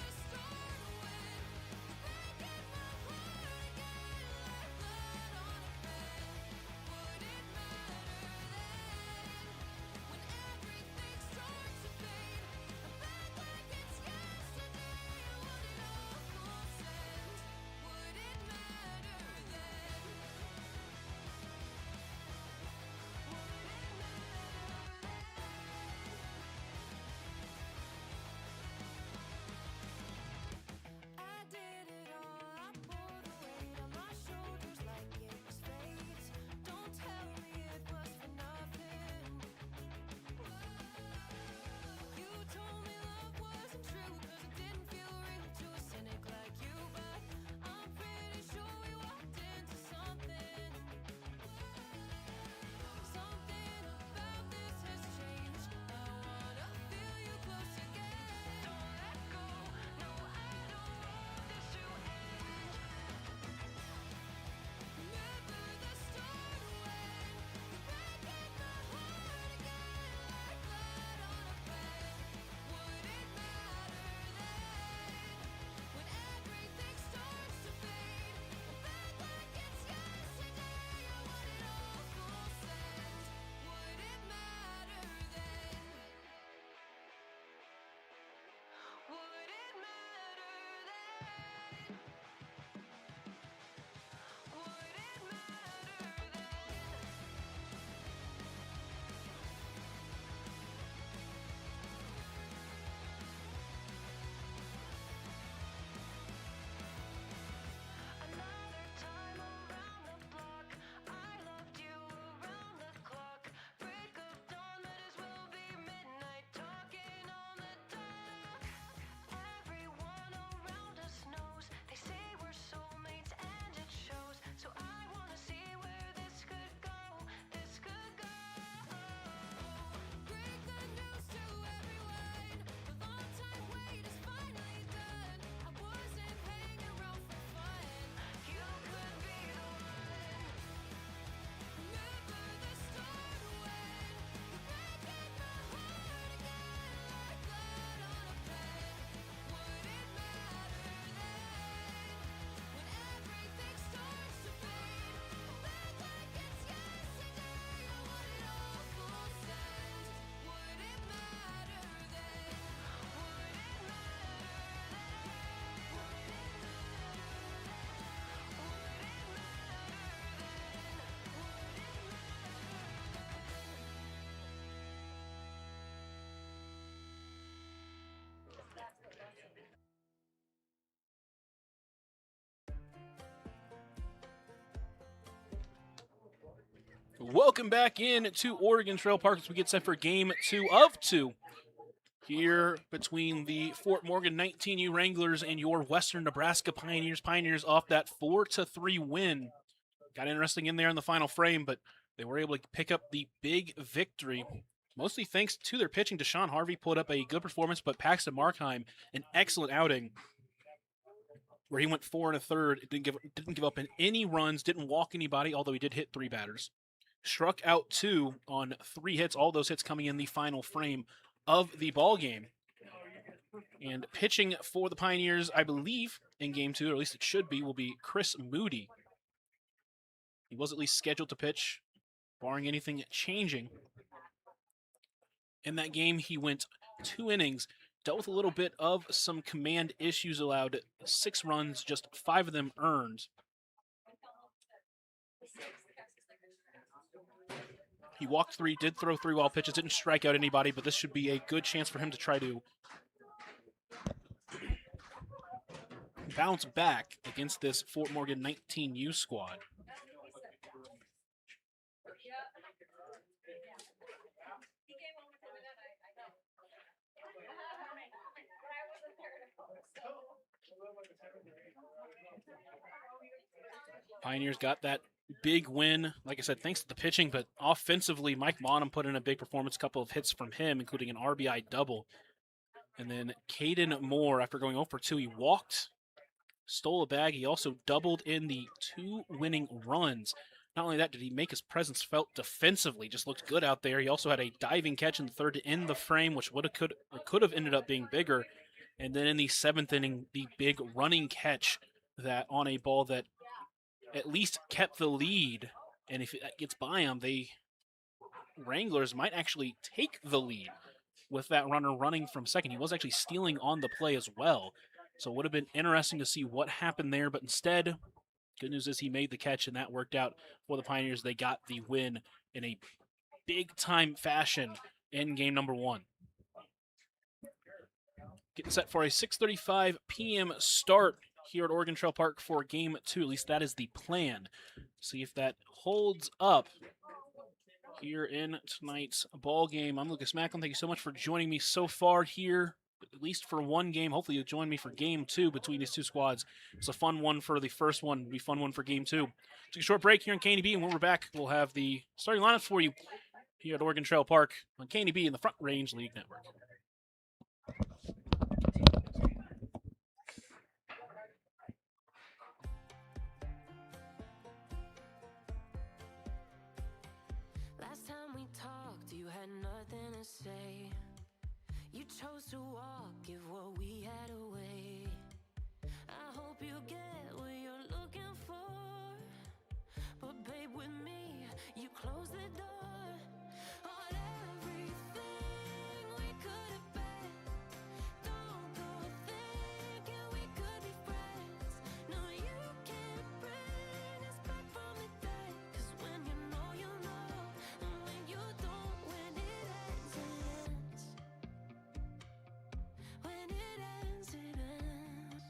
Welcome back in to Oregon Trail Park as we get set for game 2 of 2 here between the Fort Morgan 19U Wranglers and your Western Nebraska Pioneers. Pioneers off that 4-3 win. Got interesting in there in the final frame, but they were able to pick up the big victory, mostly thanks to their pitching. Deshaun Harvey pulled up a good performance, but Paxton Markheim, an excellent outing where he went 4 1/3, didn't give up any runs, didn't walk anybody, although he did hit 3 batters. Struck out 2 on 3 hits, all those hits coming in the final frame of the ball game. And pitching for the Pioneers, I believe, in game 2, or at least it should be, will be Chris Moody. He was at least scheduled to pitch, barring anything changing. In that game, he went 2 innings, dealt with a little bit of some command issues, allowed 6 runs, just 5 of them earned. He walked 3, did throw 3 wild pitches, didn't strike out anybody, but this should be a good chance for him to try to bounce back against this Fort Morgan 19U squad. Pioneers got that big win, like I said, thanks to the pitching, but offensively, Mike Monham put in a big performance, a couple of hits from him, including an RBI double. And then Caden Moore, after going 0 for 2, he walked, stole a bag. He also doubled in the 2 winning runs. Not only that, did he make his presence felt defensively, just looked good out there. He also had a diving catch in the 3rd to end the frame, which could have ended up being bigger. And then in the 7th inning, the big running catch that on a ball that at least kept the lead. And if it gets by them, Wranglers might actually take the lead with that runner running from second. He was actually stealing on the play as well. So it would have been interesting to see what happened there. But instead, good news is he made the catch, and that worked out for the Pioneers. They got the win in a big-time fashion in game number 1. Getting set for a 6:35 p.m. start here at Oregon Trail Park for game 2. At least that is the plan. See if that holds up here in tonight's ball game. I'm Lucas Macklin. Thank you so much for joining me so far here, at least for one game. Hopefully you'll join me for game 2 between these 2 squads. It's a fun one for the first one. It'll be a fun one for game 2. Take a short break here on KNB, and when we're back, we'll have the starting lineups for you here at Oregon Trail Park on KNB in the Front Range League Network. Last time we talked, you had nothing to say. You chose to walk, give what we had away. I hope you get what you're looking for. But babe, with me, you close the door on everything we could have been. Don't go thinking we could be friends. No, you can't bring us back from the dead. 'Cause when you know, you know. And when you don't, when it ends, it ends. When it ends, it ends.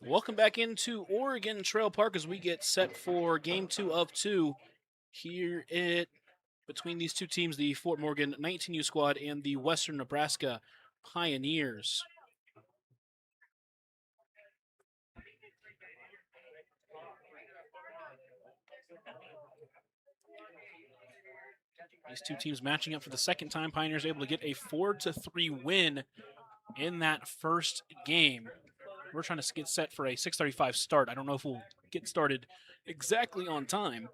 Welcome back into Oregon Trail Park as we get set for game 2 of 2 here between these two teams, the Fort Morgan 19U squad and the Western Nebraska Pioneers. These two teams matching up for the second time. Pioneers able to get a 4-3 win in that first game. We're trying to get set for a 6:35 start. I don't know if we'll get started exactly on time.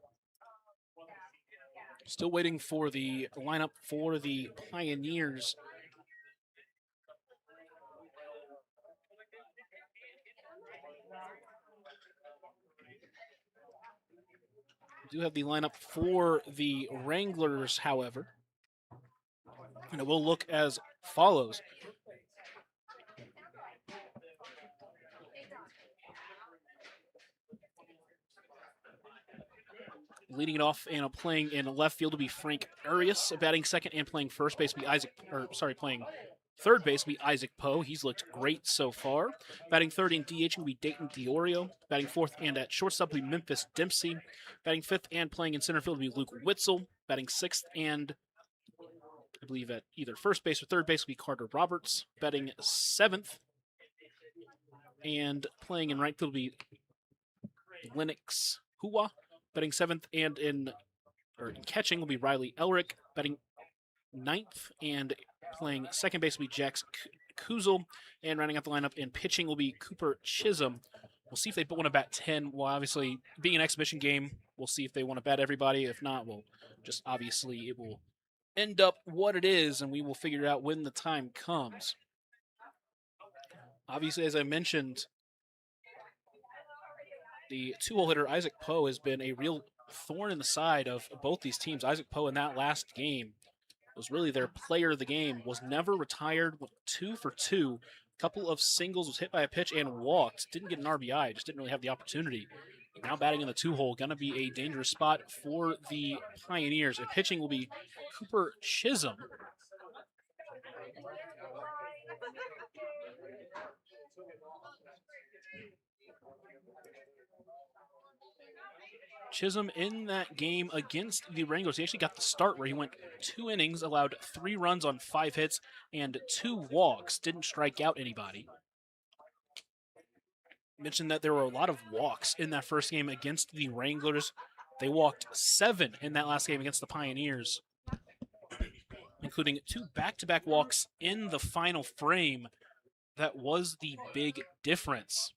Still waiting for the lineup for the Pioneers. We do have the lineup for the Wranglers, however. And it will look as follows. Leading it off and playing in left field will be Frank Arias, batting second, and playing first base will be playing third base will be Isaac Poe. He's looked great so far. Batting third and DH will be Dayton DiOrio. Batting fourth and at shortstop will be Memphis Dempsey. Batting fifth and playing in center field will be Luke Witzel. Batting sixth and I believe at either first base or third base will be Carter Roberts. Batting seventh and playing in right field will be Lennox Hua. Batting seventh and in catching will be Riley Elric. Batting ninth and playing second base will be Jax Kuzel. And rounding out the lineup in pitching will be Cooper Chisholm. We'll see if they want to bat 10. Well, obviously, being an exhibition game, we'll see if they want to bat everybody. If not, we'll just obviously it will end up what it is, and we will figure it out when the time comes. Obviously, as I mentioned, the two-hole hitter, Isaac Poe, has been a real thorn in the side of both these teams. Isaac Poe in that last game was really their player of the game, was never retired, went 2 for 2. Couple of singles, was hit by a pitch and walked. Didn't get an RBI, just didn't really have the opportunity. Now batting in the two-hole, going to be a dangerous spot for the Pioneers. And pitching will be Cooper Chisholm. Chisholm in that game against the Wranglers, he actually got the start where he went 2 innings, allowed 3 runs on 5 hits, and 2 walks. Didn't strike out anybody. Mentioned that there were a lot of walks in that first game against the Wranglers. They walked 7 in that last game against the Pioneers, including 2 back-to-back walks in the final frame. That was the big difference,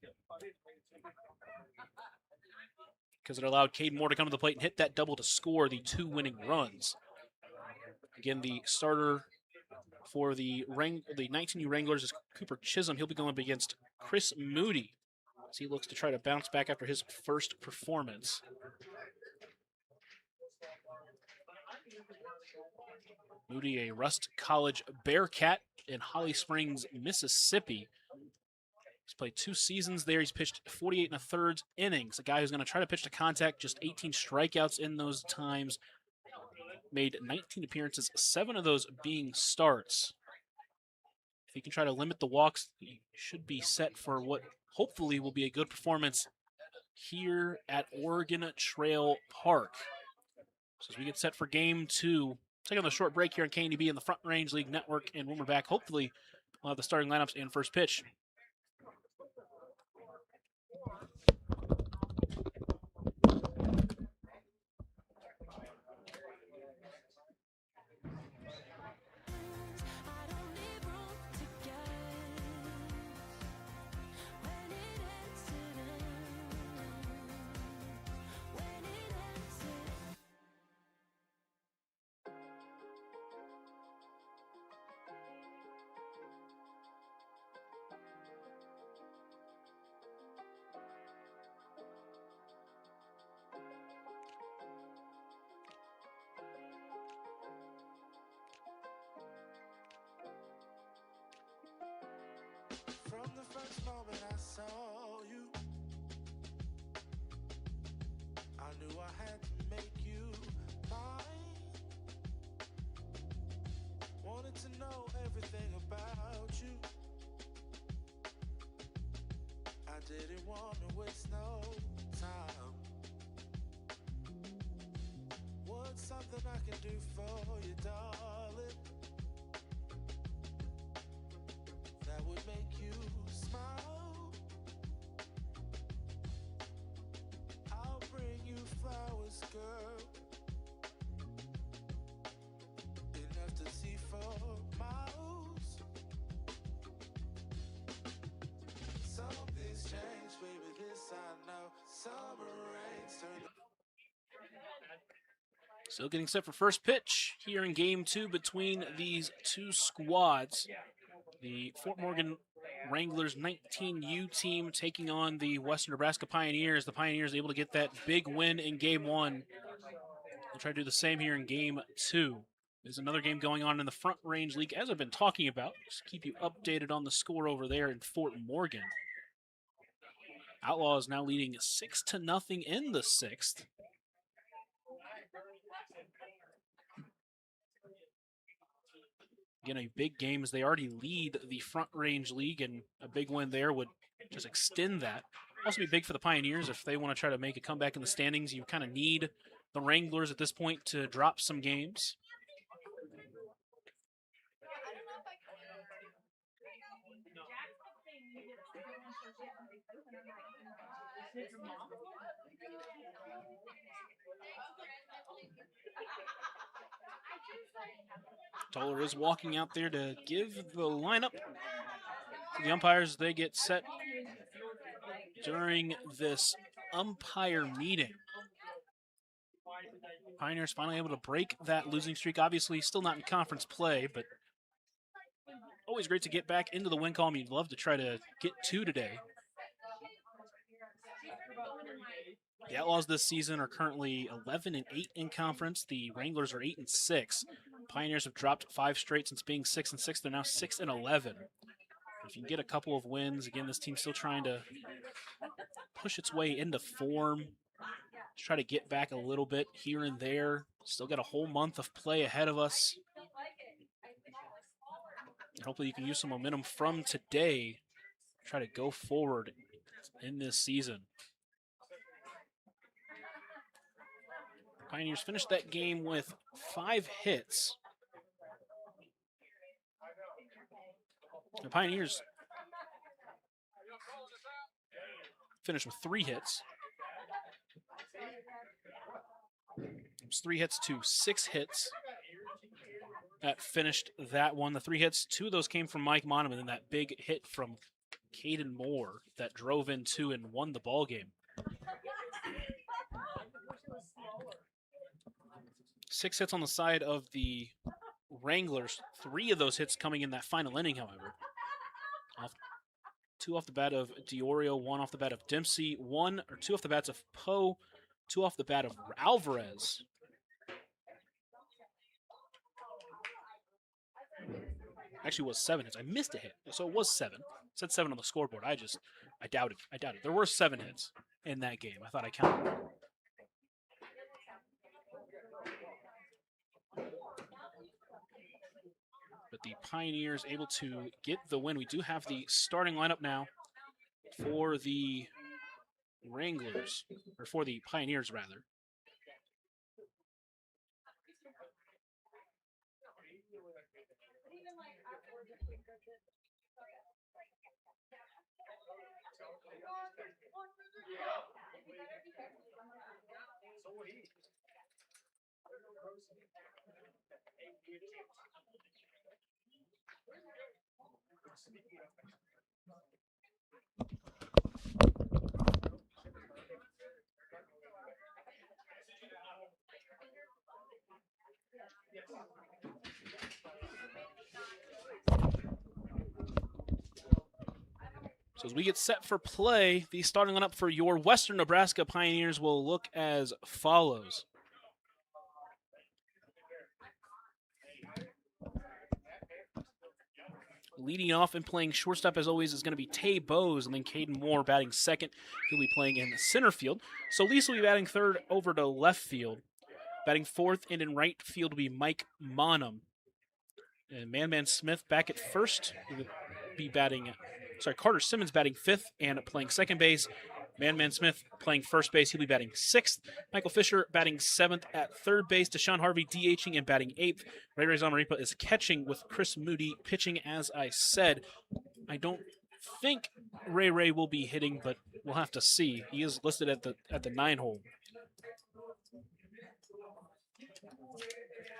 because it allowed Caden Moore to come to the plate and hit that double to score the 2 winning runs. Again, the starter for the 19U Wranglers is Cooper Chisholm. He'll be going up against Chris Moody as he looks to try to bounce back after his first performance. Moody, a Rust College Bearcat in Holly Springs, Mississippi. He's played 2 seasons there. He's pitched 48 1/3 innings. A guy who's going to try to pitch to contact, just 18 strikeouts in those times. Made 19 appearances, 7 of those being starts. If he can try to limit the walks, he should be set for what hopefully will be a good performance here at Oregon Trail Park. So as we get set for game 2, take on the short break here on KNDB in the Front Range League Network, and when we're back, hopefully we'll have the starting lineups and first pitch. From the first moment I saw you, I knew I had to make you mine. Wanted to know everything about you. I didn't want something I can do for you, darling? That would make you smile. I'll bring you flowers, girl, enough to see for miles. Something's changed, baby, this I know. Summer rains turn. Still getting set for first pitch here in game 2 between these two squads. The Fort Morgan Wranglers 19U team taking on the Western Nebraska Pioneers. The Pioneers able to get that big win in game 1. They'll try to do the same here in game 2. There's another game going on in the Front Range League, as I've been talking about. Just keep you updated on the score over there in Fort Morgan. Outlaws now leading 6-0 in the 6th. Again, a big game as they already lead the Front Range League, and a big win there would just extend that. Also be big for the Pioneers if they want to try to make a comeback in the standings. You kind of need the Wranglers at this point to drop some games. Toller is walking out there to give the lineup to the umpires. They get set during this umpire meeting. Pioneers finally able to break that losing streak. Obviously, still not in conference play, but always great to get back into the win column. You'd love to try to get 2 today. The Outlaws this season are currently 11-8 in conference. The Wranglers are 8-6. Pioneers have dropped 5 straight since being 6-6. They're now 6-11. If you can get a couple of wins, again, this team's still trying to push its way into form. Try to get back a little bit here and there. Still got a whole month of play ahead of us. And hopefully you can use some momentum from today. Try to go forward in this season. Pioneers finished that game with 5 hits. The Pioneers finished with 3 hits. It was 3 hits to 6 hits. That finished that one. The 3 hits, 2 of those came from Mike Monum, and then that big hit from Caden Moore that drove in 2 and won the ball game. 6 hits on the side of the Wranglers. 3 of those hits coming in that final inning, however. 2 off the bat of Diorio, 1 off the bat of Dempsey, 2 off the bats of Poe, 2 off the bat of Alvarez. Actually, it was 7 hits. I missed a hit, so it was 7. It said 7 on the scoreboard. I doubted. There were 7 hits in that game. I thought I counted. But the Pioneers able to get the win. We do have the starting lineup now for the Wranglers, or for the Pioneers, rather. So as we get set for play, the starting lineup for your Western Nebraska Pioneers will look as follows. Leading off and playing shortstop, as always, is going to be Tay Bowes, and then Caden Moore batting second. He'll be playing in center field. So Lisa will be batting third over to left field. Batting fourth and in right field will be Mike Monum. And Man Smith back at first. He'll be batting, Carter Simmons batting fifth and playing second base. Man Smith playing first base. He'll be batting 6th. Michael Fisher batting 7th at third base. Deshaun Harvey DHing and batting 8th. Ray Zamaripa is catching with Chris Moody pitching, as I said. I don't think Ray will be hitting, but we'll have to see. He is listed at the 9 hole.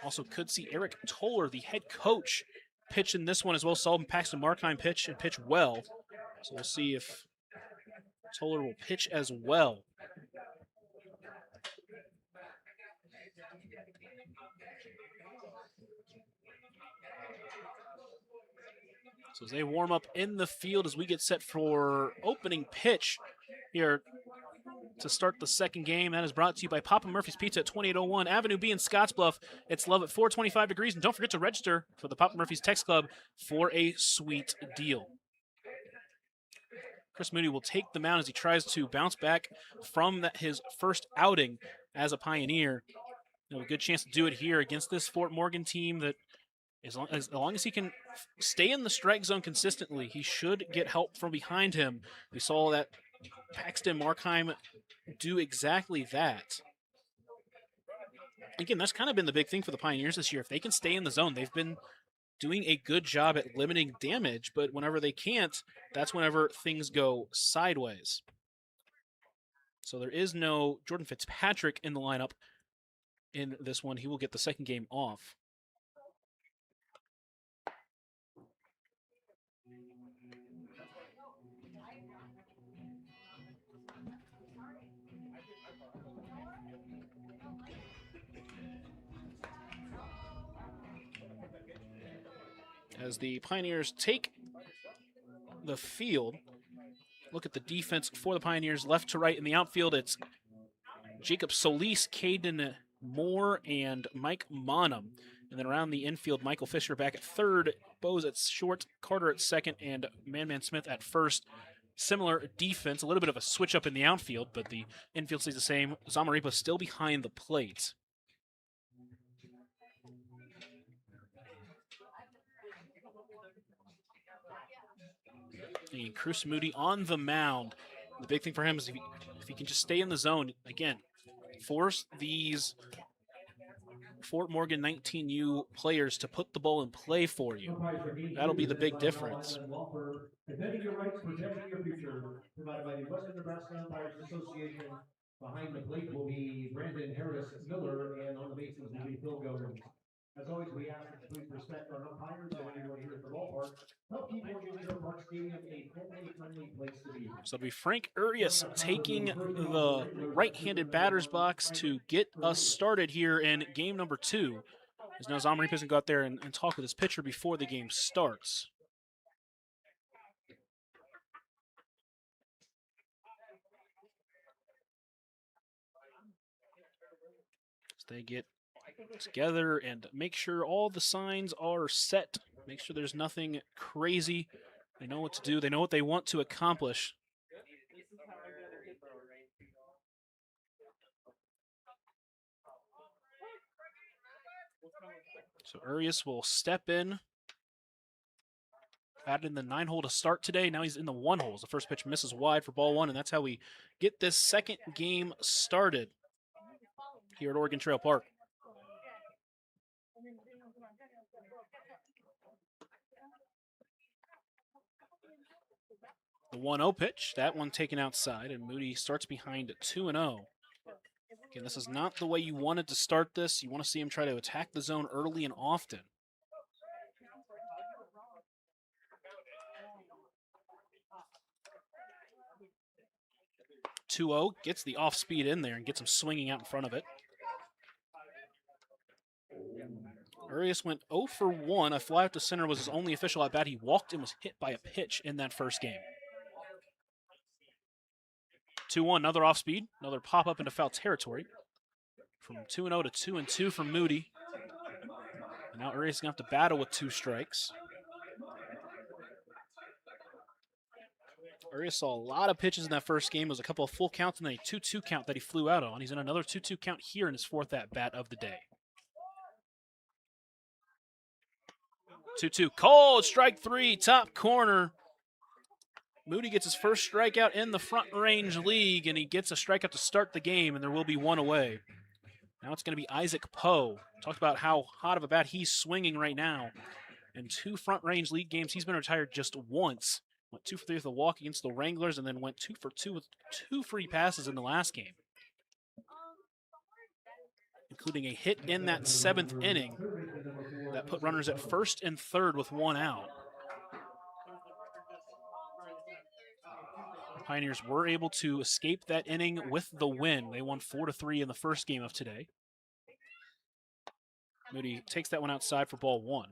Also could see Eric Toller, the head coach, pitch in this one as well. Saw Paxton Markheim pitch and pitch well. So we'll see if Toller will pitch as well. So as they warm up in the field as we get set for opening pitch here to start the second game. That is brought to you by Papa Murphy's Pizza at 2801 Avenue B in Scottsbluff. It's love at 425 degrees. And don't forget to register for the Papa Murphy's Text Club for a sweet deal. Chris Moody will take the mound as he tries to bounce back from his first outing as a Pioneer. A good chance to do it here against this Fort Morgan team that as long as he can stay in the strike zone consistently, he should get help from behind him. We saw that Paxton Markheim do exactly that. Again, that's kind of been the big thing for the Pioneers this year. If they can stay in the zone, they've been doing a good job at limiting damage, but whenever they can't, that's whenever things go sideways. So there is no Jordan Fitzpatrick in the lineup in this one. He will get the second game off. As the Pioneers take the field, look at the defense for the Pioneers, left to right in the outfield. It's Jacob Solis, Caden Moore, and Mike Monum. And then around the infield, Michael Fisher back at third, Bose at short, Carter at second, and Man Smith at first. Similar defense, a little bit of a switch up in the outfield, but the infield stays the same. Zamaripa still behind the plate. And Chris Moody on the mound. The big thing for him is if he can just stay in the zone, again, force these Fort Morgan 19U players to put the ball in play for you. That'll be the big difference. Defending your rights, protecting your future, provided by the Western Nebraska Umpires Association. Behind the plate will be Brandon Harris Miller, and on the bases will be Phil Goins. As always, we ask that you please respect our umpires and everyone here at the ballpark. Help keep Morgan Trail Park Stadium a family-friendly place to be. So it'll be Frank Urias taking the right-handed batter's box to get us started here in game number 2. As now Zamaripa doesn't go out there and talk with his pitcher before the game starts. So they get together and make sure all the signs are set. Make sure there's nothing crazy. They know what to do. They know what they want to accomplish. So Urias will step in. Batted in the 9 hole to start today. Now he's in the 1 hole. The first pitch misses wide for ball 1, and that's how we get this second game started here at Oregon Trail Park. The 1-0 pitch, that one taken outside, and Moody starts behind at 2-0. Again, this is not the way you wanted to start this. You want to see him try to attack the zone early and often. Gets the off speed in there and gets him swinging out in front of it. Urias went 0 for 1. A fly out to center was his only official at bat. He walked and was hit by a pitch in that first game. 2-1, another off speed, another pop up into foul territory. From 2-0 to 2-2 from Moody. And now Urias is going to have to battle with 2 strikes. Urias saw a lot of pitches in that first game. It was a couple of full counts and then a 2-2 count that he flew out on. He's in another 2-2 count here in his 4th at-bat of the day. 2-2, cold, strike 3, top corner. Moody gets his first strikeout in the Front Range League, and he gets a strikeout to start the game, and there will be one away. Now it's going to be Isaac Poe. Talked about how hot of a bat he's swinging right now. In 2 Front Range League games, he's been retired just once. Went 2 for 3 with a walk against the Wranglers, and then went 2 for 2 with 2 free passes in the last game, including a hit in that 7th inning that put runners at first and third with 1 out. The Pioneers were able to escape that inning with the win. They won 4-3 in the first game of today. Moody takes that one outside for ball 1.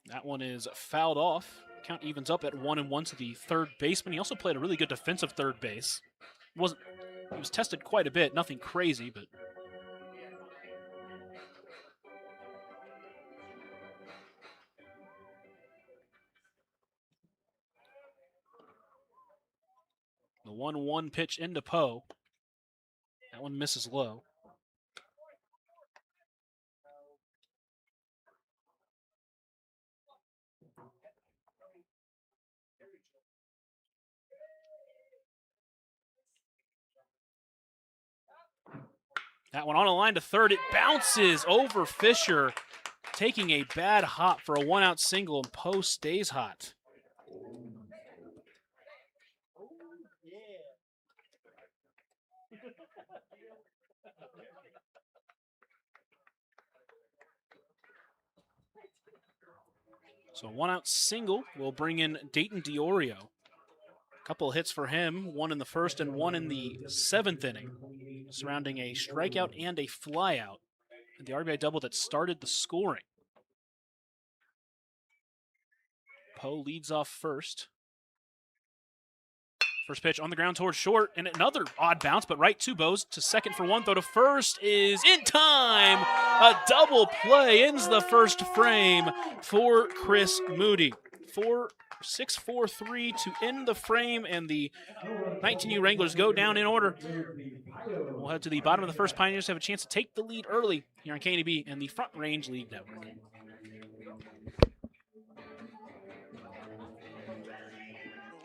That one is fouled off. Count evens up at 1-1 to the third baseman. He also played a really good defensive third base. He was tested quite a bit, nothing crazy, but the 1-1 pitch into Poe. That one misses low. That one on a line to third. It bounces over Fisher, taking a bad hop for a 1-out single, and Poe stays hot. So a 1-out single will bring in Dayton DiOrio. A couple of hits for him, one in the first and one in the 7th inning, surrounding a strikeout and a flyout. And the RBI double that started the scoring. Poe leads off first. First pitch on the ground towards short, and another odd bounce, but right to Bose to second for one. Throw to first is in time. A double play ends the first frame for Chris Moody. 6-4-3 to end the frame, and the 19U Wranglers go down in order. We'll head to the bottom of the first. Pioneers have a chance to take the lead early here on KNB and the Front Range League Network.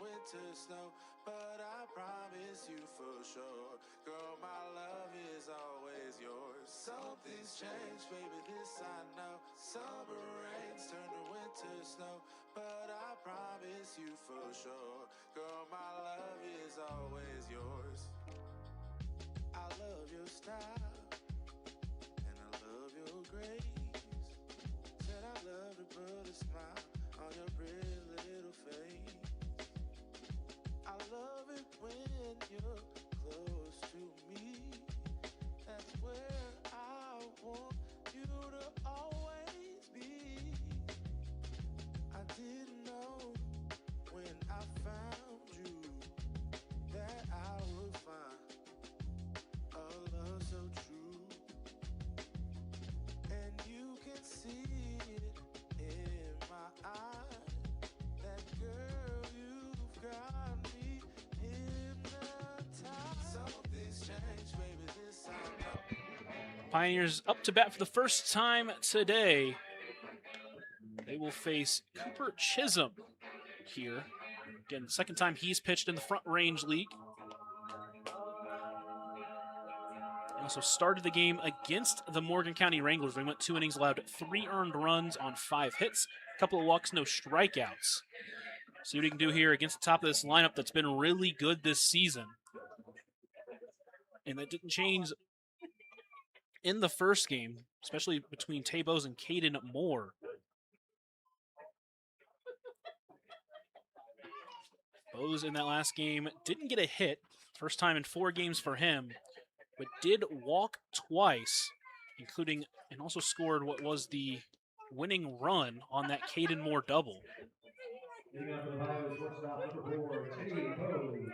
Winter snow, but I promise you for sure, girl, my love is always yours. Something's changed, baby, this I know. Summer rains turn to winter snow, but I promise you for sure, girl, my love is always yours. I love your style, and I love your grace. Said I love to put a smile on your pretty little face. I love it when you're close to me. That's where I want you to always be. I didn't know when I found you that I would find a love so true. And you can see it in my eyes. That girl, you've got me hypnotized. Something's changed, baby, this I know. Pioneers up to bat for the first time today. They will face Cooper Chisholm here. Again, second time he's pitched in the Front Range League. He also started the game against the Morgan County Wranglers. They went 2 innings, allowed 3 earned runs on 5 hits, a couple of walks, no strikeouts. See what he can do here against the top of this lineup that's been really good this season. And that didn't change in the first game, especially between Tay Bose and Caden Moore. Bose in that last game didn't get a hit, first time in 4 games for him, but did walk twice, including, and also scored what was the winning run on that Caden Moore double. Leading out for the Pioneers, shortstop number 4, Tay Bose.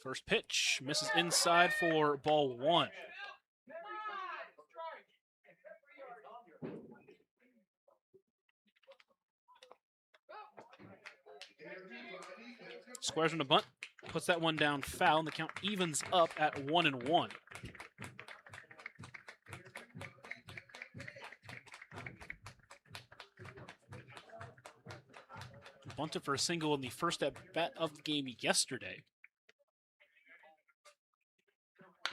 First pitch misses inside for ball 1. Squares on a bunt, puts that one down foul, and the count evens up at 1-1. Bunted for a single in the first at bat of the game yesterday.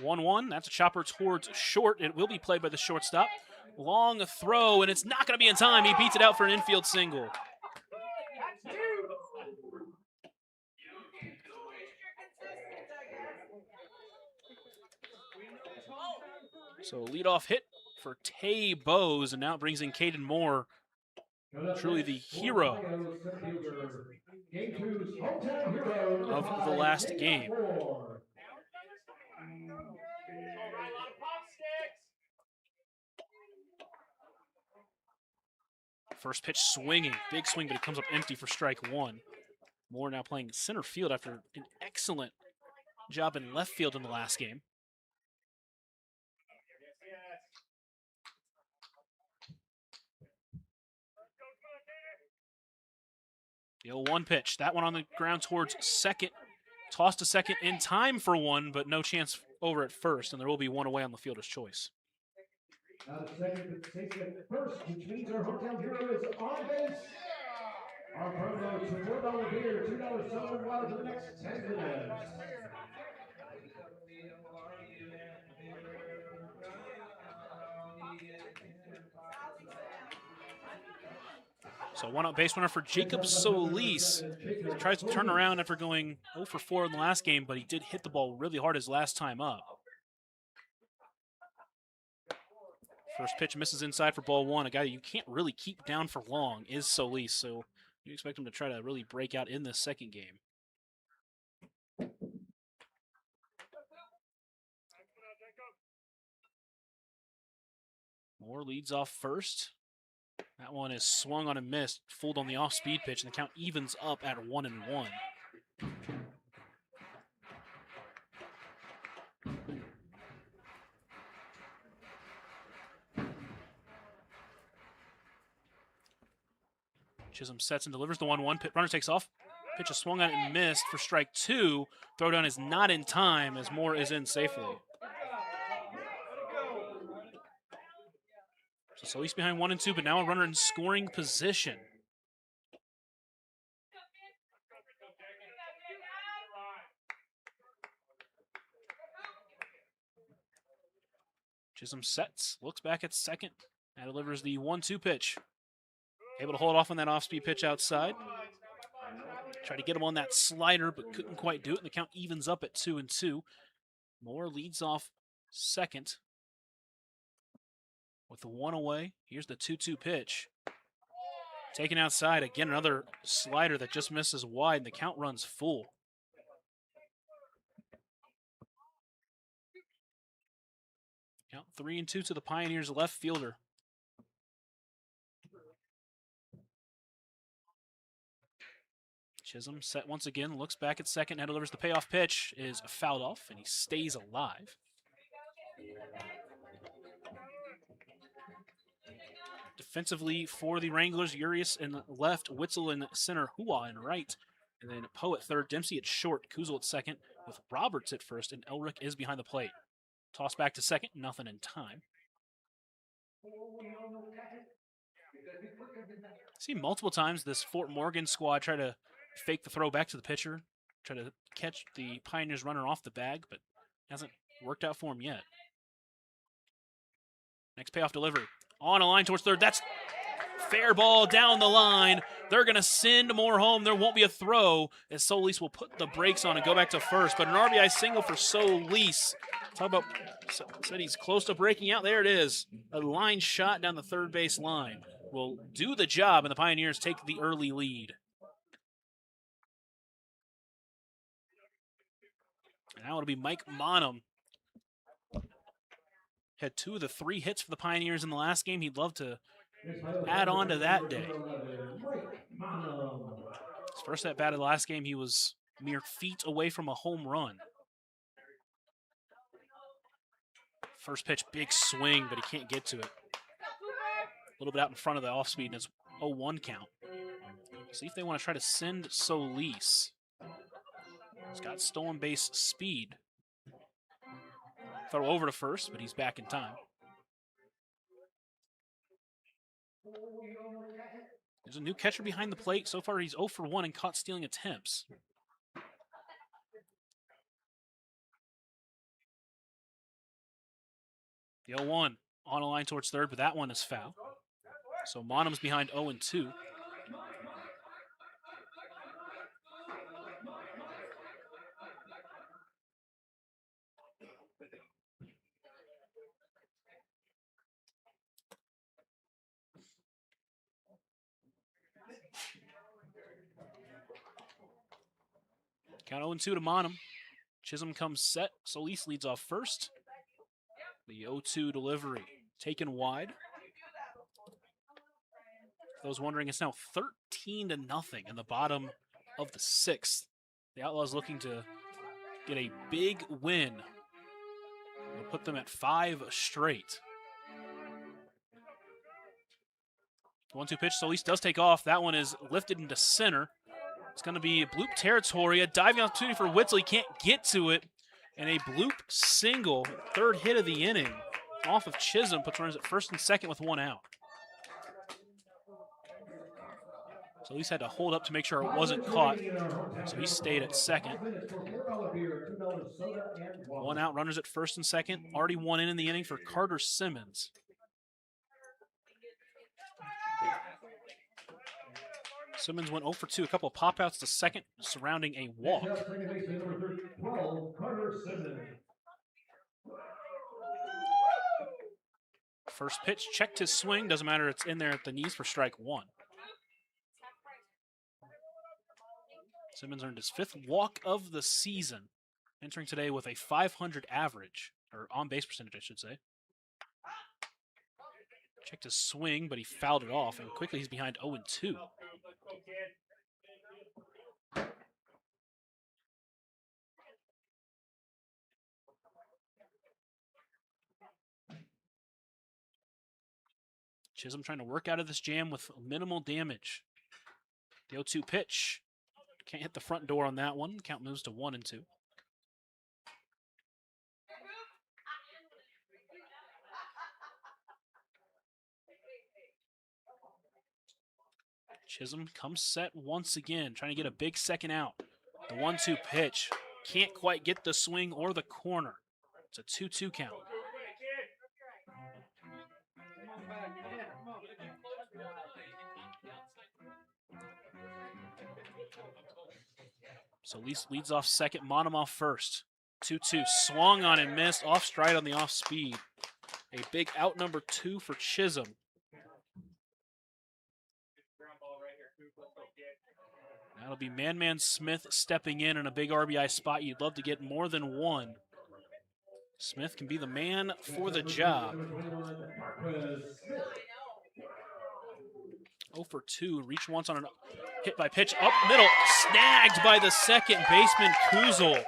1-1, that's a chopper towards short. It will be played by the shortstop. Long throw, and it's not going to be in time. He beats it out for an infield single. So leadoff hit for Tay Bowes, and now it brings in Caden Moore, truly the hero of the last game. First pitch swinging, big swing, but it comes up empty for strike one. Moore now playing center field after an excellent job in left field in the last game. The 0-1 pitch, that one on the ground towards second. Tossed to second in time for one, but no chance over at first, and there will be one away on the fielder's choice. Out of second, safe at first, which means our hometown hero is on base. Our promo to $4 beer, $2 soda water for the next 10 minutes. So one out base runner for Jacob Solis. He tries to turn around after going 0 for 4 in the last game, but he did hit the ball really hard his last time up. First pitch misses inside for ball one. A guy that you can't really keep down for long is Solis, so you expect him to try to really break out in this second game. Moore leads off first. That one is swung on and missed, fooled on the off-speed pitch, and the count evens up at 1-1. Chisholm sets and delivers the 1-1. Runner takes off. Pitch is swung on and missed for strike two. Throwdown is not in time as Moore is in safely. So Solis behind 1-2, but now a runner in scoring position. Chisholm sets, looks back at second, and delivers the 1-2 pitch. Able to hold off on that off-speed pitch outside. Tried to get him on that slider, but couldn't quite do it, and the count evens up at 2-2. Moore leads off second with the one away. Here's the 2-2 pitch. Taken outside, again, another slider that just misses wide, and the count runs full. Count 3-2 to the Pioneers left fielder. Chisholm set once again, looks back at second, and delivers the payoff pitch, is fouled off, and he stays alive. Defensively for the Wranglers, Urias in left, Witzel in center, Hua in right, and then Poe at third, Dempsey at short, Kuzel at second, with Roberts at first, and Elric is behind the plate. Toss back to second, nothing in time. See multiple times this Fort Morgan squad try to fake the throw back to the pitcher, try to catch the Pioneers runner off the bag, but hasn't worked out for him yet. Next payoff delivery. On a line towards third. That's fair ball down the line. They're going to send Moore home. There won't be a throw as Solis will put the brakes on and go back to first. But an RBI single for Solis. Talk about, said he's close to breaking out. There it is. A line shot down the third base line will do the job, and the Pioneers take the early lead. And now it'll be Mike Monum. Had 2 of the 3 hits for the Pioneers in the last game. He'd love to add on to that day. His first at bat of the last game, he was mere feet away from a home run. First pitch, big swing, but he can't get to it. A little bit out in front of the off-speed, and it's 0-1 count. See if they want to try to send Solis. He's got stolen base speed. Throw over to first, but he's back in time. There's a new catcher behind the plate. So far, he's 0 for 1 in caught stealing attempts. The 0-1 on a line towards third, but that one is foul. So Monum's behind 0-2. Count 0-2 to Monum. Chisholm comes set. Solis leads off first. The 0-2 delivery taken wide. For those wondering, it's now 13-0 in the bottom of the 6th. The Outlaws looking to get a big win. It'll put them at 5 straight. 1-2 pitch. Solis does take off. That one is lifted into center. It's going to be bloop territory. A diving opportunity for Witzel. He can't get to it. And a bloop single, third hit of the inning, off of Chisholm, puts runners at first and second with 1 out. So at least had to hold up to make sure it wasn't caught. So he stayed at second. 1 out, runners at first and second. Already 1 in the inning for Carter Simmons. Simmons went 0 for 2, a couple of pop-outs to second, surrounding a walk. First pitch, checked his swing. Doesn't matter, it's in there at the knees for strike 1. Simmons earned his 5th walk of the season, entering today with a .500 average, or on-base percentage, I should say. Checked his swing, but he fouled it off, and quickly he's behind 0-2. Chisholm trying to work out of this jam with minimal damage. The 0-2 pitch. Can't hit the front door on that one. Count moves to 1-2. Chisholm comes set once again, trying to get a big second out. The 1-2 pitch. Can't quite get the swing or the corner. It's a 2-2 count. So leads off second, Monum off first. 2-2, swung on and missed, off stride on the off speed. A big out number 2 for Chisholm. That'll be Man Smith stepping in a big RBI spot. You'd love to get more than 1. Smith can be the man for the job. 0 for 2, reach once on a hit by pitch, up middle, snagged by the second baseman Kuzel.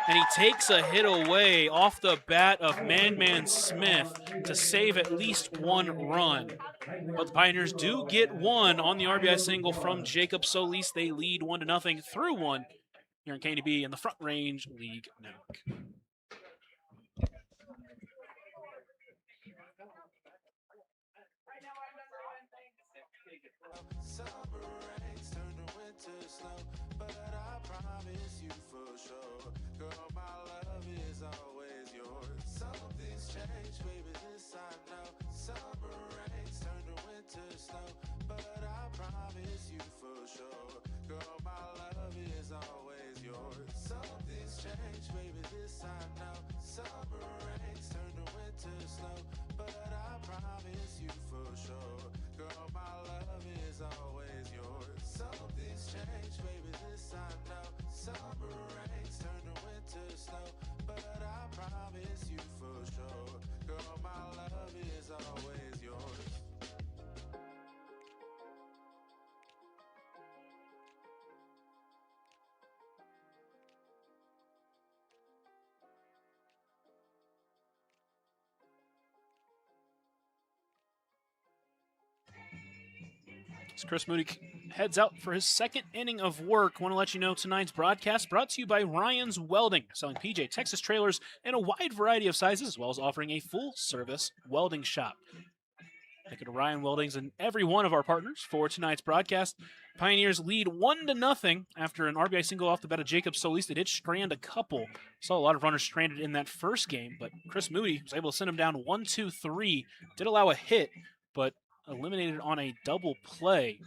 And he takes a hit away off the bat of Man Smith to save at least 1 run. But the Pioneers do get 1 on the RBI single from Jacob Solis. They lead 1-0 through 1 here in KDB in the Front Range League Network. Summer rains turn to winter snow, but I promise you for sure, girl, my love is always yours. Something's changed, baby, this I know. Summer rains turn to winter snow, but I promise you for sure, girl, my love is always yours. Something's changed, baby, this I know. Summer rains turn to winter snow, but I promise you for sure, girl, my love is always yours. Something's changed, baby, this I know. Summer rains turn to winter snow, but I promise you for sure, girl, my love is always yours. As Chris Moody heads out for his second inning of work, want to let you know tonight's broadcast brought to you by Ryan's Welding, selling PJ Texas trailers in a wide variety of sizes, as well as offering a full-service welding shop. Thank you to Ryan Weldings and every one of our partners for tonight's broadcast. Pioneers lead 1-0 after an RBI single off the bat of Jacob Solis. They did strand a couple. Saw a lot of runners stranded in that first game, but Chris Moody was able to send him down 1-2-3. Did allow a hit, but eliminated on a double play.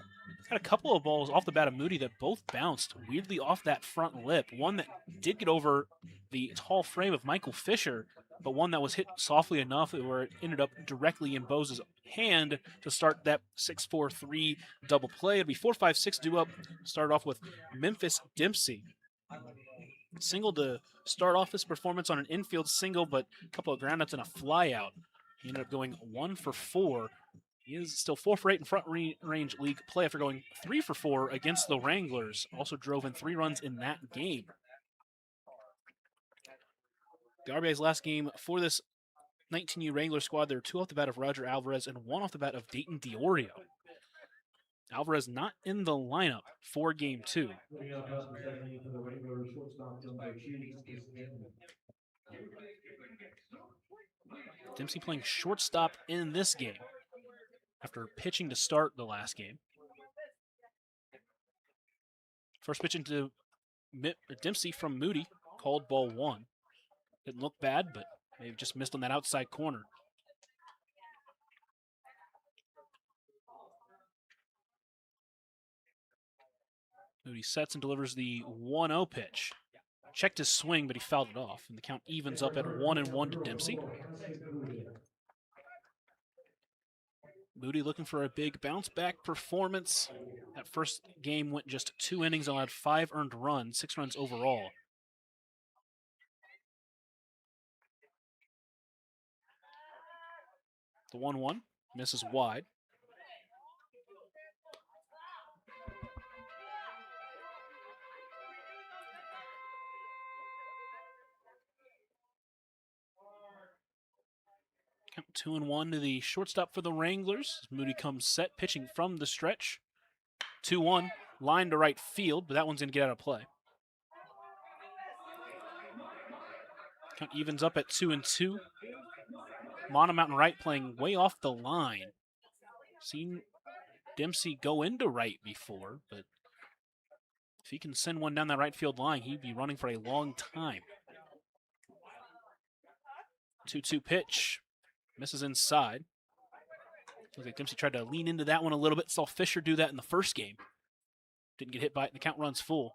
Had a couple of balls off the bat of Moody that both bounced weirdly off that front lip. One that did get over the tall frame of Michael Fisher, but one that was hit softly enough where it ended up directly in Bose's hand to start that 6-4-3 double play. It'd be 4-5-6 due up. Start off with Memphis Dempsey. Single to start off his performance on an infield single, but a couple of groundouts and a fly out. He ended up going 1 for 4. He is still 4 for 8 in front range league play after going 3 for 4 against the Wranglers. Also drove in 3 runs in that game. The RBI's last game for this 19U Wrangler squad, there were 2 off the bat of Roger Alvarez and 1 off the bat of Dayton Diorio. Alvarez not in the lineup for game 2. Dempsey playing shortstop in this game after pitching to start the last game. First pitch into Dempsey from Moody, called ball 1. Didn't look bad, but maybe just missed on that outside corner. Moody sets and delivers the 1-0 pitch. Checked his swing, but he fouled it off, and the count evens up at 1-1 to Dempsey. Moody looking for a big bounce-back performance. That first game went just 2 innings, allowed 5 earned runs, 6 runs overall. The 1-1 misses wide. Count 2-1 to the shortstop for the Wranglers. Moody comes set, pitching from the stretch. 2-1, line to right field, but that one's going to get out of play. Count evens up at 2-2. Mountain right playing way off the line. Seen Dempsey go into right before, but if he can send one down that right field line, he'd be running for a long time. 2-2 pitch. Misses inside. Looks like Dempsey tried to lean into that one a little bit. Saw Fisher do that in the first game. Didn't get hit by it. The count runs full.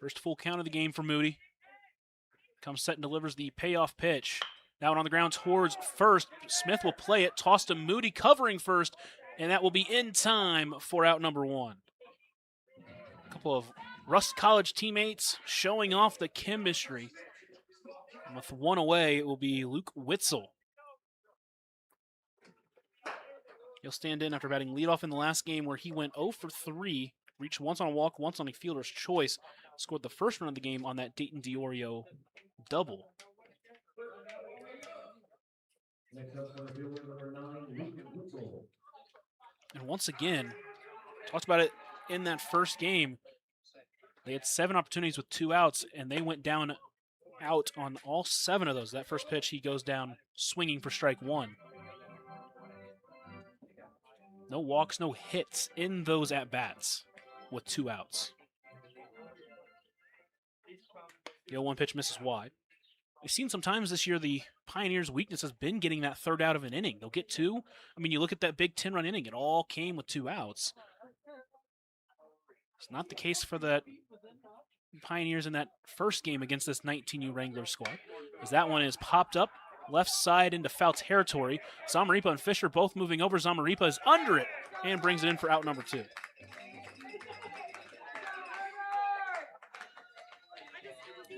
First full count of the game for Moody. Comes set and delivers the payoff pitch. That one on the ground towards first. Smith will play it. Toss to Moody, covering first, and that will be in time for out number 1. A couple of Rust College teammates showing off the chemistry. And with 1 away, it will be Luke Witzel. He'll stand in after batting leadoff in the last game where he went 0 for 3, reached once on a walk, once on a fielder's choice, scored the first run of the game on that Dayton Diorio double. Next up for fielder number 9, Luke Witzel. And once again, talked about it in that first game. They had 7 opportunities with 2 outs, and they went down out on all 7 of those. That first pitch, he goes down swinging for strike 1. No walks, no hits in those at-bats with 2 outs. The 0-1 pitch misses wide. We've seen sometimes this year the Pioneers' weakness has been getting that third out of an inning. They'll get 2. I mean, you look at that big 10-run inning, it all came with 2 outs. It's not the case for the Pioneers in that first game against this 19U Wrangler squad, as that one is popped up left side into foul territory. Zamaripa and Fisher both moving over. Zamaripa is under it and brings it in for out number 2.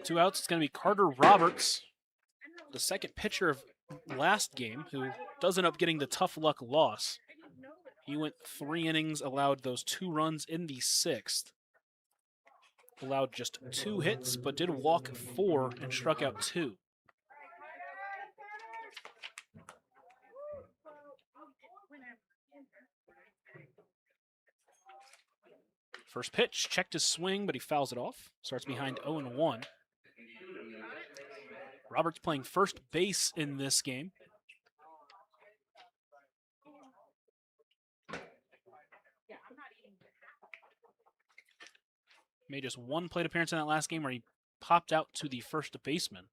Two outs, it's going to be Carter Roberts, the second pitcher of last game, who does end up getting the tough luck loss. He went 3 innings, allowed those 2 runs in the 6th. Allowed just 2 hits, but did walk 4 and struck out 2. First pitch, checked his swing, but he fouls it off. Starts behind 0-1. Roberts playing first base in this game. Made just one plate appearance in that last game where he popped out to the first baseman.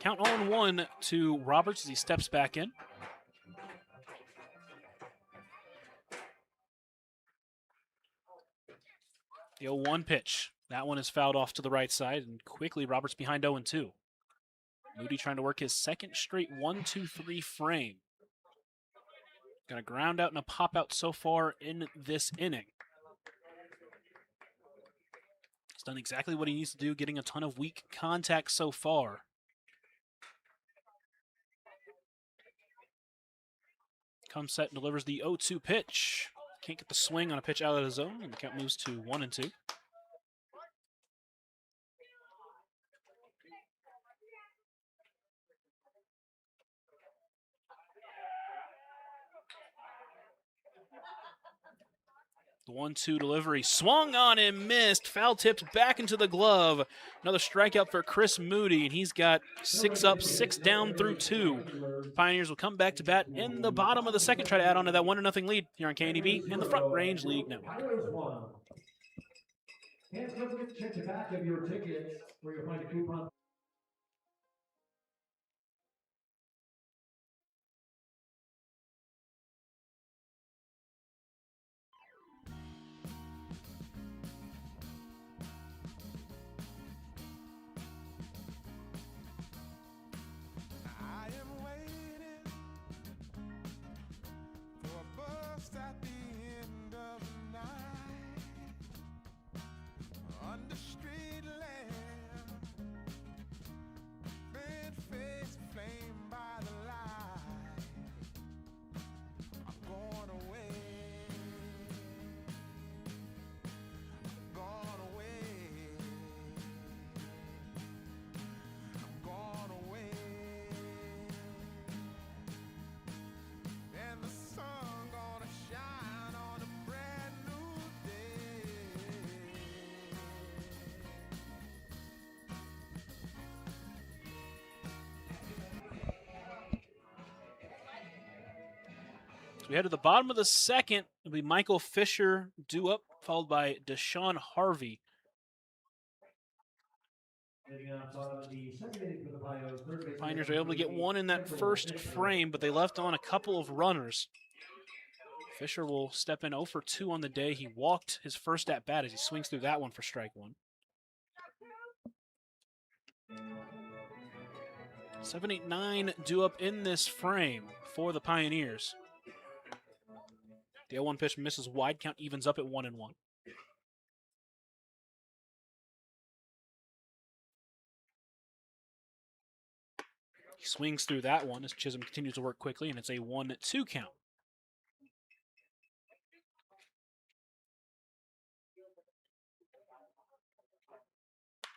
Count 0-1 to Roberts as he steps back in. The 0-1 pitch. That one is fouled off to the right side, and quickly Roberts behind 0-2. Moody trying to work his second straight 1-2-3 frame. Got a ground out and a pop out so far in this inning. He's done exactly what he needs to do, getting a ton of weak contact so far. Comes set and delivers the 0-2 pitch. Can't get the swing on a pitch out of the zone, and the count moves to 1-2. The 1-2 delivery swung on and missed. Foul tipped back into the glove. Another strikeout for Chris Moody, and he's got 6 up, 6 down through 2. Pioneers will come back to bat in the bottom of the second, try to add on to that 1-0 lead here on KNEB and the Front Range League Network. And don't forget to check the back of your tickets where you'll find a coupon. I am waiting for a bus at the end of the night under street lamp, bent face flamed by the light. I'm going away. I'm going away. I'm going away. And the sun gonna shine on a brand new day. So we head to the bottom of the second. It'll be Michael Fisher due up, followed by Deshaun Harvey. Pioneers are able to get one in that first frame, but they left on a couple of runners. Fisher will step in 0-2 on the day. He walked his first at bat as he swings through that one for strike one. 7, 8, 9 due up in this frame for the Pioneers. The 0-1 pitch misses wide, count evens up at 1-1. He swings through that one as Chisholm continues to work quickly, and it's a 1-2 count.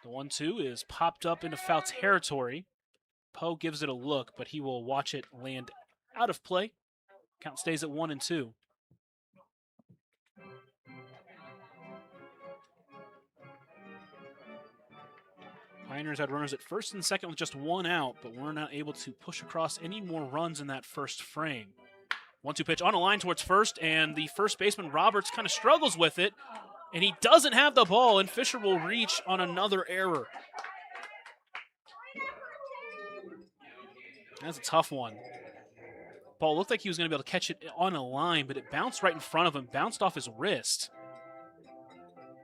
The 1-2 is popped up into foul territory. Poe gives it a look, but he will watch it land out of play. Count stays at 1-2. Pioneers had runners at first and second with just one out, but were not able to push across any more runs in that first frame. 1-2 pitch on a line towards first, and the first baseman, Roberts, kind of struggles with it, and he doesn't have the ball, and Fisher will reach on another error. That's a tough one. Ball looked like he was going to be able to catch it on a line, but it bounced right in front of him, bounced off his wrist.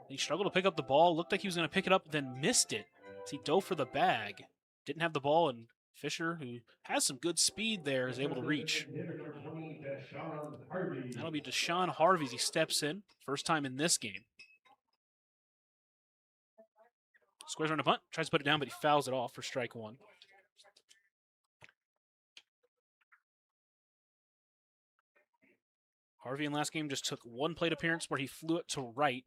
He struggled to pick up the ball, looked like he was going to pick it up, then missed it. He dove for the bag, didn't have the ball, and Fisher, who has some good speed there, is able to reach. That'll be Deshaun Harvey as he steps in, first time in this game. Squares around a bunt, tries to put it down, but he fouls it off for strike one. Harvey in last game just took one plate appearance where he flew it to right.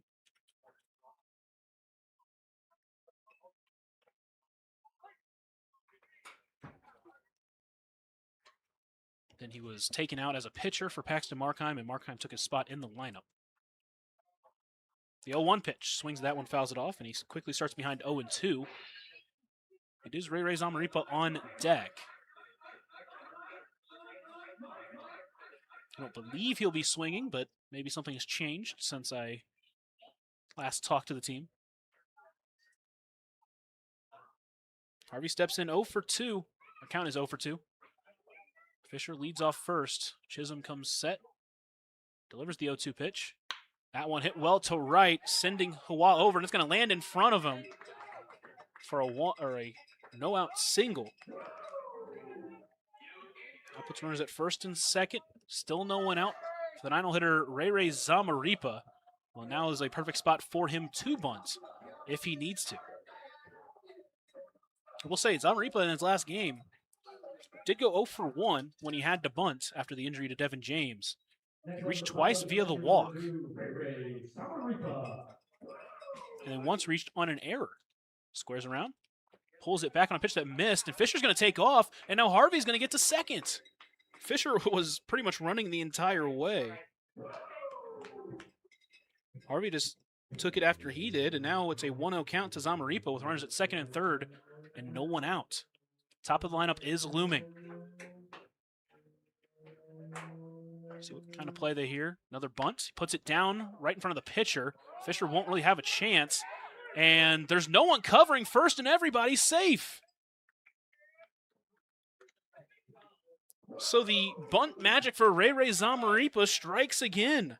Then he was taken out as a pitcher for Paxton Markheim, and Markheim took his spot in the lineup. The 0-1 pitch, swings that one, fouls it off, and he quickly starts behind 0-2. It is Ray Zamaripa on deck. I don't believe he'll be swinging, but maybe something has changed since I last talked to the team. Harvey steps in 0-2. Our count is 0-2. Fisher leads off first. Chisholm comes set. Delivers the 0-2 pitch. That one hit well to right, sending Hawa over, and it's going to land in front of him for a no-out single. That puts runners at first and second. Still no one out for the 9-hole hitter, Ray Zamaripa. Well, now is a perfect spot for him to bunt if he needs to. We'll say Zamaripa in his last game did go 0-1 when he had to bunt after the injury to Devin James. He reached twice via the walk. And then once reached on an error. Squares around, pulls it back on a pitch that missed, and Fisher's going to take off, and now Harvey's going to get to second. Fisher was pretty much running the entire way. Harvey just took it after he did, and now it's a 1-0 count to Zamaripa with runners at second and third, and no one out. Top of the lineup is looming. See what kind of play they hear. Another bunt. He puts it down right in front of the pitcher. Fisher won't really have a chance. And there's no one covering first, and everybody's safe. So the bunt magic for Ray Zamaripa strikes again.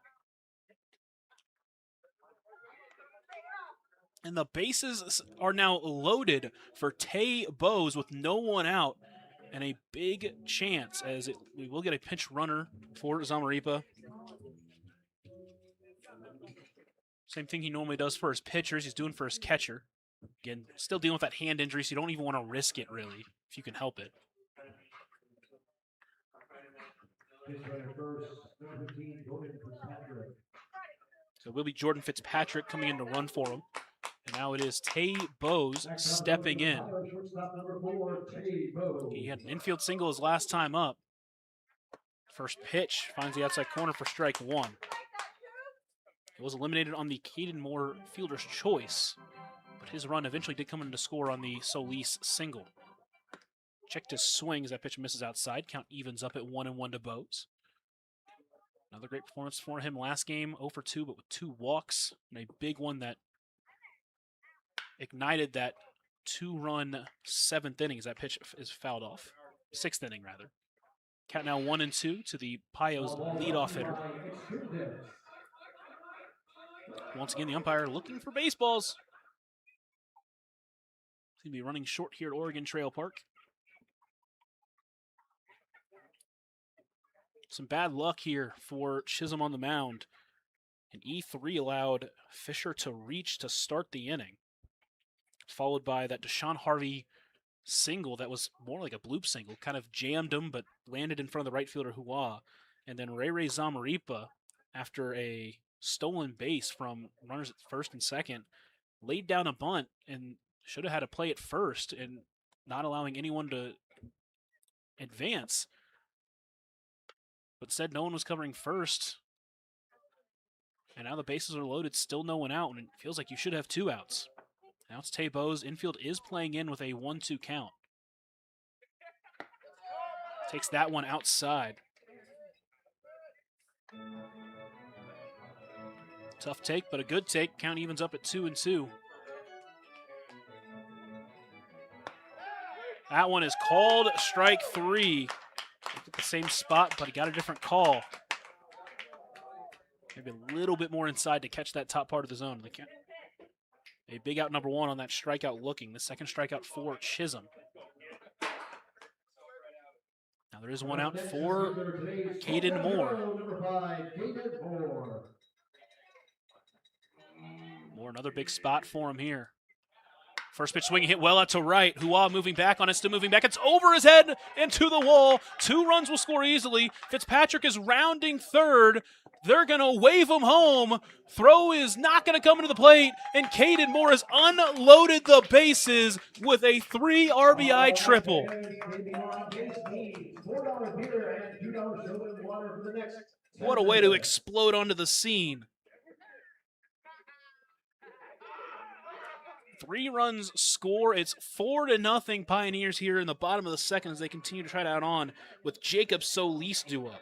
And the bases are now loaded for Tay Bowes with no one out. And a big chance as we will get a pinch runner for Zamaripa. Same thing he normally does for his pitchers, he's doing for his catcher. Again, still dealing with that hand injury, so you don't even want to risk it, really, if you can help it. So it will be Jordan Fitzpatrick coming in to run for him. And now it is Tay Bowes stepping in. He had an infield single his last time up. First pitch finds the outside corner for strike one. He was eliminated on the Caden Moore fielder's choice, but his run eventually did come in to score on the Solis single. Checked his swing as that pitch misses outside. Count evens up at 1-1 to Bowes. Another great performance for him last game, 0-2, but with 2 walks, and a big one that ignited that 2-run 7th inning as that pitch is fouled off. 6th inning, rather. Count now 1-2 to the Pios leadoff hitter. Once again, the umpire looking for baseballs. He's going to be running short here at Oregon Trail Park. Some bad luck here for Chisholm on the mound. An E3 allowed Fisher to reach to start the inning, followed by that Deshaun Harvey single that was more like a bloop single, kind of jammed him but landed in front of the right fielder Hua. And then Ray Zamaripa, after a stolen base from runners at first and second, laid down a bunt and should have had a play at first and not allowing anyone to advance. But said no one was covering first. And now the bases are loaded, still no one out, and it feels like you should have 2 outs. Now it's Tay Bowes. Infield is playing in with a 1-2 count. Takes that one outside. Tough take, but a good take. Count evens up at 2-2. That one is called strike 3. At the same spot, but he got a different call. Maybe a little bit more inside to catch that top part of the zone. A big out number 1 on that strikeout looking. The second strikeout for Chisholm. Now there is 1 out for Caden Moore. Moore, another big spot for him here. First pitch swinging, hit well out to right. Hua moving back on it, still moving back. It's over his head and to the wall. 2 runs will score easily. Fitzpatrick is rounding third. They're going to wave him home. Throw is not going to come into the plate, and Caden Moore has unloaded the bases with a 3 RBI triple. What a way to explode onto the scene. 3 runs score. It's 4-0 Pioneers here in the bottom of the second as they continue to try to out on with Jacob Solis due up.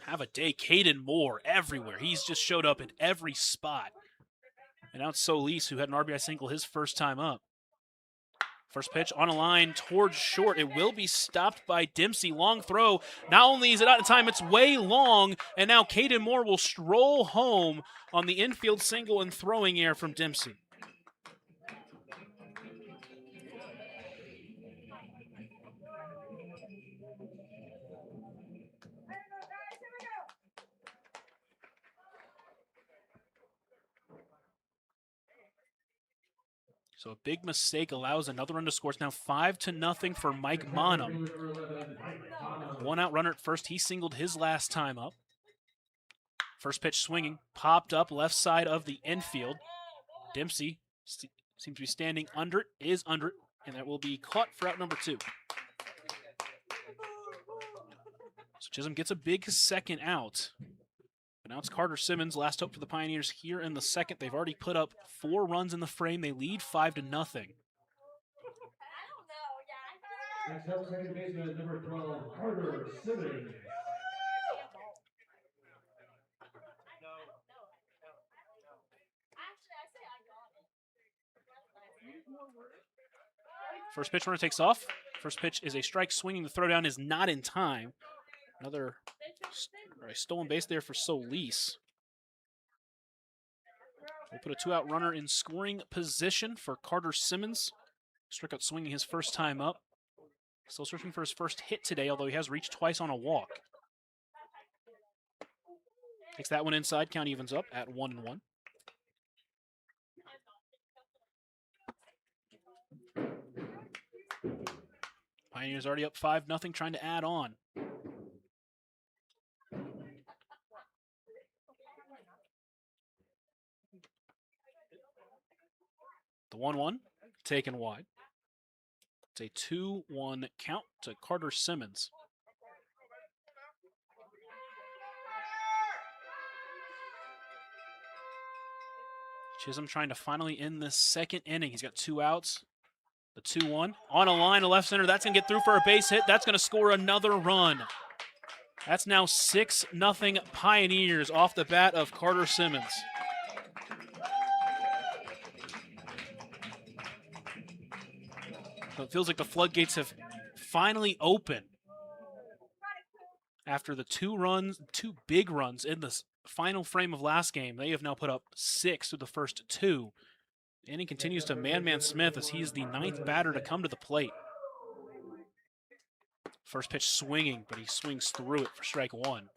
Have a day, Caden Moore everywhere. He's just showed up in every spot. And now it's Solis, who had an RBI single his first time up. First pitch on a line towards short. It will be stopped by Dempsey. Long throw. Not only is it out of time, it's way long. And now Caden Moore will stroll home on the infield single and throwing error from Dempsey. So a big mistake allows another run to score. It's now 5-0 for Mike Monum. 1 out runner at first. He singled his last time up. First pitch swinging, popped up left side of the infield. Dempsey seems to be standing under it, is under it, and that will be caught for out number 2. So Chisholm gets a big second out. But now it's Carter Simmons, last hope for the Pioneers here in the second. They've already put up 4 runs in the frame. They lead 5-0. Next up, second baseman, number 12, Carter Simmons. First pitch runner takes off. First pitch is a strike. Swinging, the throwdown is not in time. Another stolen base there for Solis. We'll put a 2-out runner in scoring position for Carter Simmons. Struck out swinging his first time up. Still searching for his first hit today, although he has reached twice on a walk. Takes that one inside. Count evens up at 1-1. Pioneers already up 5-0, trying to add on. The 1-1 taken wide. It's a 2-1 count to Carter Simmons. Chisholm trying to finally end this second inning. He's got 2 outs. The 2-1 on a line to left center. That's going to get through for a base hit. That's going to score another run. That's now 6-0 Pioneers off the bat of Carter Simmons. So it feels like the floodgates have finally opened. After the 2 big runs in the final frame of last game, they have now put up 6 through the first 2. The inning continues to Man Smith as he's the 9th batter to come to the plate. First pitch swinging, but he swings through it for strike 1.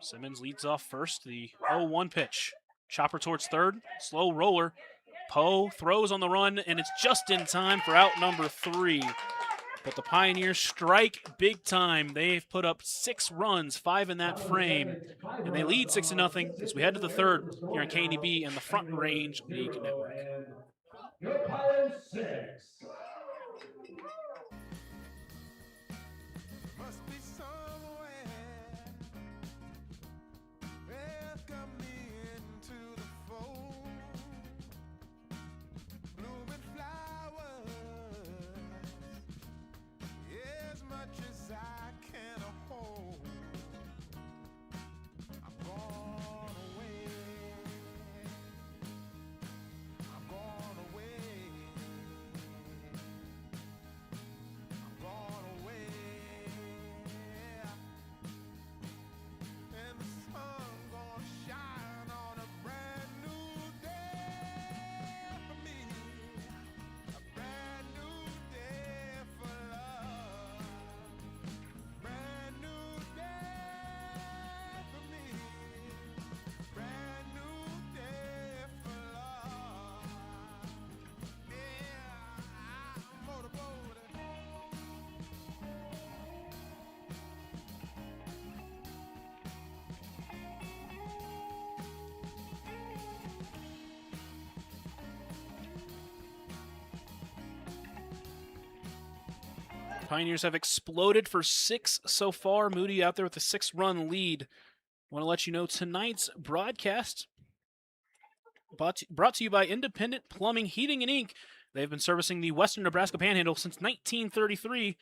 Simmons leads off first, the 0-1 pitch. Chopper towards third, slow roller. Poe throws on the run, and it's just in time for out number 3. But the Pioneers strike big time. They've put up 6 runs, 5 in that frame, and they lead 6-0 as we head to the third here on KNEB and the Front Range League Network. Your Pirates 6. Must be somewhere. Welcome me into the fold. Blooming flowers, as much as I can hold. I'm gone away. I'm gone away. Pioneers have exploded for 6 so far. Moody out there with a 6-run lead. Want to let you know tonight's broadcast brought to you by Independent Plumbing, Heating, and Ink. They've been servicing the western Nebraska Panhandle since 1933.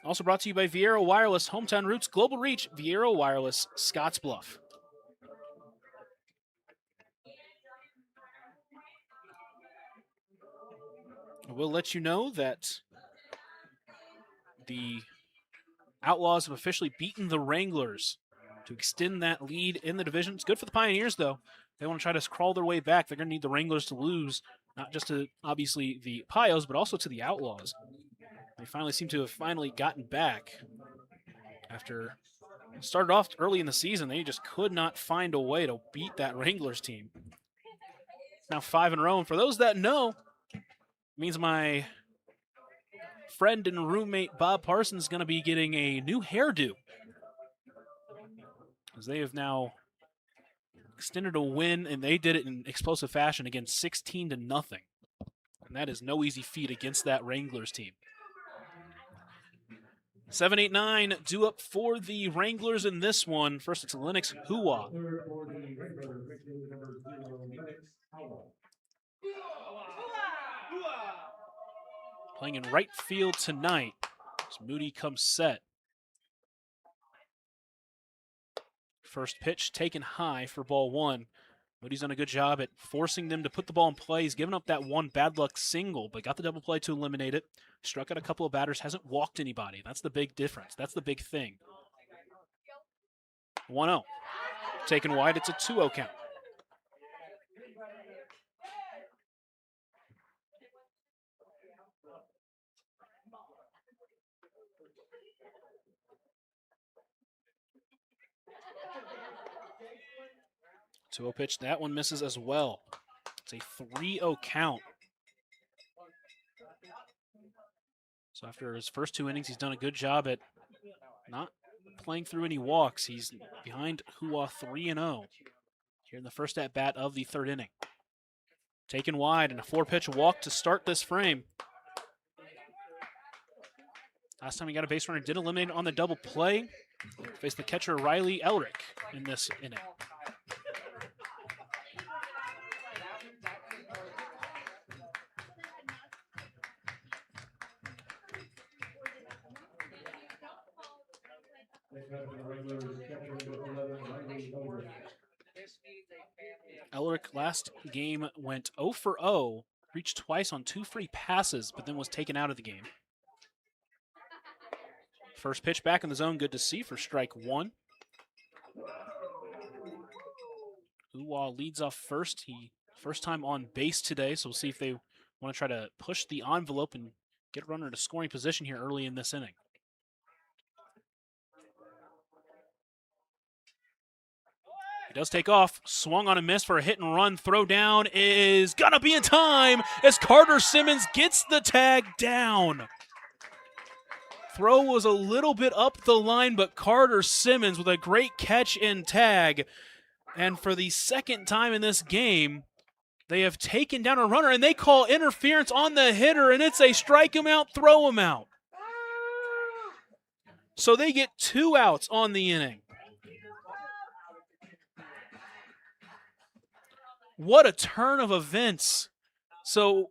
Also brought to you by Viera Wireless, Hometown Roots, Global Reach, Viera Wireless, Scottsbluff. We'll let you know that the Outlaws have officially beaten the Wranglers to extend that lead in the division. It's good for the Pioneers, though. They want to try to crawl their way back. They're going to need the Wranglers to lose, not just to, obviously, the Pios, but also to the Outlaws. They finally seem to have gotten back after started off early in the season. They just could not find a way to beat that Wranglers team. Now 5 in a row. And for those that know, it means my friend and roommate Bob Parsons is going to be getting a new hairdo, as they have now extended a win, and they did it in explosive fashion again, 16-0. And that is no easy feat against that Wranglers team. 7-8-9 due up for the Wranglers in this one. First, it's Lennox Hua. Playing in right field tonight as Moody comes set. First pitch taken high for ball 1. Moody's done a good job at forcing them to put the ball in play. He's given up that one bad luck single, but got the double play to eliminate it. Struck out a couple of batters, hasn't walked anybody. That's the big difference. That's the big thing. 1-0. Taken wide, it's a 2-0 count. Two-0 pitch. That one misses as well. It's a 3-0 count. So after his first 2 innings, he's done a good job at not playing through any walks. He's behind Hua 3-0 here in the first at-bat of the 3rd inning. Taken wide and a 4-pitch walk to start this frame. Last time he got a base runner, did eliminate on the double play. Faced the catcher Riley Elric in this inning. Elric last game went 0 for 0, reached twice on 2 free passes, but then was taken out of the game. First pitch back in the zone, good to see for strike 1. Hua leads off first. First time on base today, so we'll see if they want to try to push the envelope and get a runner to scoring position here early in this inning. He does take off, swung on a miss for a hit and run. Throw down is gonna be in time as Carter Simmons gets the tag down. Throw was a little bit up the line, but Carter Simmons with a great catch and tag. And for the second time in this game, they have taken down a runner, and they call interference on the hitter, and it's a strike him out, throw him out. So they get 2 outs on the inning. What a turn of events. So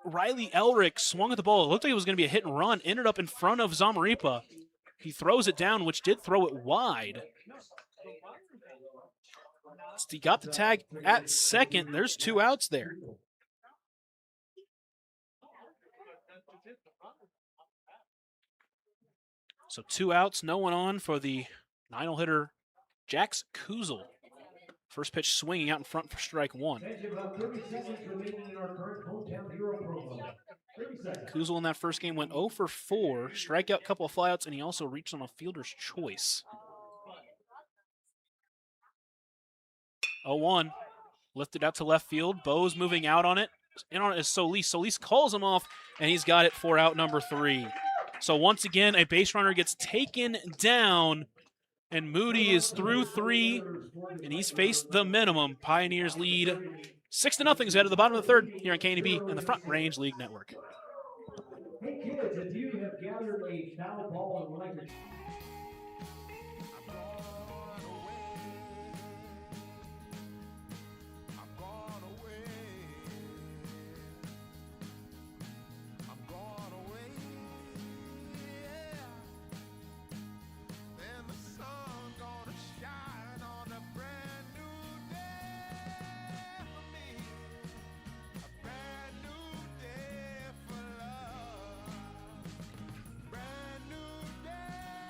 Riley Elric swung at the ball. It looked like it was going to be a hit and run. Ended up in front of Zamaripa. He throws it down, which did throw it wide. He got the tag at second. There's 2 outs there. So 2 outs, no one on for the 9-hole hitter, Jax Kuzel. First pitch swinging out in front for strike 1. Kuzel in that first game went 0 for 4, strikeout, couple of flyouts, and he also reached on a fielder's choice. 0-1, lifted out to left field. Bo's moving out on it. In on it is Solis. Solis calls him off, and he's got it for out number 3. So once again, a base runner gets taken down, and Moody is through 3, and he's faced the minimum. Pioneers lead 6-0 ahead of the bottom of the 3rd here on KNB and the Front Range League Network. Hey kids, if you have gathered a foul ball and would like to I'm gone away. I'm gone away. I'm gone away. Yeah. Then the sun gonna shine on a brand new day for me. A brand new day for love. Brand new day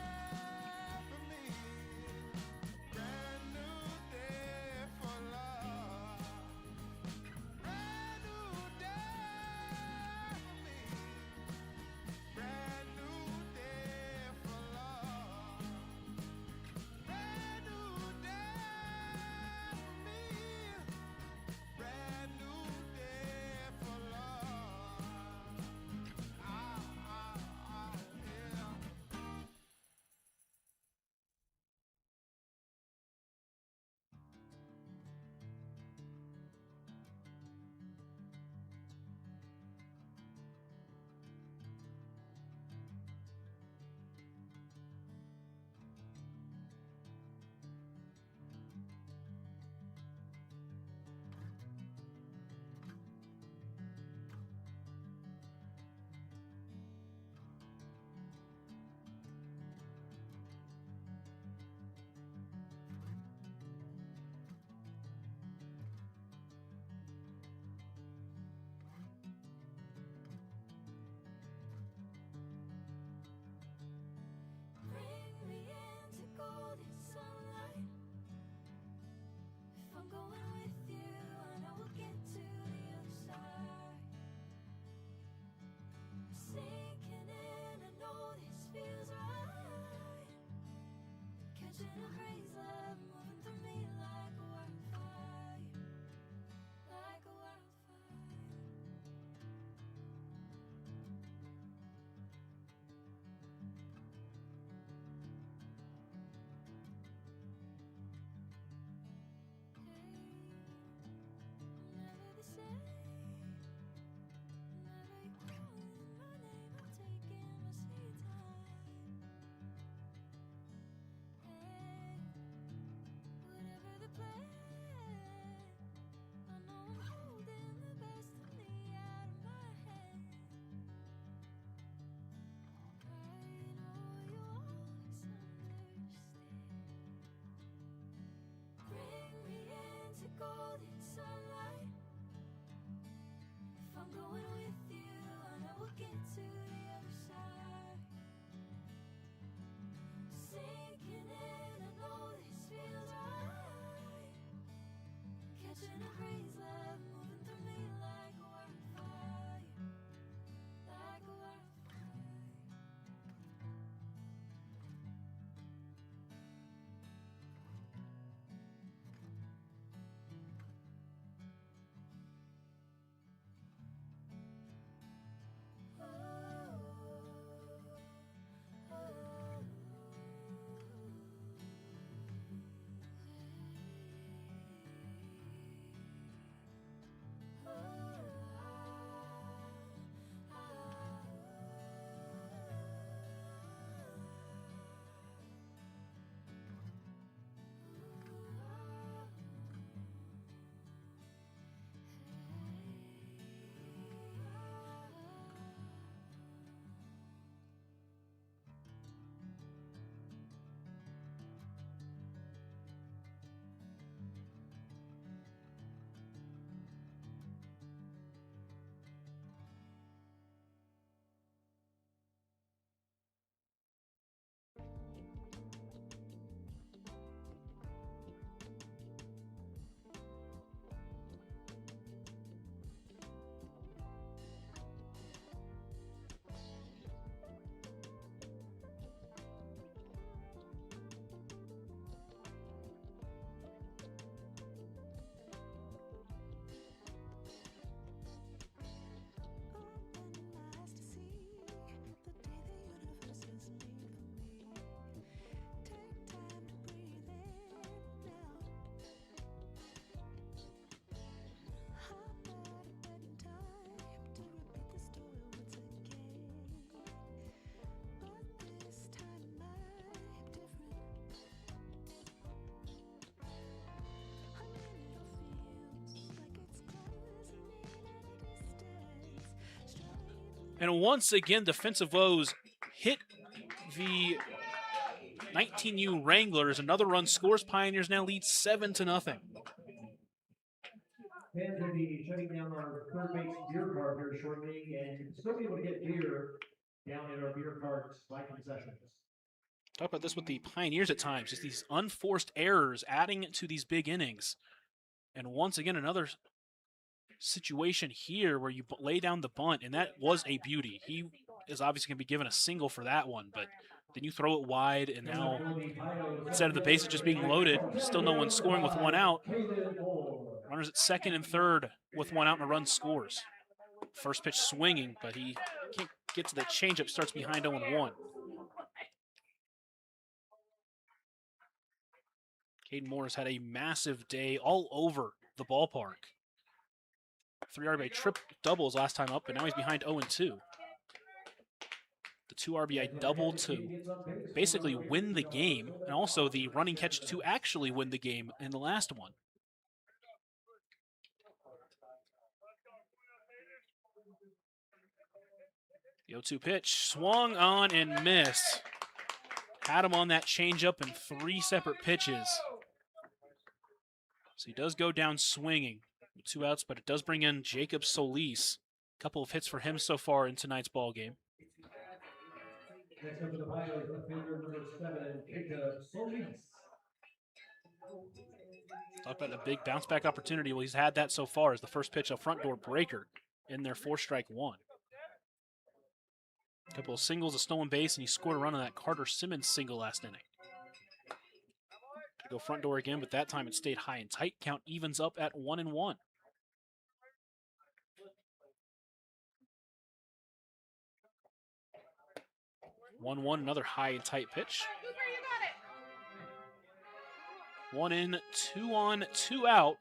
And once again, defensive woes hit the 19U Wranglers. Another run scores. Pioneers now lead 7-0. Fans will be shutting down our third base beer cart here shortly, and you'll still be able to get beer down at our beer carts by concessions. Talk about this with the Pioneers at times, just these unforced errors adding to these big innings. And once again, another situation here where you lay down the bunt, and that was a beauty. He is obviously going to be given a single for that one, but then you throw it wide, and now instead of the bases just being loaded, still no one scoring with one out. Runners at second and third with one out, and a run scores. First pitch swinging, but he can't get to the changeup, starts behind 0-1. Caden Moore has had a massive day all over the ballpark. 3 RBI triple doubles last time up, but now he's behind 0-2. The 2 RBI double to basically win the game, and also the running catch to actually win the game in the last one. The 0-2 pitch, swung on and missed. Had him on that changeup in 3 separate pitches. So he does go down swinging with 2 outs, but it does bring in Jacob Solis. A couple of hits for him so far in tonight's ball game. Next up for the Pioneers, left fielder number 7, Jacob Solis. Talk about a big bounce back opportunity. Well, he's had that so far as the first pitch, a front door breaker in their 4-strike one. A couple of singles, a stolen base, and he scored a run on that Carter Simmons single last inning. Go front door again, but that time it stayed high and tight. Count evens up at 1-1. 1-1, another high and tight pitch. 1 in, 2 on, 2 out.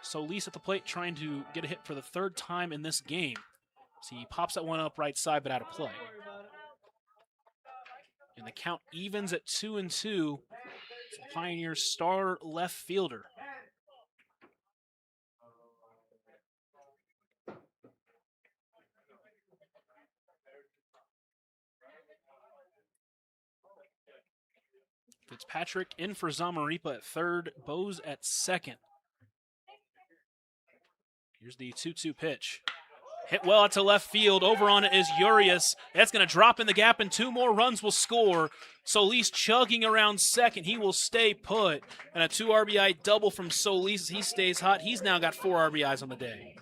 Solis at the plate trying to get a hit for the 3rd time in this game. So he pops that one up right side, but out of play. And the count evens at 2-2. Pioneers star left fielder. Fitzpatrick in for Zamaripa at third, Bose at second. Here's the 2-2 pitch. Hit well out to left field. Over on it is Urias. That's going to drop in the gap, and 2 more runs will score. Solis chugging around second. He will stay put. And a 2 RBI double from Solis. He stays hot. He's now got 4 RBIs on the day.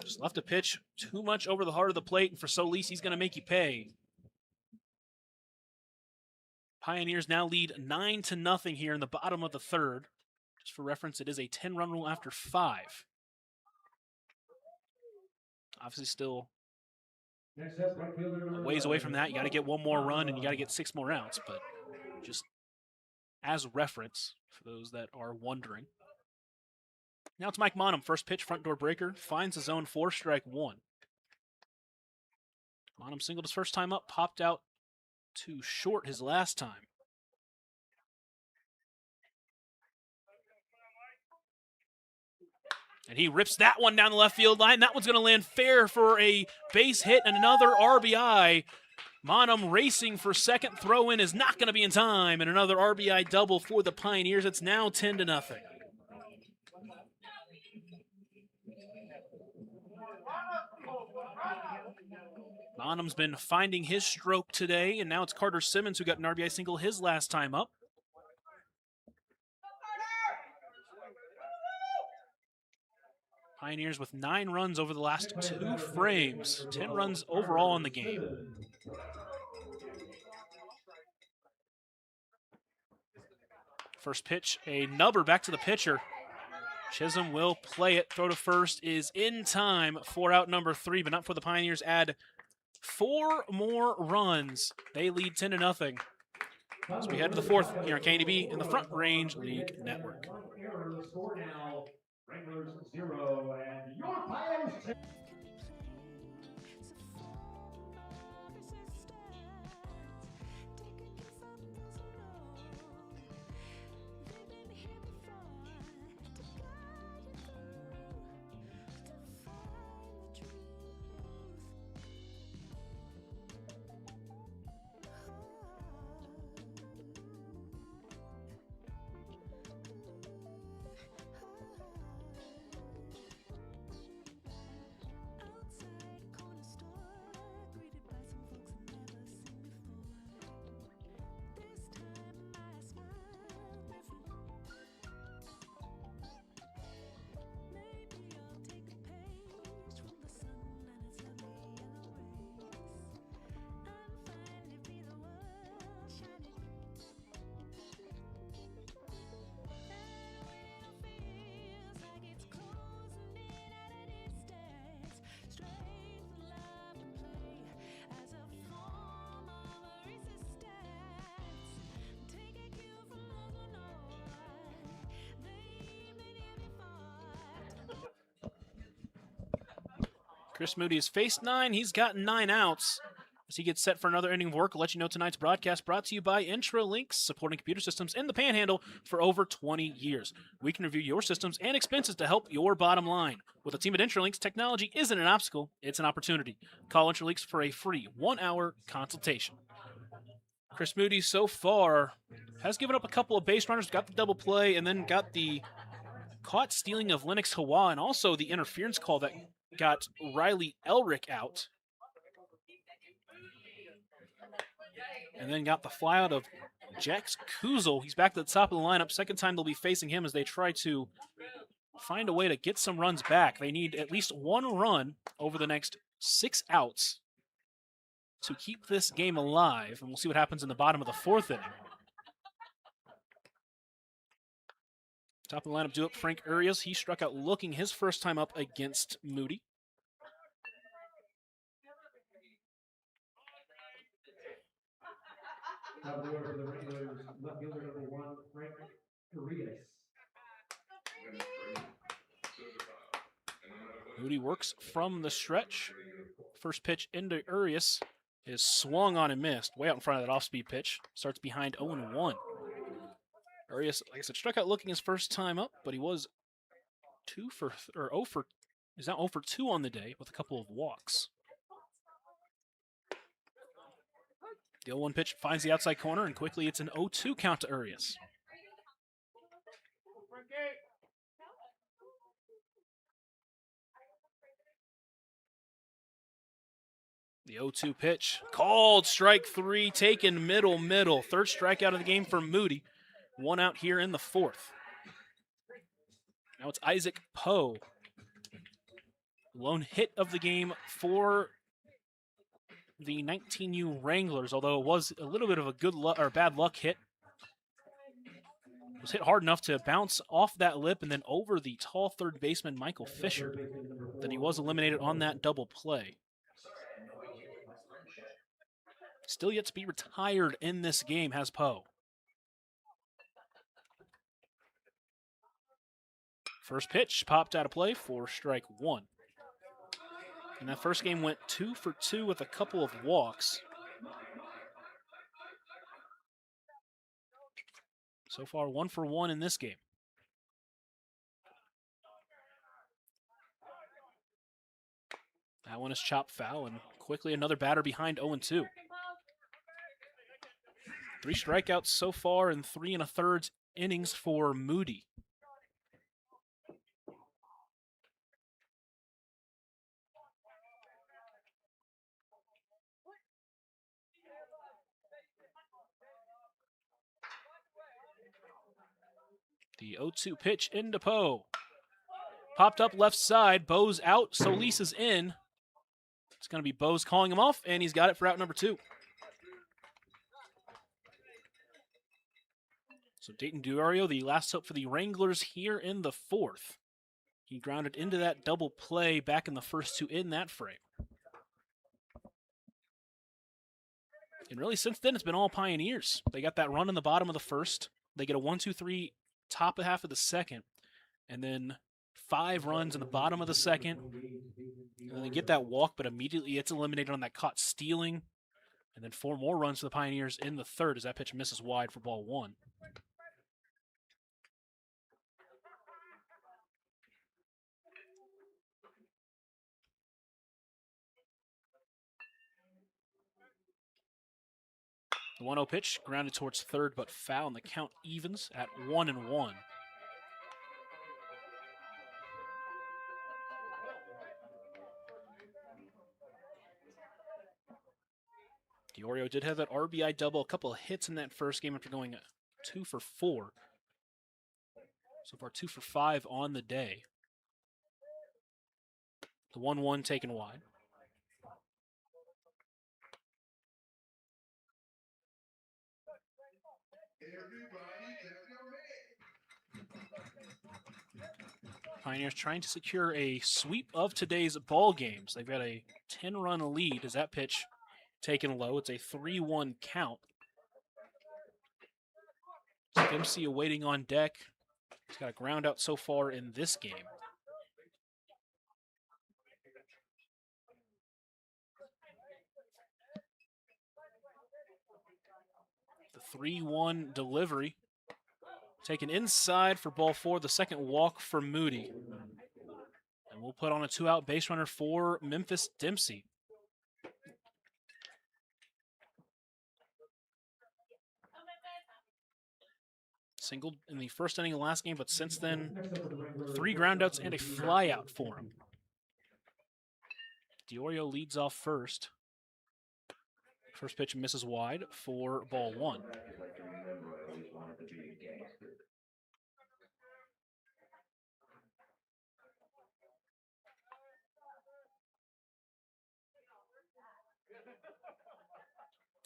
Just left a pitch too much over the heart of the plate, and for Solis, he's going to make you pay. Pioneers now lead 9-0 here in the bottom of the 3rd. Just for reference, it is a 10-run rule after 5. Obviously still a ways away from that. You got to get 1 more run, and you got to get 6 more outs, but just as reference for those that are wondering. Now it's Mike Monum, first pitch, front door breaker, finds his zone, 4-strike 1. Monum singled his first time up, popped out too short his last time. And he rips that one down the left field line. That one's going to land fair for a base hit and another RBI. Monum racing for second. Throw in is not going to be in time. And another RBI double for the Pioneers. It's now 10-0. Monum's been finding his stroke today, and now it's Carter Simmons who got an RBI single his last time up. Pioneers with 9 runs over the last 2 frames, 10 runs overall in the game. First pitch, a nubber back to the pitcher. Chisholm will play it. Throw to first is in time for out number 3, but not for the Pioneers. Add 4 more runs. They lead 10-0. As we head to the 4th here on KNDB in the Front Range League Network. Wranglers 0 and your Pioneers 10. Chris Moody has faced 9. He's got 9 outs. As he gets set for another inning of work, I'll let you know tonight's broadcast brought to you by Intralinks, supporting computer systems in the Panhandle for over 20 years. We can review your systems and expenses to help your bottom line. With a team at Intralinks, technology isn't an obstacle, it's an opportunity. Call Intralinks for a free 1-hour consultation. Chris Moody so far has given up a couple of base runners, got the double play, and then got the caught stealing of Lennox Hawa, and also the interference call that got Riley Elric out. And then got the flyout of Jax Kuzel. He's back to the top of the lineup. Second time they'll be facing him as they try to find a way to get some runs back. They need at least 1 run over the next 6 outs to keep this game alive. And we'll see what happens in the bottom of the 4th inning. Top of the lineup due up Frank Urias. He struck out looking his first time up against Moody. Top of the order for the Wranglers, left fielder number 1, Frank Urias. Moody works from the stretch. First pitch into Urias is swung on and missed. Way out in front of that off-speed pitch. Starts behind 0-1. Urias, like I said, struck out looking his first time up, but he was 0 for 2 on the day with a couple of walks. The 0-1 pitch finds the outside corner, and quickly it's an 0-2 count to Urias. The 0-2 pitch, called strike 3, taken middle. Third strikeout of the game for Moody. 1 out here in the 4th. Now it's Isaac Poe. Lone hit of the game for the 19U Wranglers, although it was a little bit of a bad luck hit. It was hit hard enough to bounce off that lip and then over the tall third baseman Michael Fisher. Then he was eliminated on that double play. Still yet to be retired in this game has Poe. First pitch popped out of play for strike 1. And that first game went 2 for 2 with a couple of walks. So far, 1 for 1 in this game. That one is chopped foul, and quickly another batter behind 0-2. 3 strikeouts so far in 3 1/3 innings for Moody. The 0-2 pitch into Poe. Popped up left side. Bo's out. Solis is in. It's going to be Bo's calling him off, and he's got it for out number 2. So Dayton Duario, the last hope for the Wranglers here in the 4th. He grounded into that double play back in the first 2 in that frame. And really, since then, it's been all Pioneers. They got that run in the bottom of the 1st. They get a 1-2-3 top of half of the 2nd. And then 5 runs in the bottom of the 2nd. And then they get that walk, but immediately it's eliminated on that caught stealing. And then 4 more runs for the Pioneers in the 3rd as that pitch misses wide for ball 1. The 1-0 pitch grounded towards 3rd, but foul, and the count evens at 1-1. Diorio did have that RBI double, a couple of hits in that first game after going 2 for 4. So far, 2 for 5 on the day. The 1-1 taken wide. Pioneers trying to secure a sweep of today's ball games. They've got a 10-run lead as that pitch taken low. It's a 3-1 count. MC awaiting on deck. He's got a ground out so far in this game. The 3-1 delivery. Taken inside for ball 4, the second walk for Moody. And we'll put on a 2-out base runner for Memphis Dempsey. Singled in the first inning of the last game, but since then, 3 groundouts and a flyout for him. Diorio leads off first. First pitch misses wide for ball 1.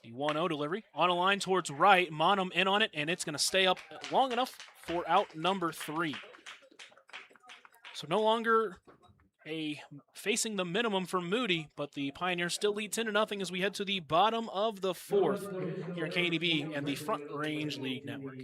The 1-0 delivery on a line towards right. Monum in on it, and it's going to stay up long enough for out number 3. So no longer facing the minimum for Moody, but the Pioneers still lead 10-0 as we head to the bottom of the 4th here in KDB and the Front Range League Network.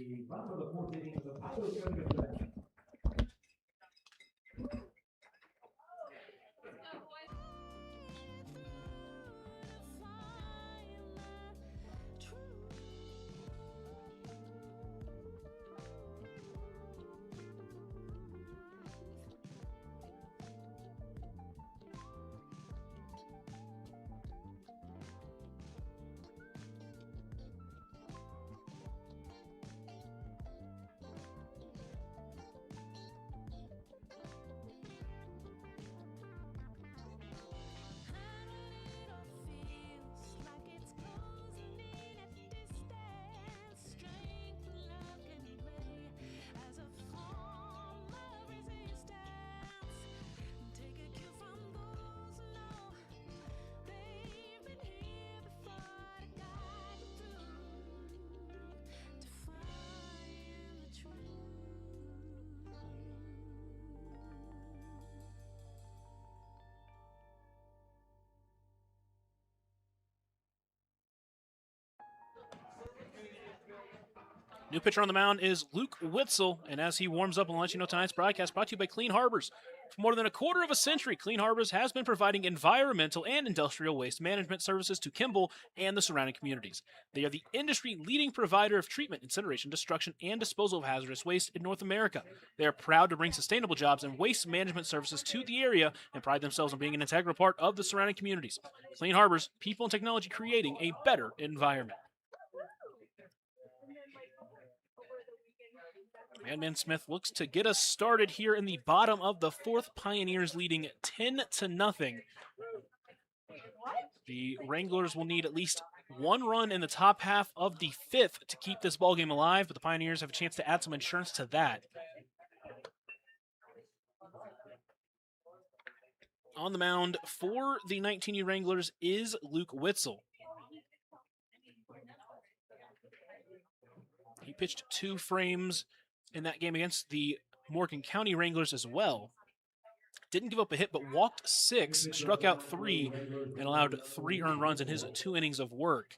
New pitcher on the mound is Luke Witzel, and as he warms up, I'll let you know tonight's broadcast brought to you by Clean Harbors. For more than a quarter of a century, Clean Harbors has been providing environmental and industrial waste management services to Kimball and the surrounding communities. They are the industry-leading provider of treatment, incineration, destruction, and disposal of hazardous waste in North America. They are proud to bring sustainable jobs and waste management services to the area and pride themselves on being an integral part of the surrounding communities. Clean Harbors, people and technology creating a better environment. Madman Smith looks to get us started here in the bottom of the 4th. Pioneers leading 10-0. The Wranglers will need at least 1 run in the top half of the 5th to keep this ballgame alive, but the Pioneers have a chance to add some insurance to that. On the mound for the 19U Wranglers is Luke Witzel. He pitched 2 frames in that game against the Morgan County Wranglers as well. Didn't give up a hit, but walked 6, struck out 3, and allowed 3 earned runs in his 2 innings of work.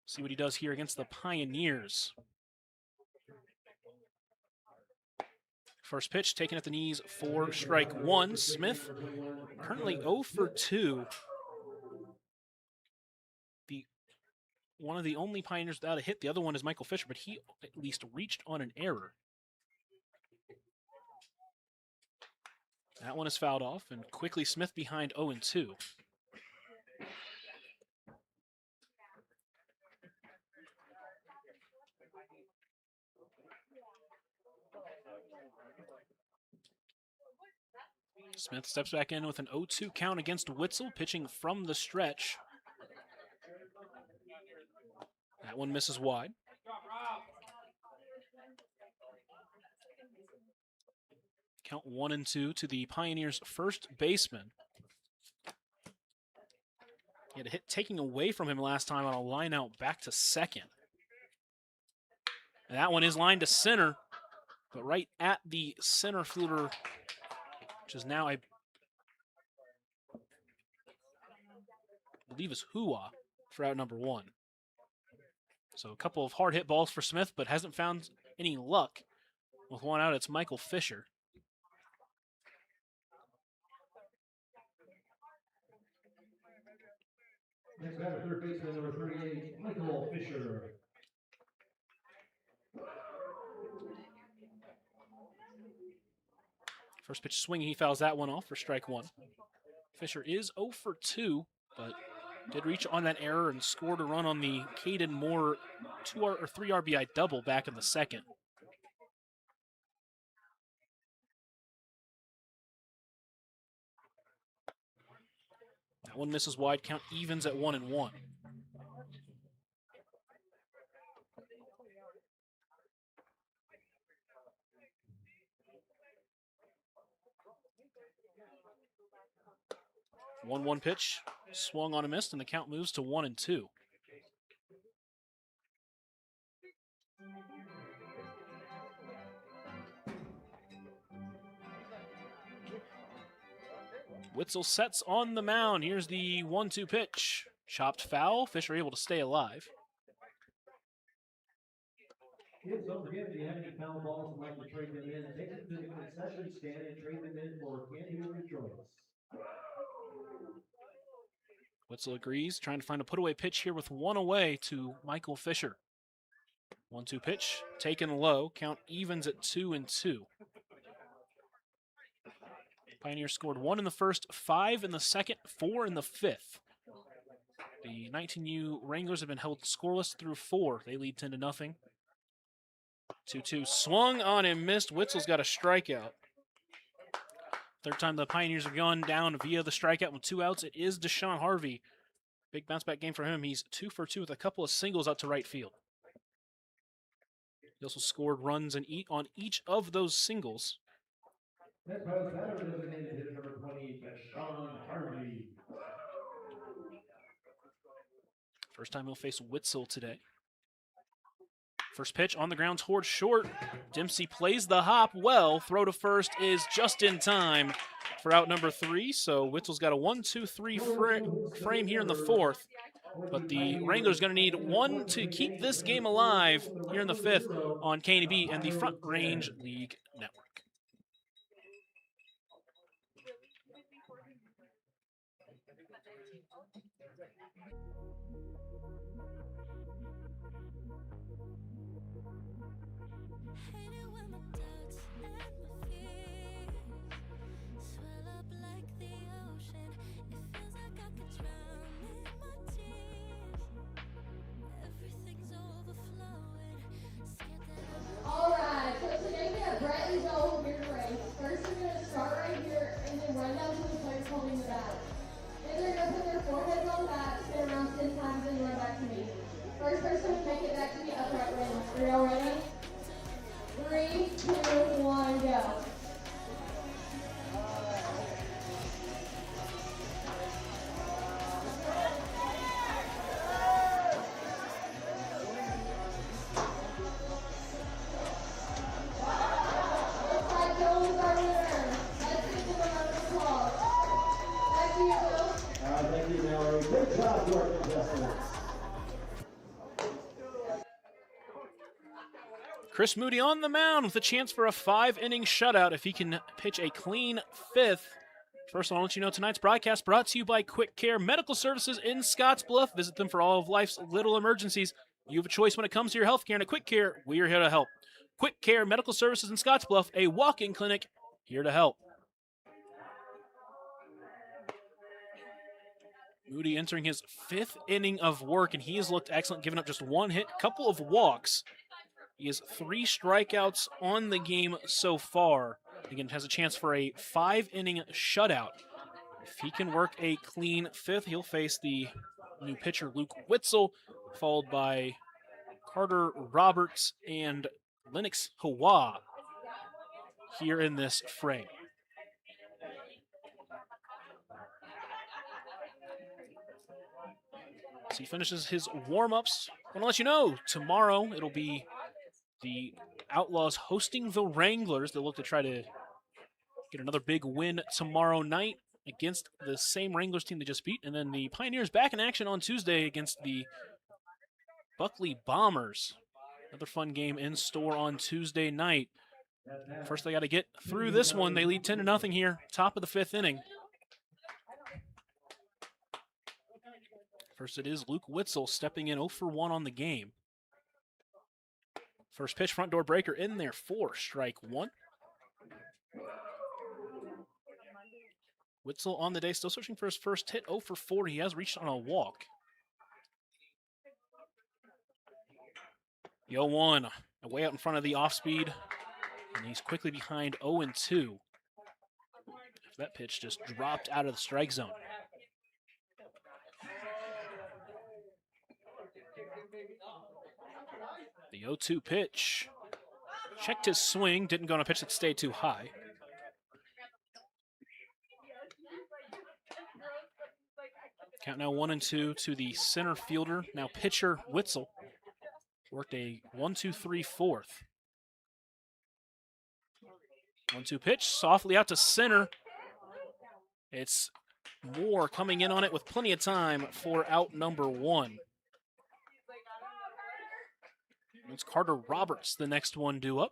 See what he does here against the Pioneers. First pitch taken at the knees for strike 1. Smith currently 0 for 2. One of the only Pioneers without a hit. The other one is Michael Fisher, but he at least reached on an error. That one is fouled off, and quickly Smith behind 0-2. Smith steps back in with an 0-2 count against Witzel, pitching from the stretch. That one misses wide. Count 1-2 to the Pioneers' first baseman. He had a hit taken away from him last time on a line out back to second. And that one is lined to center, but right at the center fielder, which is now, I believe, is Hua for out number 1. So a couple of hard hit balls for Smith, but hasn't found any luck. With 1 out, it's Michael Fisher. Next batter, third baseman, number 38, Michael Fisher. First pitch swinging, he fouls that one off for strike one. Fisher is 0 for 2, but did reach on that error and scored a run on the Caden Moore 3 RBI double back in the second. That one misses wide, count evens at 1-1. One pitch, swung on a miss, and the count moves to 1-2. Witzel sets on the mound. Here's the 1-2 pitch. Chopped foul. Fisher able to stay alive. Kids, don't forget, if you have any foul balls and like to trade them in, take them to the concession stand and trade them in for candy of your choice. Witzel agrees, trying to find a put-away pitch here with one away to Michael Fisher. 1-2 pitch, taken low. Count evens at 2-2. Pioneers scored 1 in the first, 5 in the second, 4 in the fifth. The 19U Wranglers have been held scoreless through 4. They lead 10-0. 2-2 swung on and missed. Witzel's got a strikeout. Third time the Pioneers have gone down via the strikeout with 2 outs. It is Deshaun Harvey. Big bounce back game for him. He's 2 for 2 with a couple of singles out to right field. He also scored runs on each of those singles. Next batter, designated hitter number 20, Deshaun Harvey. First time he'll face Witzel today. First pitch on the ground towards short. Dempsey plays the hop well. Throw to first is just in time for out number 3. So Witzel's got a 1-2-3 frame here in the fourth. But the Wranglers going to need 1 to keep this game alive here in the fifth on KNB and the Front Range League Network. First person, make it back to the upright range. Are y'all ready? 3, 2, 1, go. Looks like Joel's our winner. Let's give him a round of applause. Back to you, Bill. Thank you, Mallory. Good job, work contestants. Chris Moody on the mound with a chance for a 5-inning shutout if he can pitch a clean 5th. First, I'll let you know tonight's broadcast brought to you by Quick Care Medical Services in Scottsbluff. Visit them for all of life's little emergencies. You have a choice when it comes to your health care, and at Quick Care, we are here to help. Quick Care Medical Services in Scottsbluff, a walk-in clinic here to help. Moody entering his 5th inning of work, and he has looked excellent, giving up just 1 hit, couple of walks. He has 3 strikeouts on the game so far. Again, has a chance for a 5-inning shutout. If he can work a clean 5th, he'll face the new pitcher, Luke Witzel, followed by Carter Roberts and Lennox Hawa here in this frame. So he finishes his warm-ups. I want to let you know, tomorrow it'll be the Outlaws hosting the Wranglers. They'll look to try to get another big win tomorrow night against the same Wranglers team they just beat. And then the Pioneers back in action on Tuesday against the Buckley Bombers. Another fun game in store on Tuesday night. First, they got to get through this one. They lead 10-0 here, top of the 5th inning. First, it is Luke Witzel stepping in 0 for 1 on the game. First pitch, front door breaker in there for strike one. Witzel on the day, still searching for his first hit, 0 for 4. He has reached on a walk. The 0-1, way out in front of the off-speed, and he's quickly behind 0-2. That pitch just dropped out of the strike zone. The 0-2 pitch. Checked his swing, didn't go on a pitch that stayed too high. Count now 1-2 to the center fielder. Now pitcher Witzel. Worked a 1-2-3 fourth. 1-2 pitch, softly out to center. It's Moore coming in on it with plenty of time for out number 1. It's Carter Roberts, the next one due up.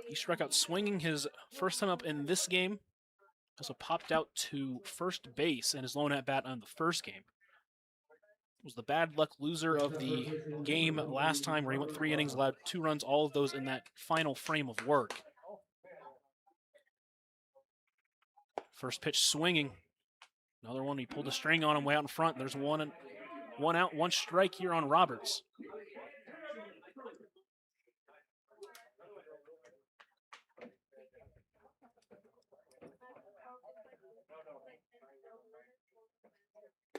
He struck out swinging his first time up in this game. Also popped out to first base in his lone at bat on the first game. Was the bad luck loser of the game last time where he went 3 innings, allowed 2 runs, all of those in that final frame of work. First pitch swinging. Another one, he pulled a string on him way out in front. There's one out, 1 strike here on Roberts.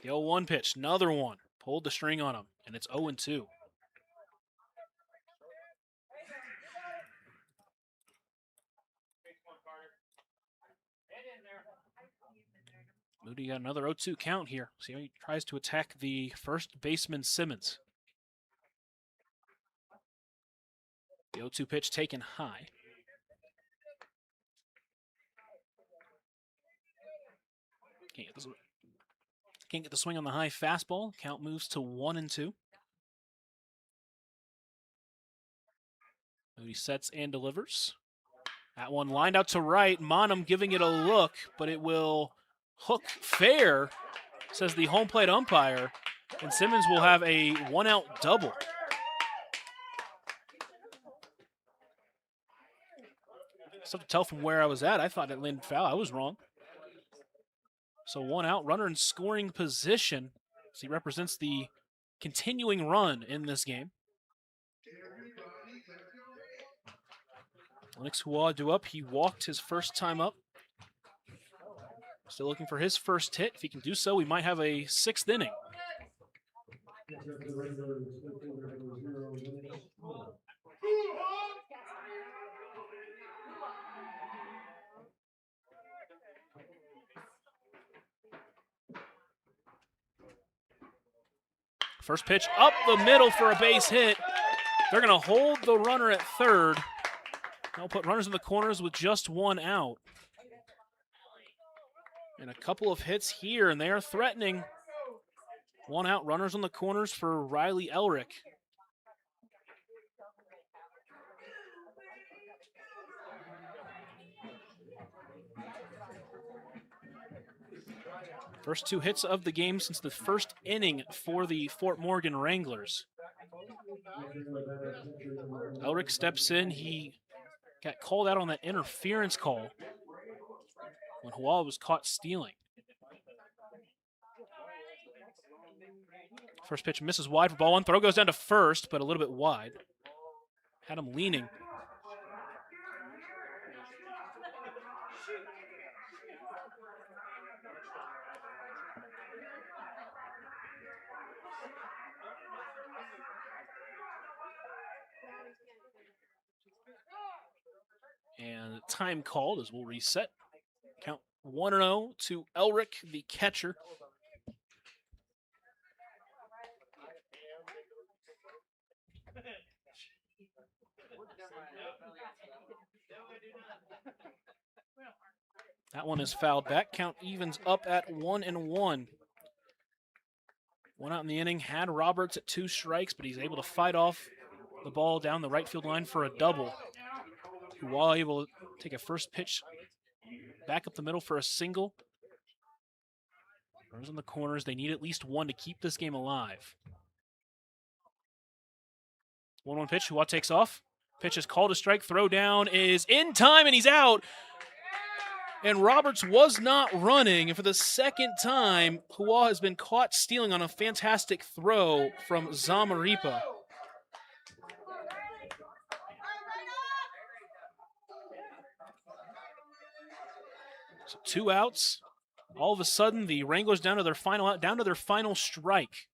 The 0-1 pitch, another one. Pulled the string on him, and it's 0-2. Moody got another 0-2 count here. See how he tries to attack the first baseman Simmons. The 0-2 pitch taken high. Can't get the swing on the high fastball. Count moves to 1-2. Moody sets and delivers. That one lined out to right. Monum giving it a look, but it will hook fair, says the home plate umpire, and Simmons will have a 1-out double. It's tough to tell from where I was at. I thought it landed foul. I was wrong. So 1 out, runner in scoring position. So he represents the continuing run in this game. Lennox Hua due up. He walked his first time up. Still looking for his first hit. If he can do so, we might have a 6th inning. First pitch up the middle for a base hit. They're going to hold the runner at third. They'll put runners in the corners with just 1 out. And a couple of hits here, and they are threatening. 1 out, runners on the corners for Riley Elric. First 2 hits of the game since the first inning for the Fort Morgan Wranglers. Elric steps in. He got called out on that interference call when Hua was caught stealing. First pitch misses wide for ball 1. Throw goes down to first, but a little bit wide. Had him leaning. And time called as we'll reset. Count 1-0 to Elric, the catcher. That one is fouled back. Count evens up at 1-1. 1 out in the inning. Had Roberts at 2 strikes, but he's able to fight off the ball down the right field line for a double. While able to take a first pitch back up the middle for a single. Runners in the corners. They need at least one to keep this game alive. 1-1 pitch. Hua takes off. Pitch is called a strike. Throw down is in time, and he's out. And Roberts was not running. And for the second time, Hua has been caught stealing on a fantastic throw from Zamaripa. So 2 outs. All of a sudden, the Wranglers down to their final out, down to their final strike.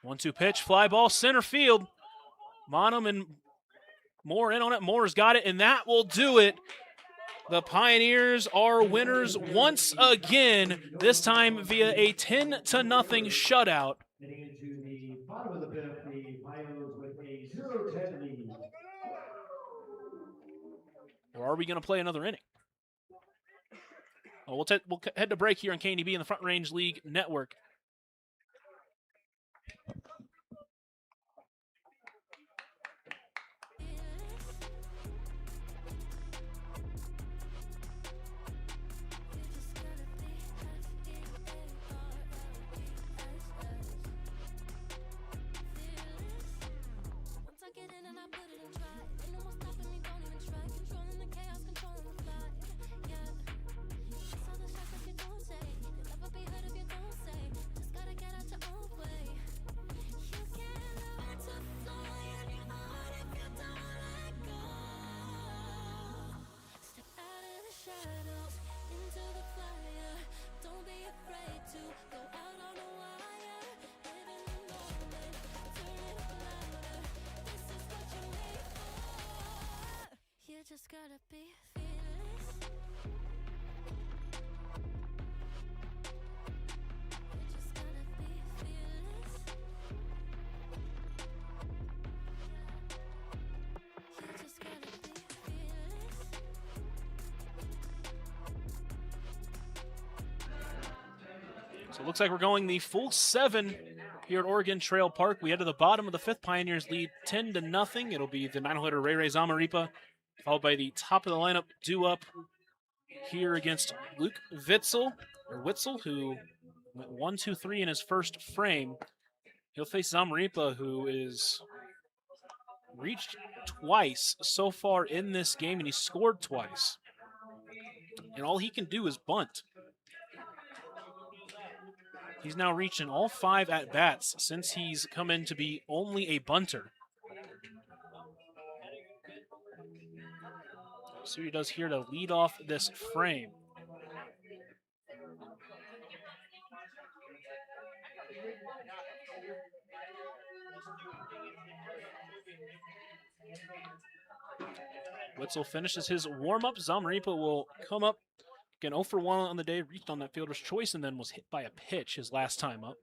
1-2 pitch, fly ball, center field. Monum and Moore in on it. Moore's got it, and that will do it. The Pioneers are winners once again, this time via a 10-0 shutout. Getting into the bottom of the fifth, the Pios with a 0-10 lead. Or are we going to play another inning? Oh, we'll head to break here on KNDB in the Front Range League Network. Just gotta be fearless. You just gotta be fearless. You just gotta be fearless. So it looks like we're going the full 7 here at Oregon Trail Park. We head to the bottom of the 5th. Pioneers lead 10-0. It'll be the 9-hitter Ray Zamaripa, followed by the top of the lineup due-up here against Luke Witzel, who went 1-2-3 in his first frame. He'll face Zamaripa, who is reached twice so far in this game, and he scored twice. And all he can do is bunt. He's now reached in all 5 at-bats since he's come in to be only a bunter. See what he does here to lead off this frame. Witzel finishes his warm-up. Zamaripa will come up. Again, 0 for 1 on the day, reached on that fielder's choice, and then was hit by a pitch his last time up.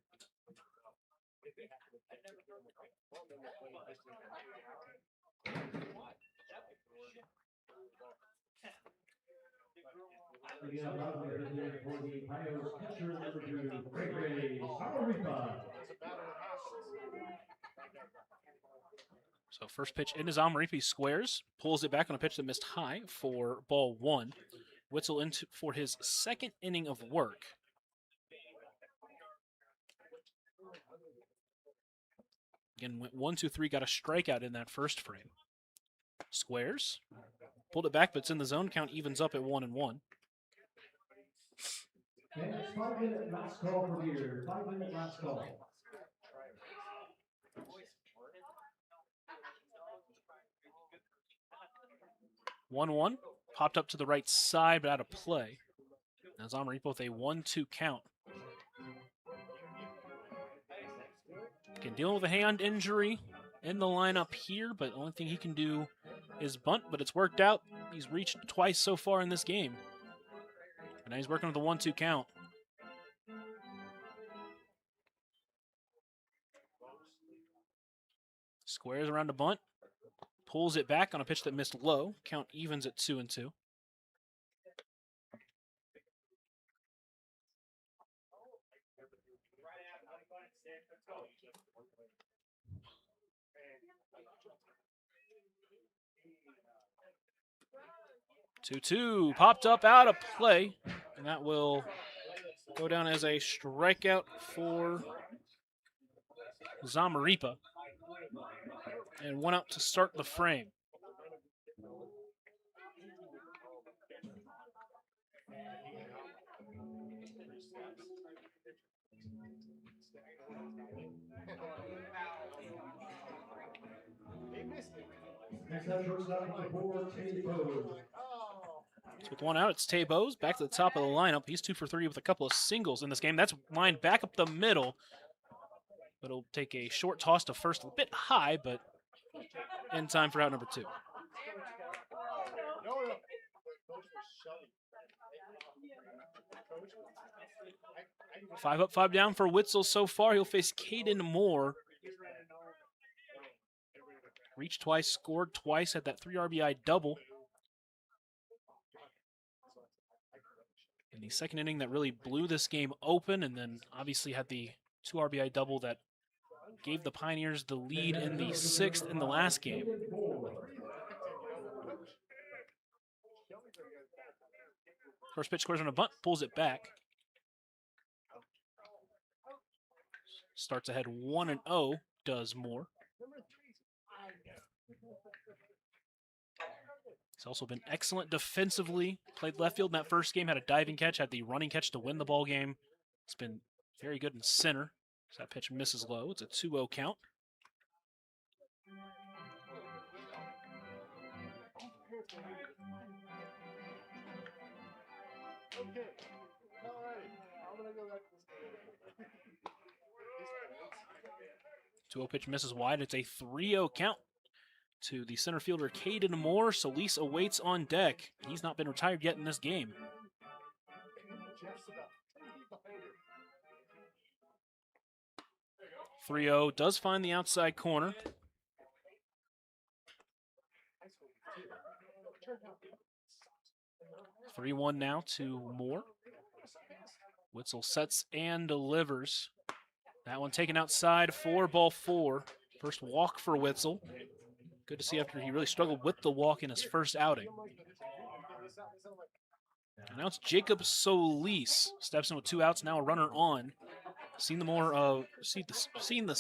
For the Pios catcher, number 2, Ray Zamaripa. So first pitch into Zamaripa, squares, pulls it back on a pitch that missed high for ball 1. Witzel in for his second inning of work. Again, went 1-2-3, got a strikeout in that first frame. Squares, pulled it back, but it's in the zone. Count evens up at 1-1. And it's 5-minute last call for here. 5-minute last call. One popped up to the right side, but out of play. Now Zamaripa with a 1-2 count. Again, dealing with a hand injury in the lineup here, but the only thing he can do is bunt, but it's worked out. He's reached twice so far in this game. And now he's working with a 1-2 count. Squares around a bunt. Pulls it back on a pitch that missed low. Count evens at 2-2. 2-2 popped up out of play, and that will go down as a strikeout for Zamaripa. And 1 out to start the frame. Next up, shortstop number 4, Tabo. So with 1 out, it's Tabos back to the top of the lineup. He's 2 for 3 with a couple of singles in this game. That's lined back up the middle. But it'll take a short toss to first, a bit high, but in time for out number 2. Five up, 5 down for Witzel so far. He'll face Caden Moore. Reached twice, scored twice, had that 3 RBI double. In the second inning that really blew this game open, and then obviously had the 2 RBI double that gave the Pioneers the lead in the 6th in the last game. First pitch scores on a bunt, pulls it back. Starts ahead 1-0, does Moore. He's also been excellent defensively. Played left field in that first game, had a diving catch, had the running catch to win the ball game. It's been very good in center. So that pitch misses low. It's a 2-0 count. Okay. All right. I'm gonna go back. 2-0 pitch misses wide. It's a 3-0 count to the center fielder Caden Moore. Solis awaits on deck. He's not been retired yet in this game. 3-0 does find the outside corner. 3-1 now to Moore. Witzel sets and delivers. That one taken outside for ball 4. First walk for Witzel. Good to see after he really struggled with the walk in his first outing. And now it's Jacob Solis. Steps in with 2 outs, now a runner on. Seen the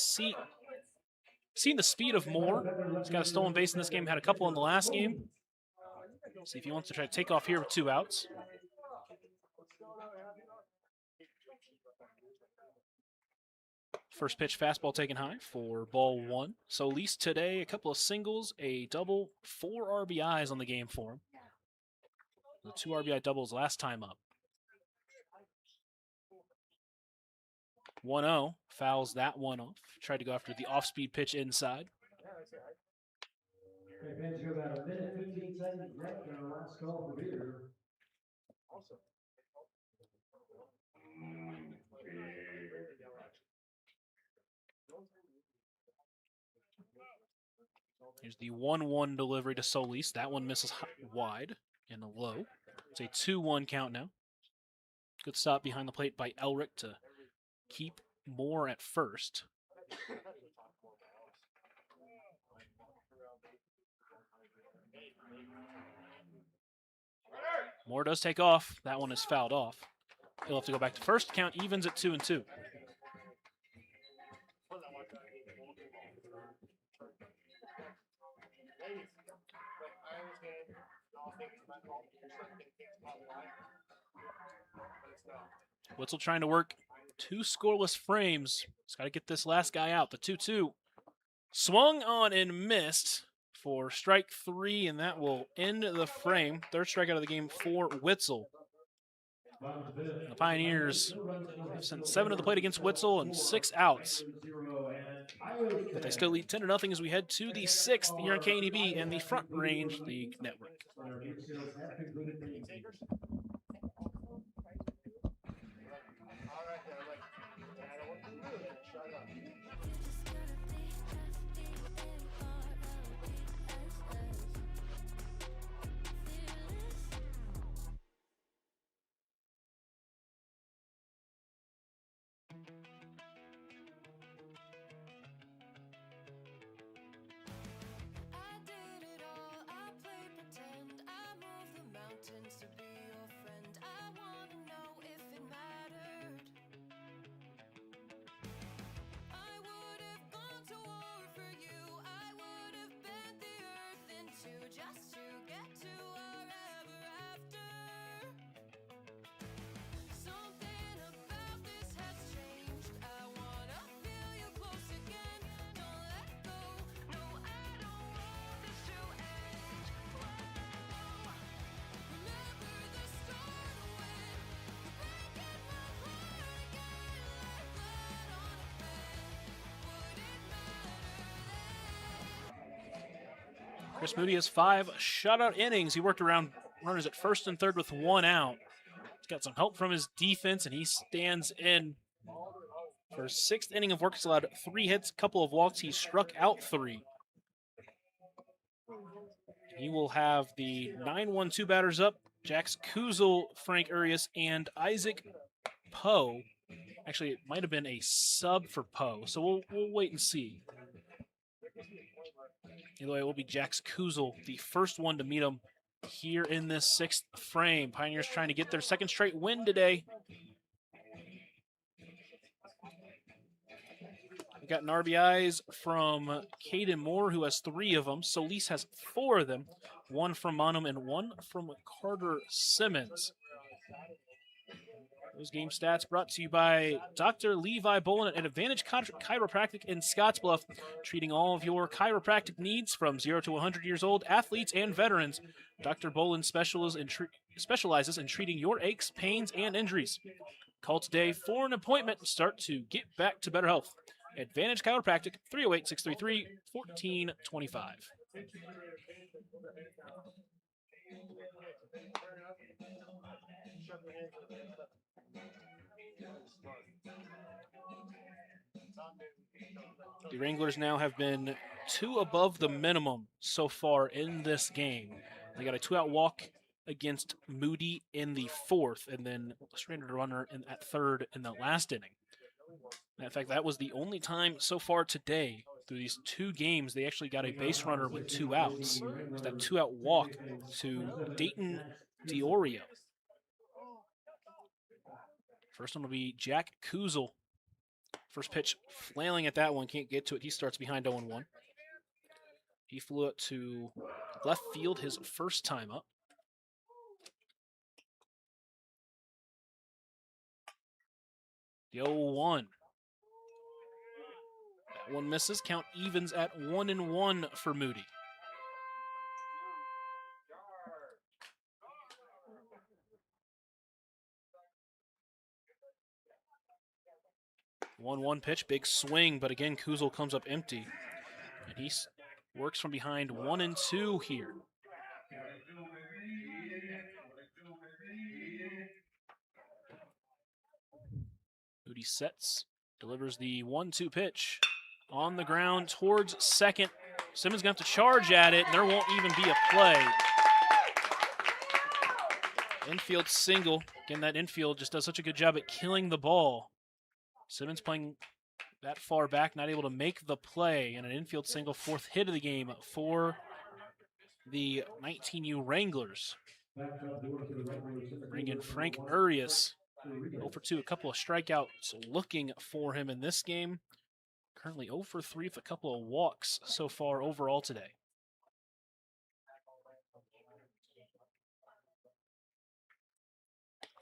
speed of Moore. He's got a stolen base in this game, had a couple in the last game. See if he wants to try to take off here with 2 outs. First pitch fastball taken high for ball 1. Solis today, a couple of singles, a double, 4 RBIs on the game for him. The 2 RBI doubles last time up. 1-0, fouls that one off. Tried to go after the off-speed pitch inside. Okay, fans, you got about 1 minute 15 seconds left in our last call for beer. Here's the 1-1 delivery to Solis. That one misses wide and a low. It's a 2-1 count now. Good stop behind the plate by Elric to keep Moore at first. Moore does take off. That one is fouled off. He'll have to go back to first. Count evens at 2-2. Witzel trying to work 2 scoreless frames. He's got to get this last guy out. The 2-2 swung on and missed for strike 3, and that will end the frame. Third strikeout of the game for Witzel. The Pioneers have sent 7 to the plate against Witzel and 6 outs. But they still lead 10-0 as we head to the 6th here on KNEB and the Front Range League Network. Chris Moody has 5 shutout innings. He worked around runners at first and third with 1 out. He's got some help from his defense, and he stands in for his 6th inning of work. He's allowed 3 hits, a couple of walks. He struck out 3. He will have the 9-1-2 batters up. Jax Kuzel, Frank Urias, and Isaac Poe. Actually, it might have been a sub for Poe, so we'll wait and see. Either way, it will be Jax Kuzel, the first one to meet him here in this 6th frame. Pioneers trying to get their 2nd straight win today. We got an RBIs from Caden Moore, who has 3 of them. Solis has 4 of them. 1 from Monum and 1 from Carter Simmons. Those game stats brought to you by Dr. Levi Bolin at Advantage Chiropractic in Scottsbluff, treating all of your chiropractic needs from 0 to 100 years old, athletes and veterans. Dr. Bolin specializes in treating your aches, pains, and injuries. Call today for an appointment and start to get back to better health. Advantage Chiropractic, 308-633-1425. The Wranglers now have been 2 above the minimum so far in this game. They got a 2-out walk against Moody in the 4th, and then a stranded runner at 3rd in the last inning. In fact, that was the only time so far today through these 2 games they actually got a base runner with 2 outs. It's that 2-out walk to Dayton Diorio. First one will be Jack Kuzel. First pitch, flailing at that one, can't get to it. He starts behind 0-1. He flew up to left field his first time up. The 0-1. That one misses. Count evens at 1-1 for Moody. One pitch, big swing, but again, Kuzel comes up empty. And he works from behind 1-2 here. Moody sets, delivers the 1-2 pitch on the ground towards second. Simmons going to have to charge at it, and there won't even be a play. Infield single. Again, that infield just does such a good job at killing the ball. Simmons playing that far back, not able to make the play, and an infield single, 4th hit of the game for the 19U Wranglers. Bring in Frank Urias, 0 for 2, a couple of strikeouts looking for him in this game. Currently 0 for 3 with a couple of walks so far overall today.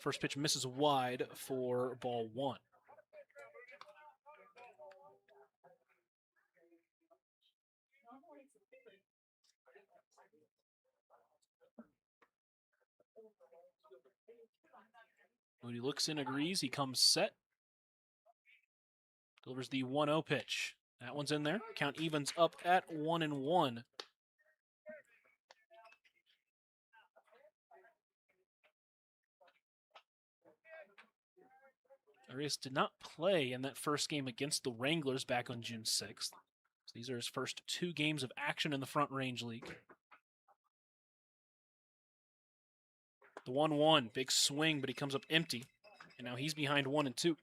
First pitch misses wide for ball 1. Moody looks in, agrees. He comes set. Delivers the 1-0 pitch. That one's in there. Count evens up at 1-1. Arias did not play in that first game against the Wranglers back on June 6th. So these are his first 2 games of action in the Front Range League. The 1-1, big swing, but he comes up empty. And now he's behind 1-2.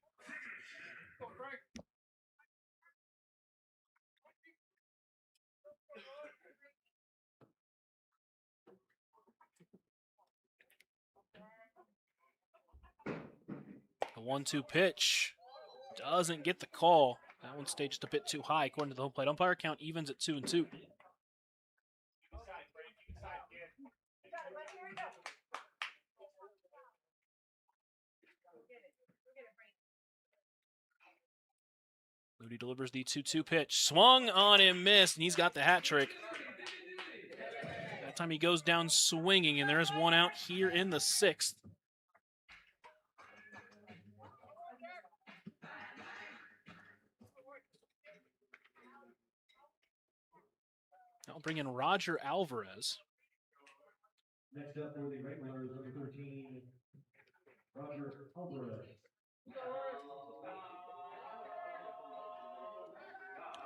The 1-2 pitch doesn't get the call. That one stayed just a bit too high according to the home plate umpire. Count evens at 2-2. Moody delivers the 2-2 pitch. Swung on and missed, and he's got the hat trick. That time he goes down swinging, and there is 1 out here in the 6th. I'll bring in Roger Alvarez. Next up for the Wranglers, number 13, Roger Alvarez.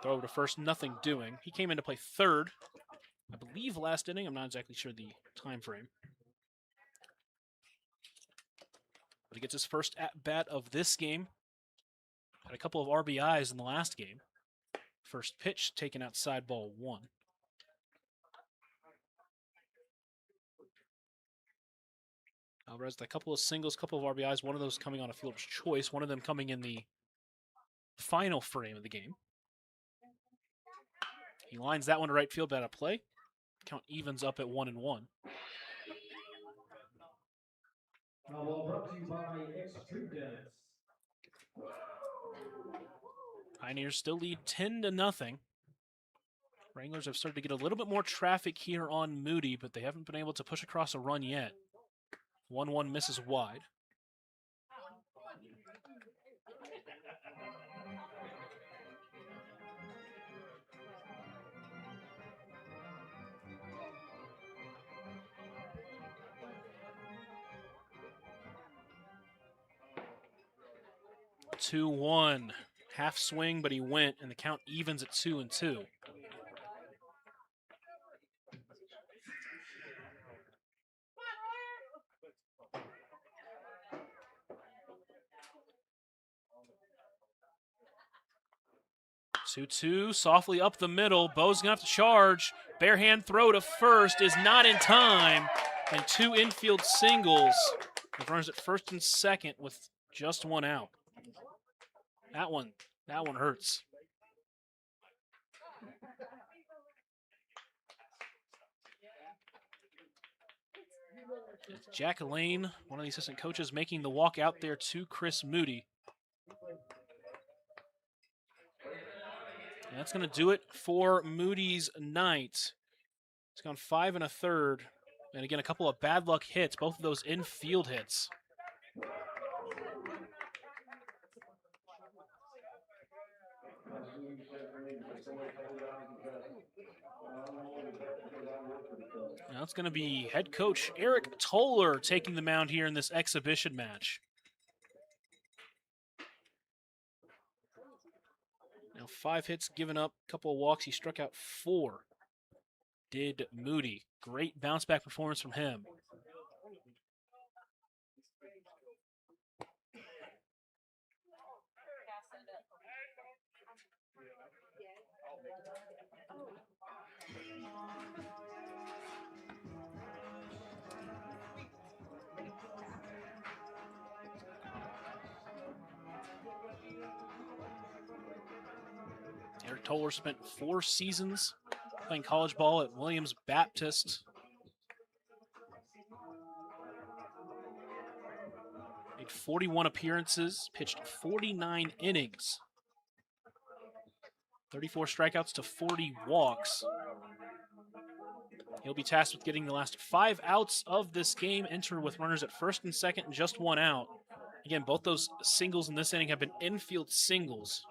Throw over to first, nothing doing. He came in to play third, I believe last inning. I'm not exactly sure the time frame. But he gets his first at-bat of this game. Had a couple of RBIs in the last game. First pitch taken outside, ball 1. Alvarez had a couple of singles, couple of RBIs, one of those coming on a fielder's choice, one of them coming in the final frame of the game. He lines that one to right field, bat of play. Count evens up at 1-1. Now, ball brought to you by Extreme Dance. Pioneers still lead 10-0. Wranglers have started to get a little bit more traffic here on Moody, but they haven't been able to push across a run yet. 1-1 misses wide. Two one, half swing, but he went, and the count evens at 2-2. Two softly up the middle. Bo's gonna have to charge. Bare hand throw to first is not in time, and 2 infield singles. The runners at first and second with just 1 out. That one hurts. It's Jack Lane, one of the assistant coaches, making the walk out there to Chris Moody. And that's going to do it for Moody's night. It's gone 5 1/3. And again, a couple of bad luck hits, both of those infield hits. Now it's going to be head coach Eric Toller taking the mound here in this exhibition match. Now 5 hits given up, a couple of walks. He struck out 4. Did Moody. Great bounce back performance from him. Eric Toller spent 4 seasons playing college ball at Williams Baptist. Made 41 appearances, pitched 49 innings. 34 strikeouts to 40 walks. He'll be tasked with getting the last 5 outs of this game, entered with runners at first and second and just 1 out. Again, both those singles in this inning have been infield singles.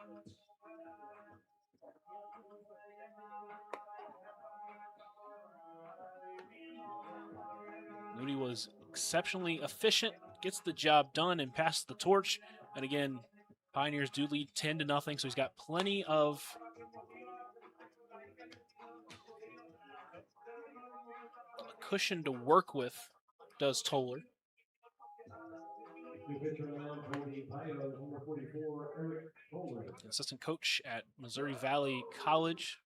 Moody was exceptionally efficient, gets the job done, and passes the torch. And again, Pioneers do lead 10-0, so he's got plenty of cushion to work with, does Toller. New pitcher on for the Pios, number 44, Eric Toller. Assistant coach at Missouri Valley College.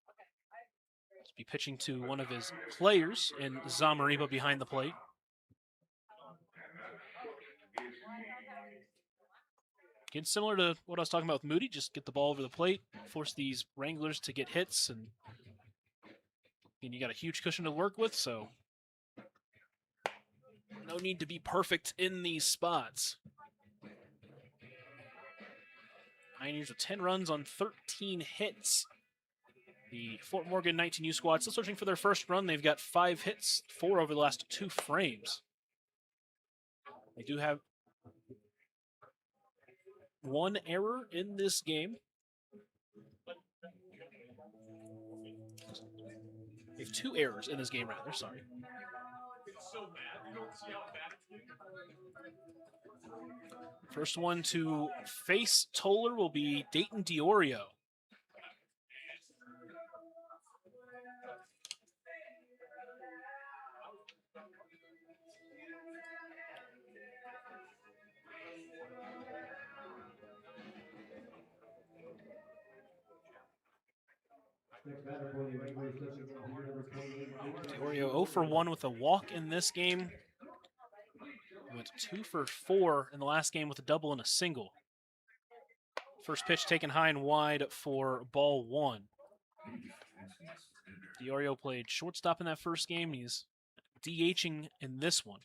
He'll be pitching to one of his players in Zamaripa behind the plate. Again, similar to what I was talking about with Moody, just get the ball over the plate, force these Wranglers to get hits, and you got a huge cushion to work with, so no need to be perfect in these spots. Pioneers with 10 runs on 13 hits. The Fort Morgan 19U squad still searching for their first run. They've got 5 hits, 4 over the last 2 frames. They do have 1 error in this game. We have 2 errors in this game, rather. Sorry. First one to face Toller will be Dayton Diorio. Next batter for the Wranglers stepping in here, number 28. Diorio 0 for 1 with a walk in this game. Went 2 for 4 in the last game with a double and a single. First pitch taken high and wide for ball 1. Diorio played shortstop in that first game. He's DHing in this one.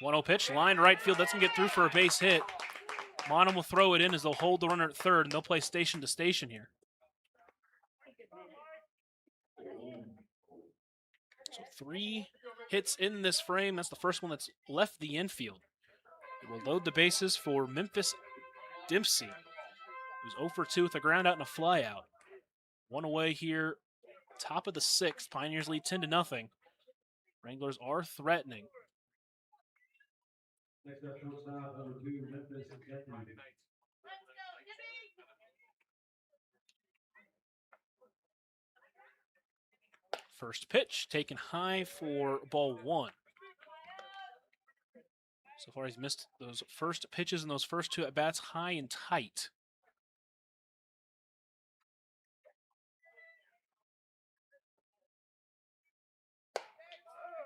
One-0 pitch, line to right field. That's going to get through for a base hit. Monum will throw it in as they'll hold the runner at third, and they'll play station to station here. So 3 hits in this frame. That's the first one that's left the infield. It will load the bases for Memphis Dempsey, who's 0 for 2 with a ground out and a fly out. 1 away here, top of the 6th. Pioneers lead 10-0. Wranglers are threatening. Next up, shortstop, number 2, Memphis Dempsey. First pitch taken high for ball 1. So far, he's missed those first pitches and those first 2 at-bats high and tight.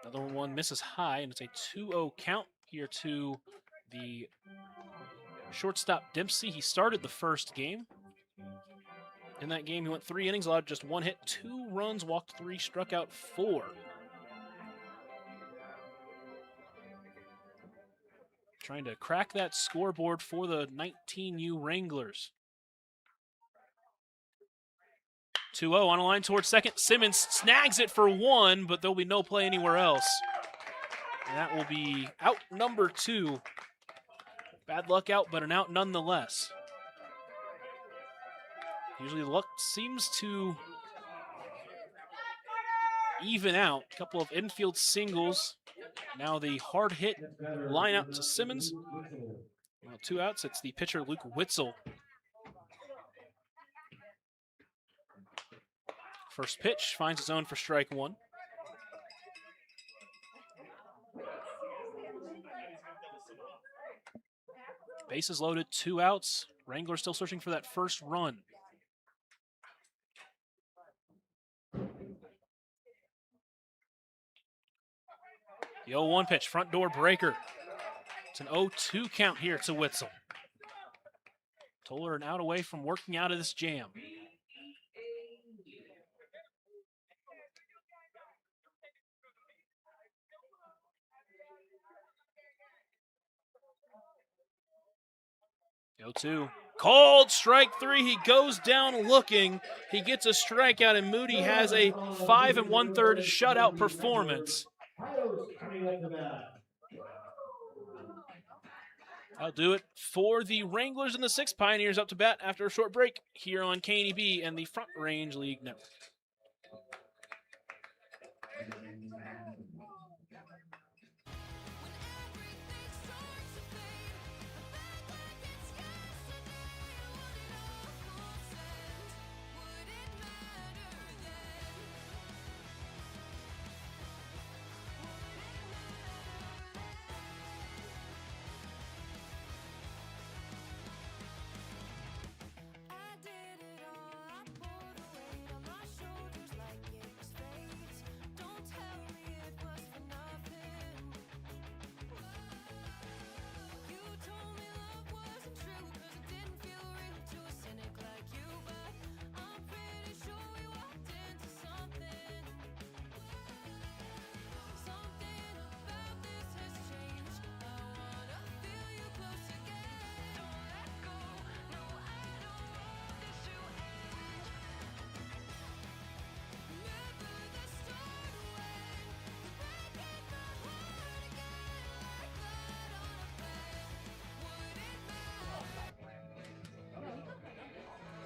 Another one misses high, and it's a 2-0 count here to the shortstop Dempsey. He started the first game. In that game, he went 3 innings, allowed just 1 hit, 2 runs, walked 3, struck out 4. Trying to crack that scoreboard for the 19U Wranglers. 2-0 on a line towards second. Simmons snags it for 1, but there'll be no play anywhere else. And that will be out number 2. Bad luck out, but an out nonetheless. Usually luck seems to even out. A couple of infield singles. Now the hard hit line out to Simmons. Well, 2 outs. It's the pitcher Luke Witzel. First pitch finds his own for strike 1. Bases loaded, 2 outs. Wranglers still searching for that first run. The 0-1 pitch, front door breaker. It's an 0-2 count here to Witzel. Toller an out away from working out of this jam. The 0-2. Called strike 3. He goes down looking. He gets a strikeout, and Moody has a 5 1/3 shutout performance. I'll do it for the Wranglers and the 6 Pioneers up to bat after a short break here on KNEB and the Front Range League Network. I did it all, I pulled away on my shoulder.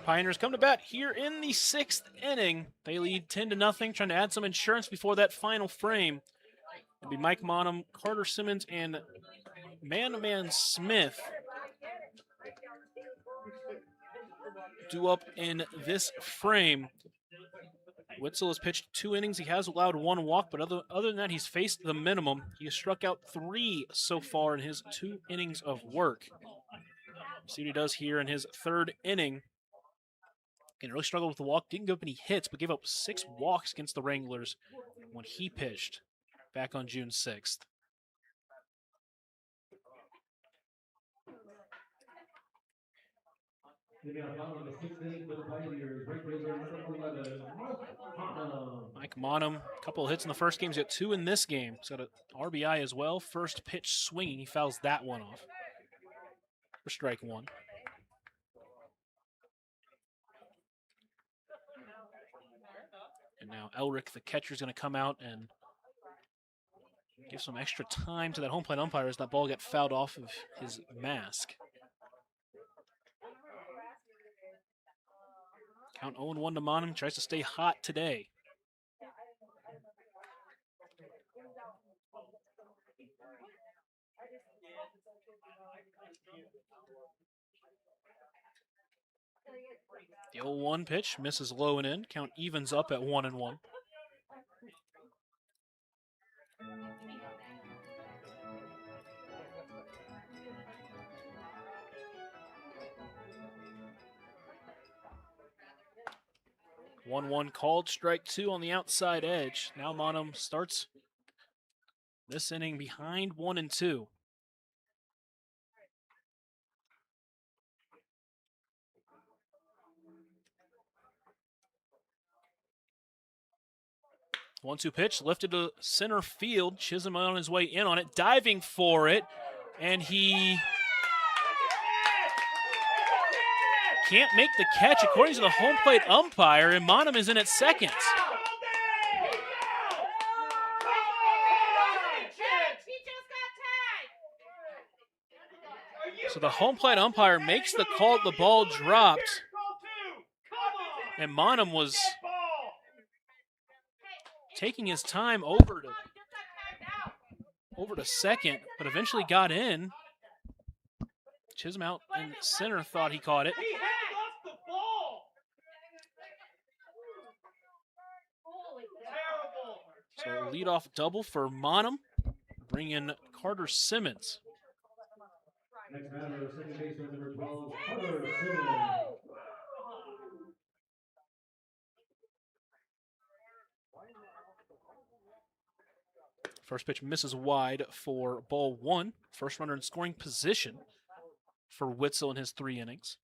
Pioneers come to bat here in the 6th inning. They lead 10-0, trying to add some insurance before that final frame. It'll be Mike Monum, Carter Simmons, and Man-to-Man Smith due up in this frame. Witzel has pitched 2 innings. He has allowed 1 walk, but other than that, he's faced the minimum. He has struck out 3 so far in his 2 innings of work. See what he does here in his 3rd inning. Again, really struggled with the walk. Didn't give up any hits, but gave up 6 walks against the Wranglers when he pitched back on June 6th. Mike Monum, a couple of hits in the first game. He's got 2 in this game. He's got an RBI as well. First pitch swinging. He fouls that one off for strike 1. And now Elric, the catcher, is going to come out and give some extra time to that home plate umpire as that ball gets fouled off of his mask. Count 0-1 to Monum. Tries to stay hot today. The 0-1 pitch misses low and in. Count evens up at 1-1. One called, strike 2 on the outside edge. Now Monum starts this inning behind 1-2. One-two pitch lifted to center field. Chisholm on his way in on it, diving for it, and he can't make the catch according to the home plate umpire, and Monum is in at second. So the home plate umpire makes the call, the ball dropped, and Monum was taking his time over to second, but eventually got in. Chisholm out in center thought he caught it. So leadoff double for Monum. Bring in Carter Simmons. Next batter, second baseman number 12, Carter Simmons. First pitch misses wide for ball 1. First runner in scoring position for Witzel in his 3 innings.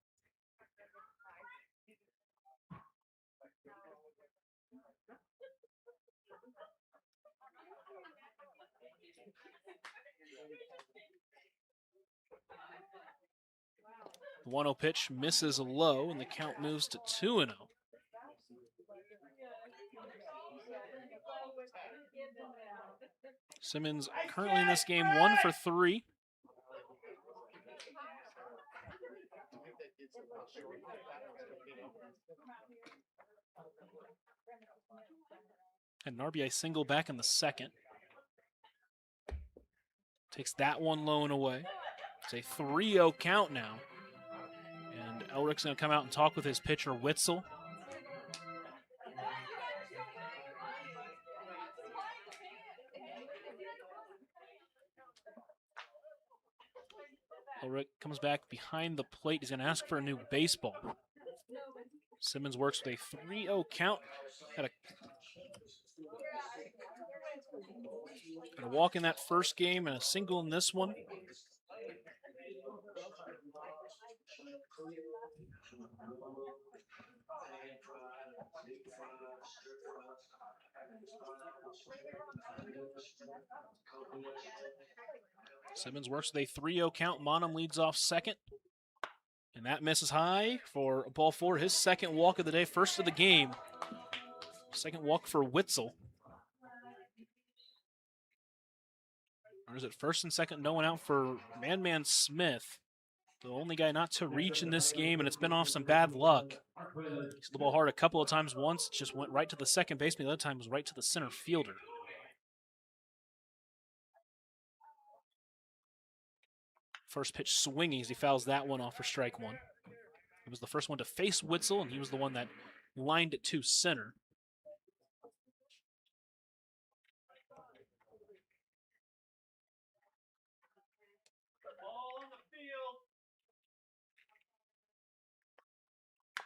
The 1-0 pitch misses low, and the count moves to 2-0. Simmons currently in this game 1 for 3. And an RBI single back in the second. Takes that one low and away. It's a 3-0 count now. And Elric's going to come out and talk with his pitcher, Witzel. Elric comes back behind the plate. He's going to ask for a new baseball. Simmons works with a 3-0 count. Had a walk in that first game and a single in this one. Simmons works with a 3-0 count. Monum leads off second. And that misses high for ball 4. His second walk of the day, first of the game. Second walk for Witzel. Or is it first and second? No one out for Man Smith. The only guy not to reach in this game, and it's been off some bad luck. He's hit the ball hard a couple of times. Once just went right to the second baseman. The other time was right to the center fielder. First pitch swinging as he fouls that one off for strike one. He was the first one to face Witzel, and he was the one that lined it to center.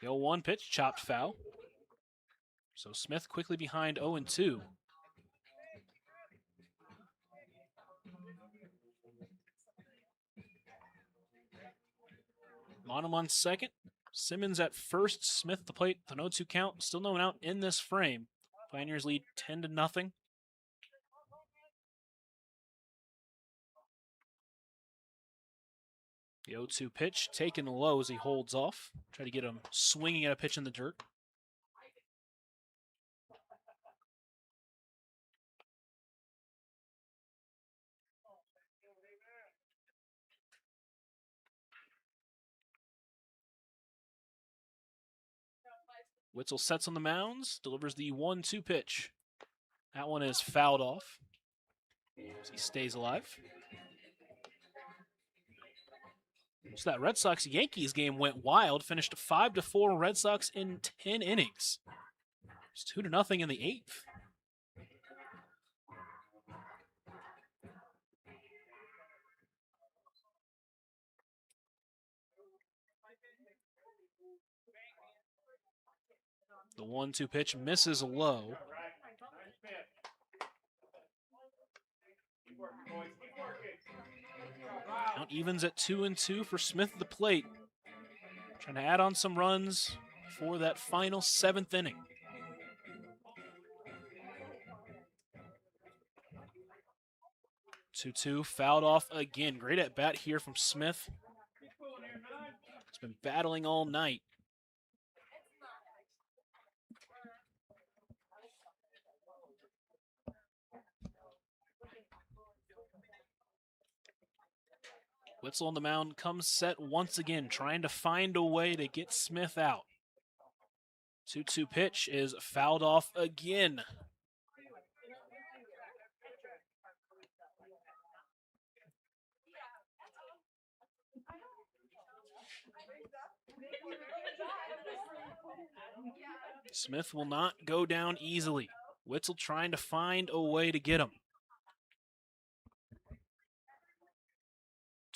The 0-1 pitch, chopped foul. So Smith quickly behind 0-2. Monum on second. Simmons at first. Smith at the plate. The 0-2 count. Still no one out in this frame. Pioneers lead 10-0. The 0-2 pitch taken low as he holds off. Try to get him swinging at a pitch in the dirt. Witzel sets on the mounds, delivers the 1-2 pitch. That one is fouled off as he stays alive. So that Red Sox-Yankees game went wild, finished 5-4 Red Sox in 10 innings. It's 2-0 in the 8th. The 1-2 pitch misses low. Count evens at 2-2 for Smith at the plate. Trying to add on some runs for that final 7th inning. Two fouled off again. Great at bat here from Smith. He's been battling all night. Witzel on the mound comes set once again, trying to find a way to get Smith out. 2-2 pitch is fouled off again. Smith will not go down easily. Witzel trying to find a way to get him.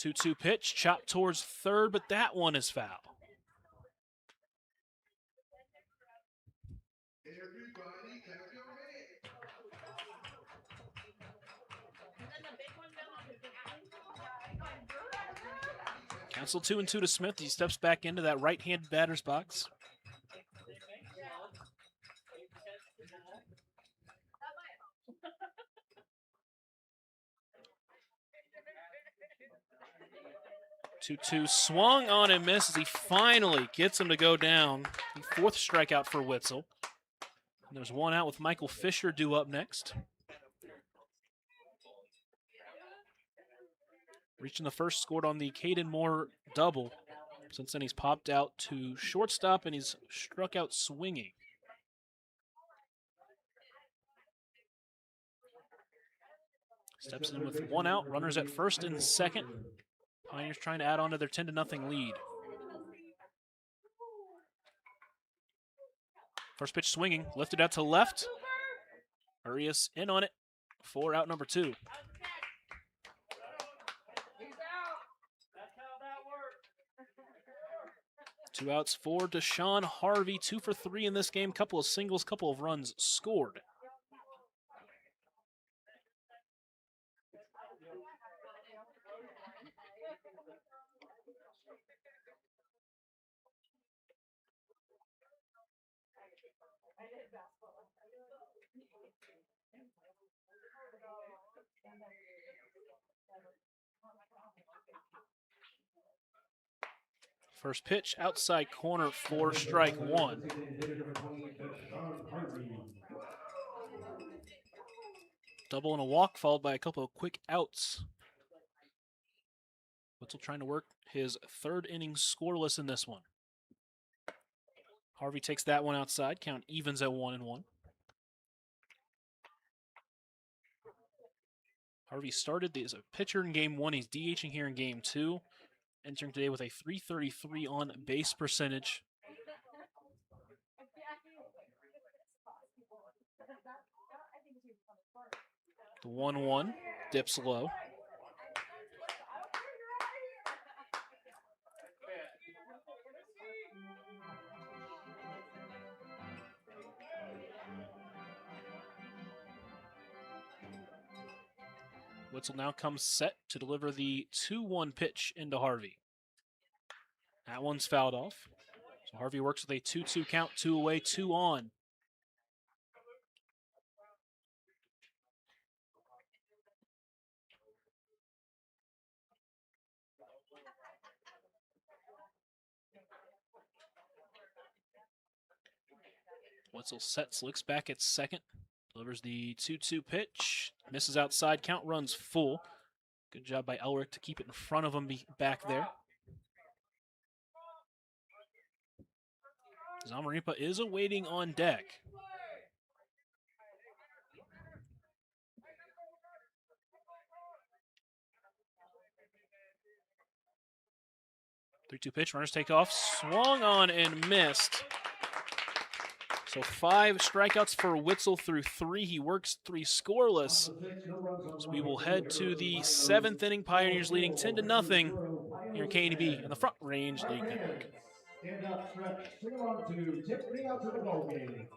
2-2 pitch, chopped towards third, but that one is foul. Counsel 2-2 to Smith. He steps back into that right-handed batter's box. Two swung on and misses. He finally gets him to go down. The 4th strikeout for Witzel. And there's one out with Michael Fisher due up next. Reaching the first, scored on the Caden Moore double. Since then, he's popped out to shortstop and he's struck out swinging. Steps in with one out, runners at first and second. Pioneers trying to add on to their 10-0 lead. First pitch swinging, lifted out to left. Arias in on it for out number 2. Two outs for Deshaun Harvey, 2 for 3 in this game. Couple of singles, couple of runs scored. First pitch, outside corner for strike one. Double and a walk followed by a couple of quick outs. Witzel trying to work his third inning scoreless in this one. Harvey takes that one outside. Count evens at 1-1. Harvey started as a pitcher in game 1. He's DHing here in game 2. Entering today with a .333 on base percentage. The 1-1 dips low. Witzel now comes set to deliver the 2-1 pitch into Harvey. That one's fouled off. So Harvey works with a 2-2 count, 2 away, 2 on. Witzel sets, looks back at second, delivers the 2-2 pitch, misses outside, count runs full. Good job by Elric to keep it in front of him back there. Zamaripa is awaiting on deck. Three-two pitch, runners take off, swung on and missed. So 5 strikeouts for Witzel through 3. He works 3 scoreless. So we will head to the 7th inning. Pioneers leading 10-0 here in KNB and the Front Range League Network. Stand up, stretch, sing along to Take Me Out to the Ball Game.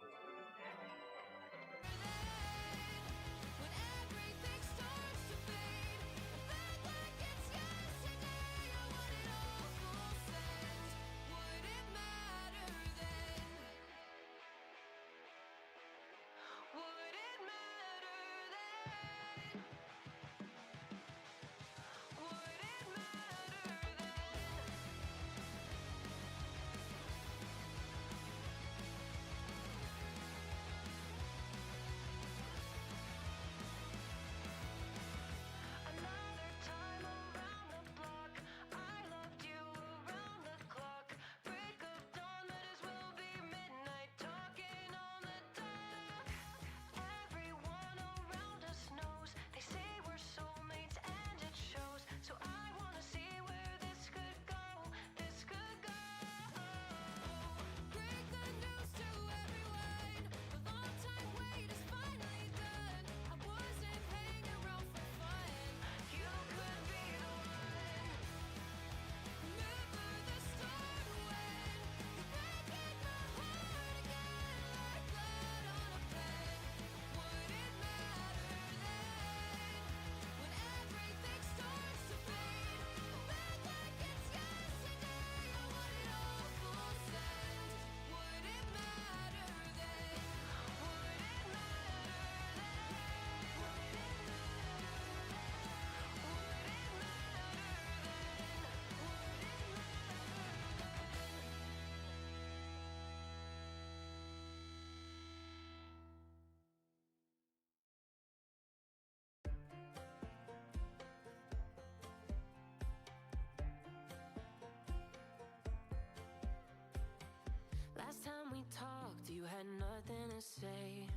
Last time we talked, you had nothing to say.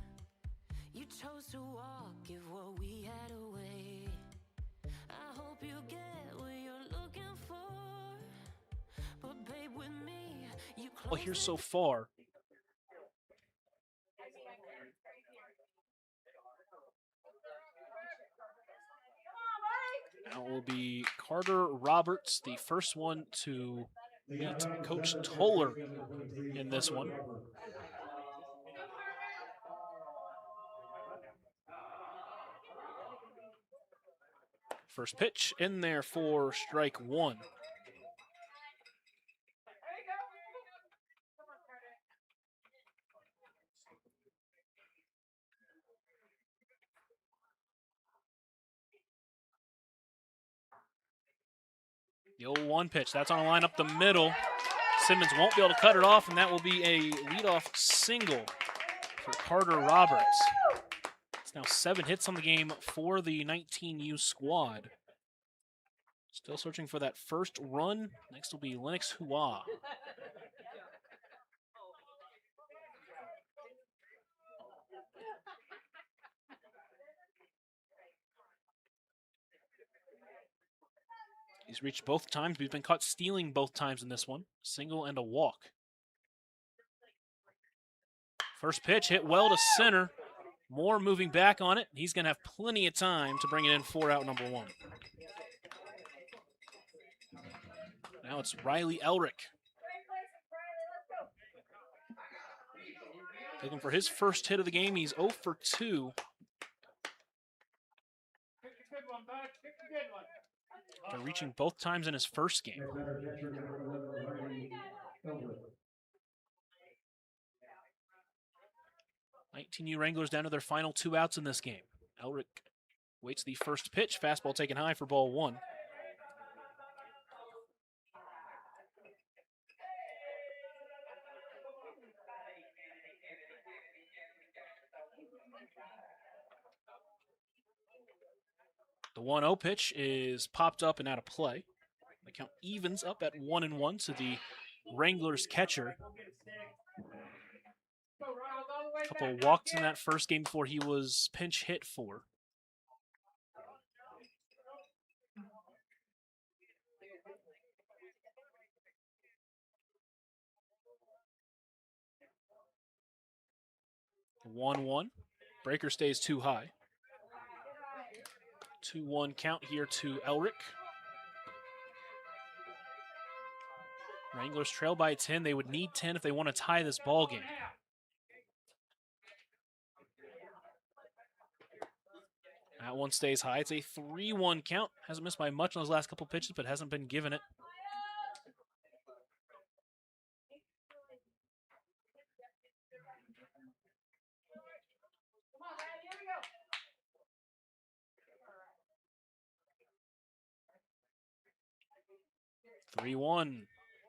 You chose to walk, give what we had away. I hope you get what you're looking for. But babe, with me, you Well, here so far. Now it will be Carter Roberts, the first one to meet Coach Toller in this one. First pitch in there for strike 1. The 0-1 pitch, that's on a line up the middle. Simmons won't be able to cut it off, and that will be a leadoff single for Carter Roberts. It's now 7 hits on the game for the 19U squad. Still searching for that first run. Next will be Lennox Hua. He's reached both times, but he's been caught stealing both times in this one. Single and a walk. First pitch hit well to center. Moore moving back on it. He's going to have plenty of time to bring it in for out number one. Now it's Riley Elric. Looking for his first hit of the game. He's 0 for 2. After reaching both times in his first game. 19U Wranglers down to their final 2 outs in this game. Elric waits the first pitch. Fastball taken high for ball 1. The 1-0 pitch is popped up and out of play. The count evens up at 1-1 to the Wranglers catcher. A couple of walks in that first game before he was pinch hit for. The 1-1. Breaker stays too high. 2-1 count here to Elric. Wranglers trail by 10. They would need 10 if they want to tie this ball game. That one stays high. It's a 3-1 count. Hasn't missed by much on those last couple pitches, but hasn't been given it. Three 3-1.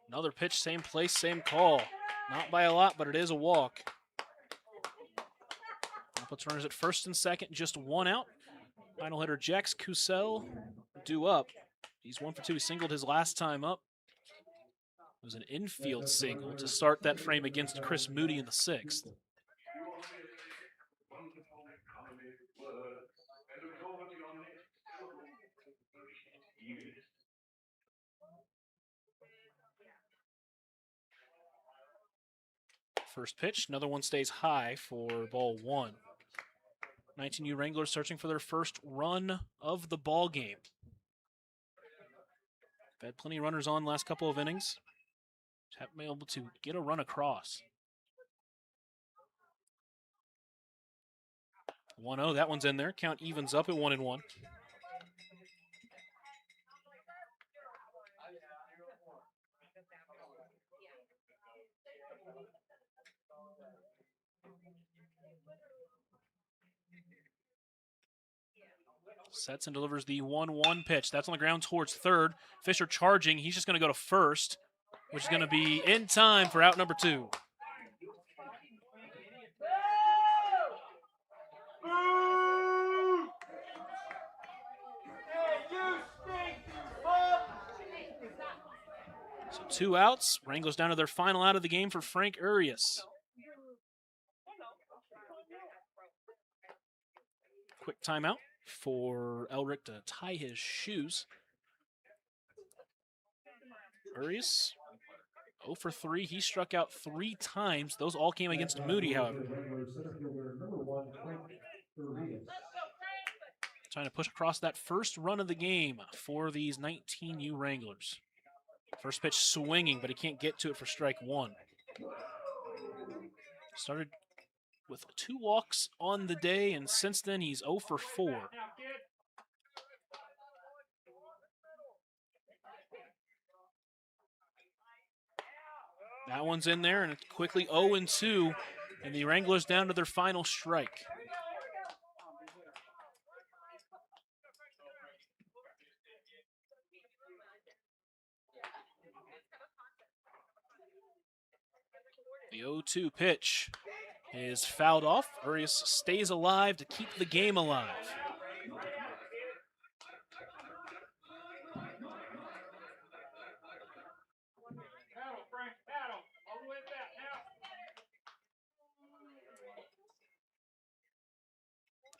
Another pitch, same place, same call. Not by a lot, but it is a walk. That puts runners at first and second, just 1 out. Final hitter Jax Cusel due up. He's 1 for 2. He singled his last time up. It was an infield single to start that frame against Chris Moody in the 6th. First pitch, another one stays high for ball 1. 19U Wranglers searching for their first run of the ball game. They've had plenty of runners on last couple of innings. Just haven't been able to get a run across. 1-0, that one's in there. Count evens up at 1-1. Sets and delivers the 1-1 pitch. That's on the ground towards third. Fisher charging. He's just going to go to first, which is going to be in time for out number 2. So 2 outs. Wranglers down to their final out of the game for Frank Urias. Quick timeout for Elric to tie his shoes. Urias, 0 for 3. He struck out 3 times. Those all came against Moody, however. Trying to push across that first run of the game for these 19U Wranglers. First pitch swinging, but he can't get to it for strike 1. Started with 2 walks on the day, and since then he's 0 for 4. That one's in there, and quickly 0-2, and the Wranglers down to their final strike. The 0-2 pitch is fouled off. Urias stays alive to keep the game alive.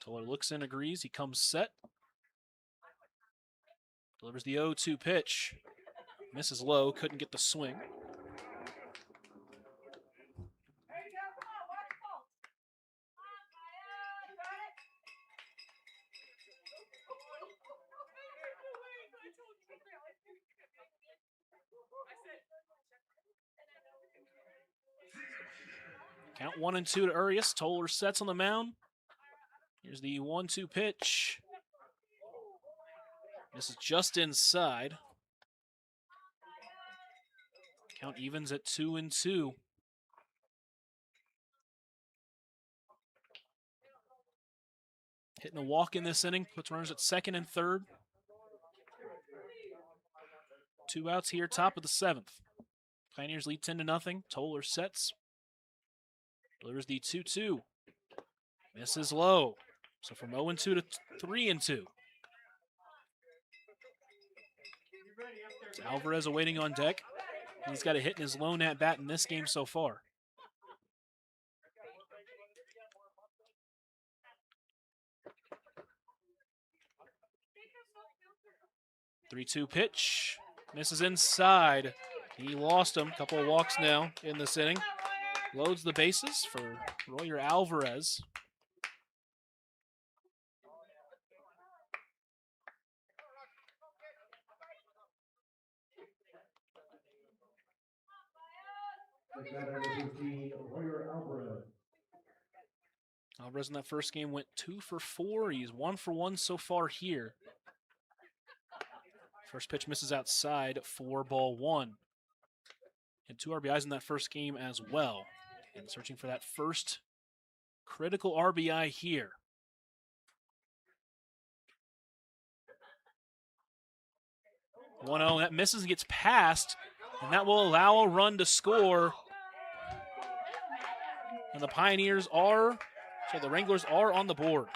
Toller looks in, agrees. He comes set. Delivers the 0-2 pitch. Misses low, couldn't get the swing. Count 1-2 to Urias. Toller sets on the mound. Here's the 1-2 pitch. This is just inside. Count evens at 2-2. Hitting a walk in this inning, puts runners at second and third. 2 outs here, top of the 7th. Pioneers lead 10-0. Toller sets. Delivers the 2-2. Misses low. So from 0-2 to 3-2. It's Alvarez awaiting on deck. He's got a hit in his lone at-bat in this game so far. Three-2 pitch. Misses inside. He lost him. Couple of walks now in this inning. Loads the bases for Royer Alvarez. Alvarez in that first game went 2 for 4. He's 1 for 1 so far here. First pitch misses outside, 4-1. And 2 RBIs in that first game as well. And searching for that first critical RBI here. That misses and gets past, and that will allow a run to score. And the the Wranglers are on the board.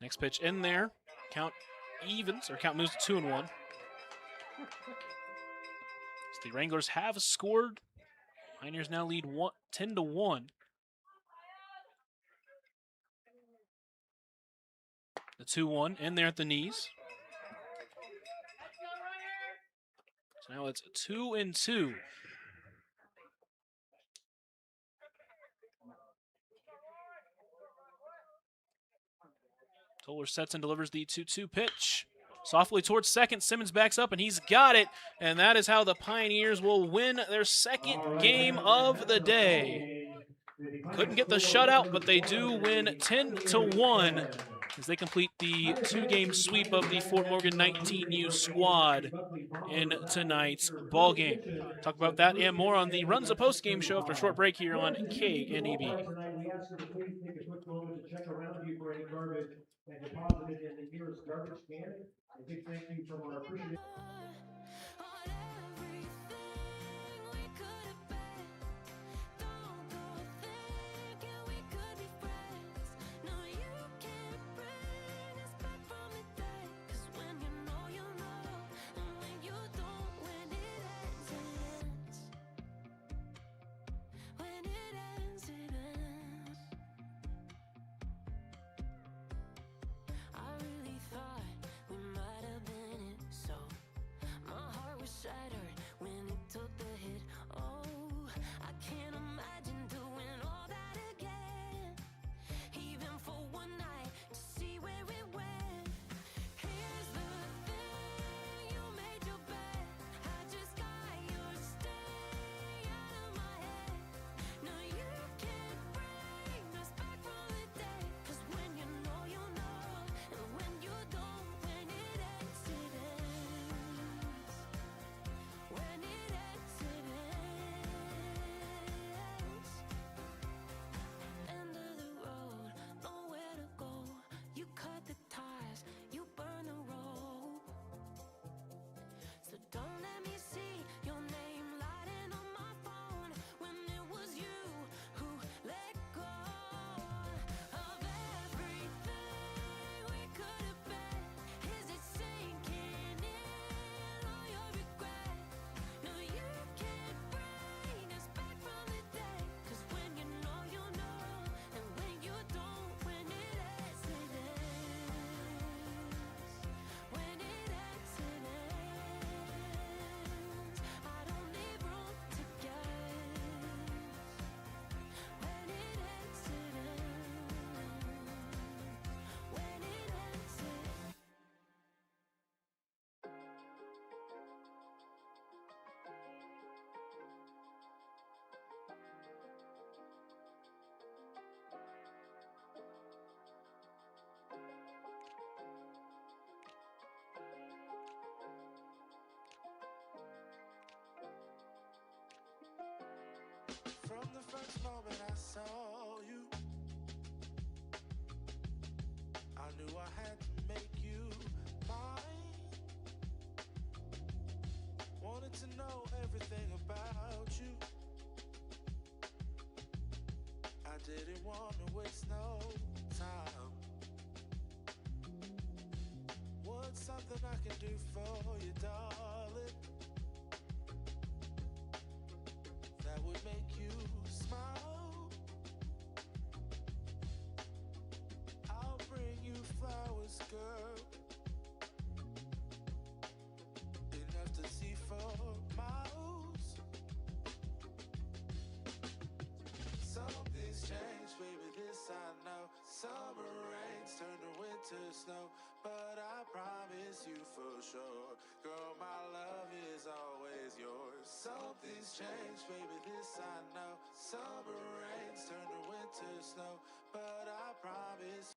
Next pitch in there. Count evens, or count moves to 2-1. So the Wranglers have scored. Pioneers now lead 10-1. The 2-1 in there at the knees. So now it's 2-2. Toller sets and delivers the 2-2 pitch. Softly towards second, Simmons backs up, and he's got it. And that is how the Pioneers will win their second game of the day. Couldn't get the shutout, but they do win 10-1 as they complete the 2-game sweep of the Fort Morgan 19U squad in tonight's ball game. Talk about that and more on the Runza post-game show after a short break here on KNEB. Tonight, we ask you to please take a quick moment to check around you for any garbage and deposit it in the nearest garbage can. A big thank you from our appreciative. the first moment I saw you, I knew I had to make you mine. Wanted to know everything about you. I didn't want to waste no time. What's something I can do for you, darling, that would make you smile? I'll bring you flowers, girl, enough to see for miles. Something's changed, baby, this I know. Summer rains turn to winter snow, but I promise you for sure, girl, my love is always yours. Something's changed, baby, this I know. Summer rains turn to winter snow, but I promise.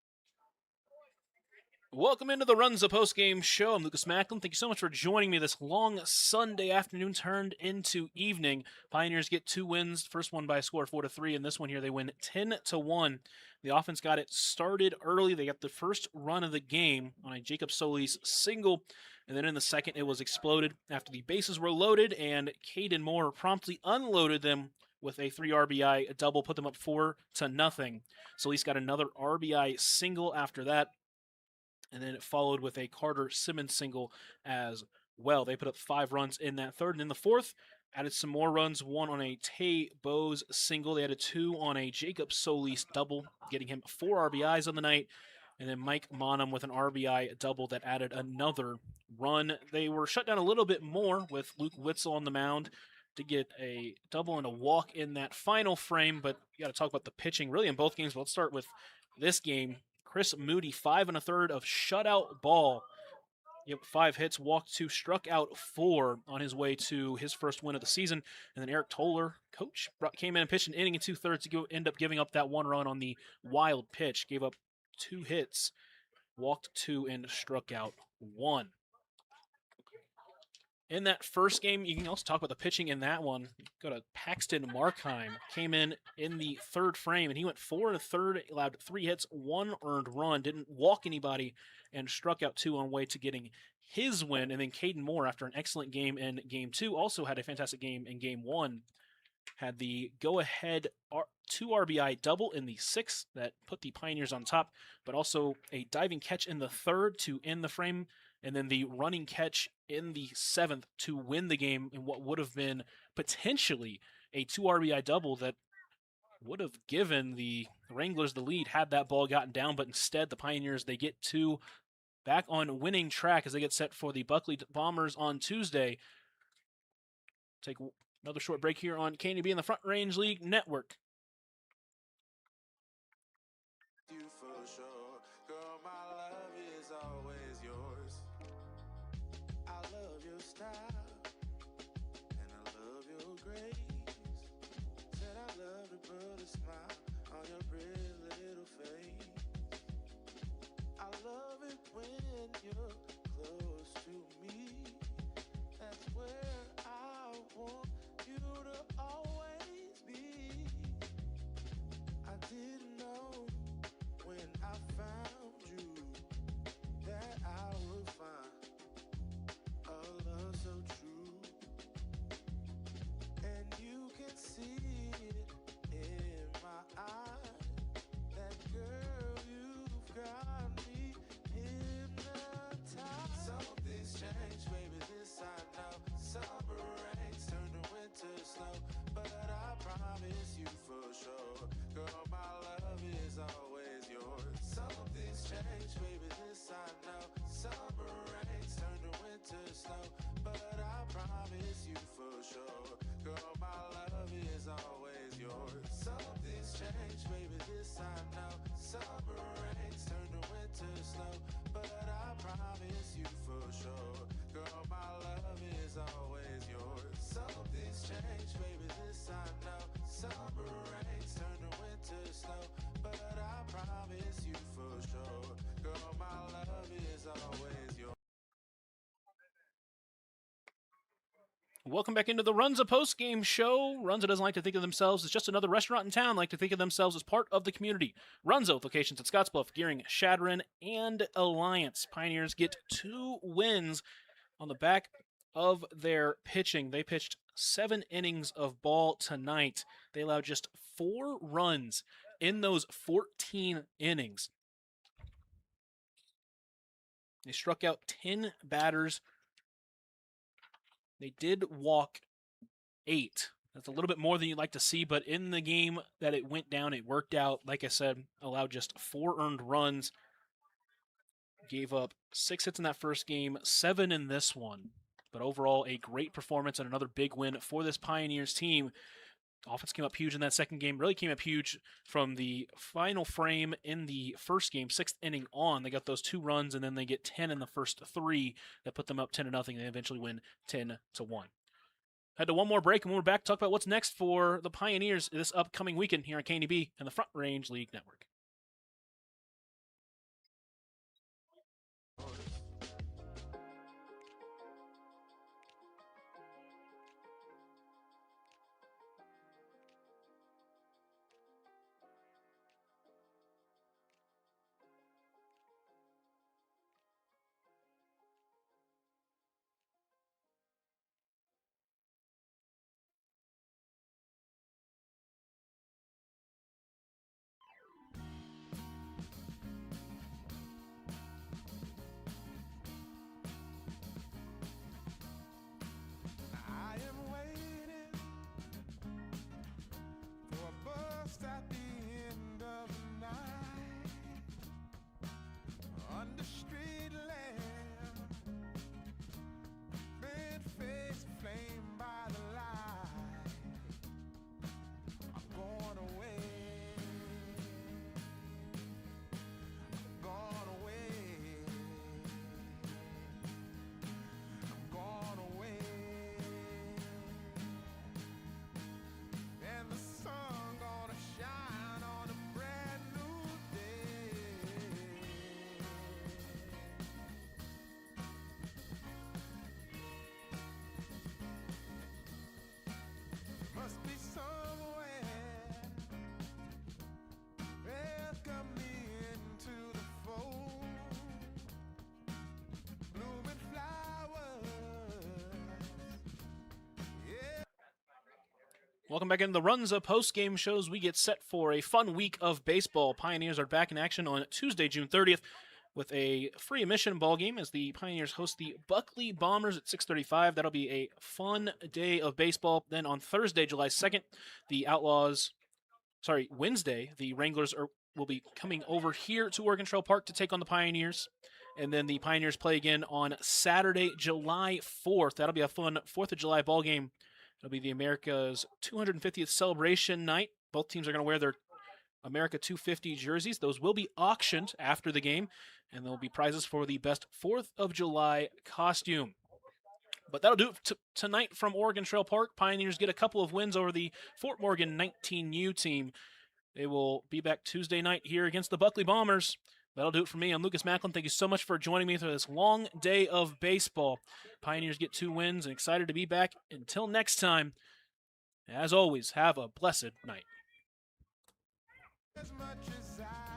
Welcome into the Runza postgame show. I'm Lucas Macklin. Thank you so much for joining me. This long Sunday afternoon turned into evening. Pioneers get 2 wins. First one by a score of 4-3, and this one here they win 10-1. The offense got it started early. They got the first run of the game on a Jacob Solis single, and then in the second it was exploded after the bases were loaded, and Caden Moore promptly unloaded them with a 3 RBI double, put them up 4-0. Solis got another RBI single after that, and then it followed with a Carter Simmons single as well. They put up 5 runs in that third, and in the fourth, added some more runs, 1 on a Tay Bose single. They added 2 on a Jacob Solis double, getting him 4 RBIs on the night, and then Mike Monum with an RBI double that added another run. They were shut down a little bit more with Luke Witzel on the mound to get a double and a walk in that final frame, but you got to talk about the pitching really in both games. But let's start with this game. Chris Moody, 5 1/3 of shutout ball. 5 hits, walked 2, struck out 4 on his way to his first win of the season. And then Eric Toller, coach, came in and pitched an inning and 2/3 to end up giving up that 1 run on the wild pitch. Gave up 2 hits, walked 2, and struck out 1. In that first game, you can also talk about the pitching in that one. Go to Paxton Markheim, came in the third frame, and he went 4 1/3, allowed 3 hits, 1 earned run, didn't walk anybody, and struck out 2 on way to getting his win. And then Caden Moore, after an excellent game in Game 2, also had a fantastic game in Game 1. Had the go-ahead 2 RBI double in the 6th that put the Pioneers on top, but also a diving catch in the 3rd to end the frame, and then the running catch in the 7th to win the game in what would have been potentially a 2 RBI double that would have given the Wranglers the lead had that ball gotten down, but instead the Pioneers, they get 2 back on winning track as they get set for the Buckley Bombers on Tuesday. Take another short break here on KNB in the Front Range League Network. You for sure, girl, my love is always yours. I love your style, and I love your grace. Said I love to put a smile on your pretty little face. I love it when you're close to me. That's where I want you to always be. I didn't know when I found you that I would find a love so true. And you can see it in my eyes. That girl, you've got me hypnotized. Something's changed, baby, this I know. Summer rains turn to winter snow, but I promise you for sure, girl, my love is always yours. Something's changed, baby, this I know. Summer rains turn to winter snow, but I promise you for sure, girl, my love is always yours. Something's changed, baby, this I know. Summer rains turn to winter snow, but I promise you for sure, girl, my love is always yours. Something's changed, baby, this I know. Summer rains turn to winter snow, but I promise you for sure, girl, my love is always yours. Welcome back into the Runza post-game show. Runza doesn't like to think of themselves as just another restaurant in town. They like to think of themselves as part of the community. Runza with locations at Scottsbluff, Gering, Shadron, and Alliance. Pioneers get 2 wins on the back of their pitching. They pitched 7 innings of ball tonight. They allowed just 4 runs in those 14 innings. They struck out 10 batters. They did walk 8. That's a little bit more than you'd like to see, but in the game that it went down, it worked out. Like I said, allowed just 4 earned runs. Gave up 6 hits in that first game, 7 in this one. But overall, a great performance and another big win for this Pioneers team. Offense came up huge in that second game. Really came up huge from the final frame in the first game, 6th inning on. They got those 2 runs, and then they get 10 in the first 3 that put them up 10-0. They eventually win 10-1. Head to one more break, and when we're back, talk about what's next for the Pioneers this upcoming weekend here on KNEB and the Front Range League Network. I am waiting for a bus at the end of the night under street lamp, bent face flamed by the light. I'm going away. I'm gone away. I'm gone away. And the sun gonna shine on a brand new day. Must be somewhere welcome me into the fold. Blooming flowers. Yeah. Welcome back into the Runza post-game shows. We get set for a fun week of baseball. Pioneers are back in action on Tuesday, June 30th, with a free admission ball game as the Pioneers host the Buckley Bombers at 6:35. That'll be a fun day of baseball. Then on Thursday, July 2nd, Wednesday, the Wranglers will be coming over here to Oregon Trail Park to take on the Pioneers. And then the Pioneers play again on Saturday, July 4th. That'll be a fun 4th of July ball game. It'll be the America's 250th celebration night. Both teams are going to wear their America 250 jerseys. Those will be auctioned after the game, and there will be prizes for the best 4th of July costume. But that'll do it tonight from Oregon Trail Park. Pioneers get a couple of wins over the Fort Morgan 19U team. They will be back Tuesday night here against the Buckley Bombers. That'll do it for me. I'm Lucas Macklin. Thank you so much for joining me through this long day of baseball. Pioneers get 2 wins and excited to be back. Until next time, as always, have a blessed night. As much as I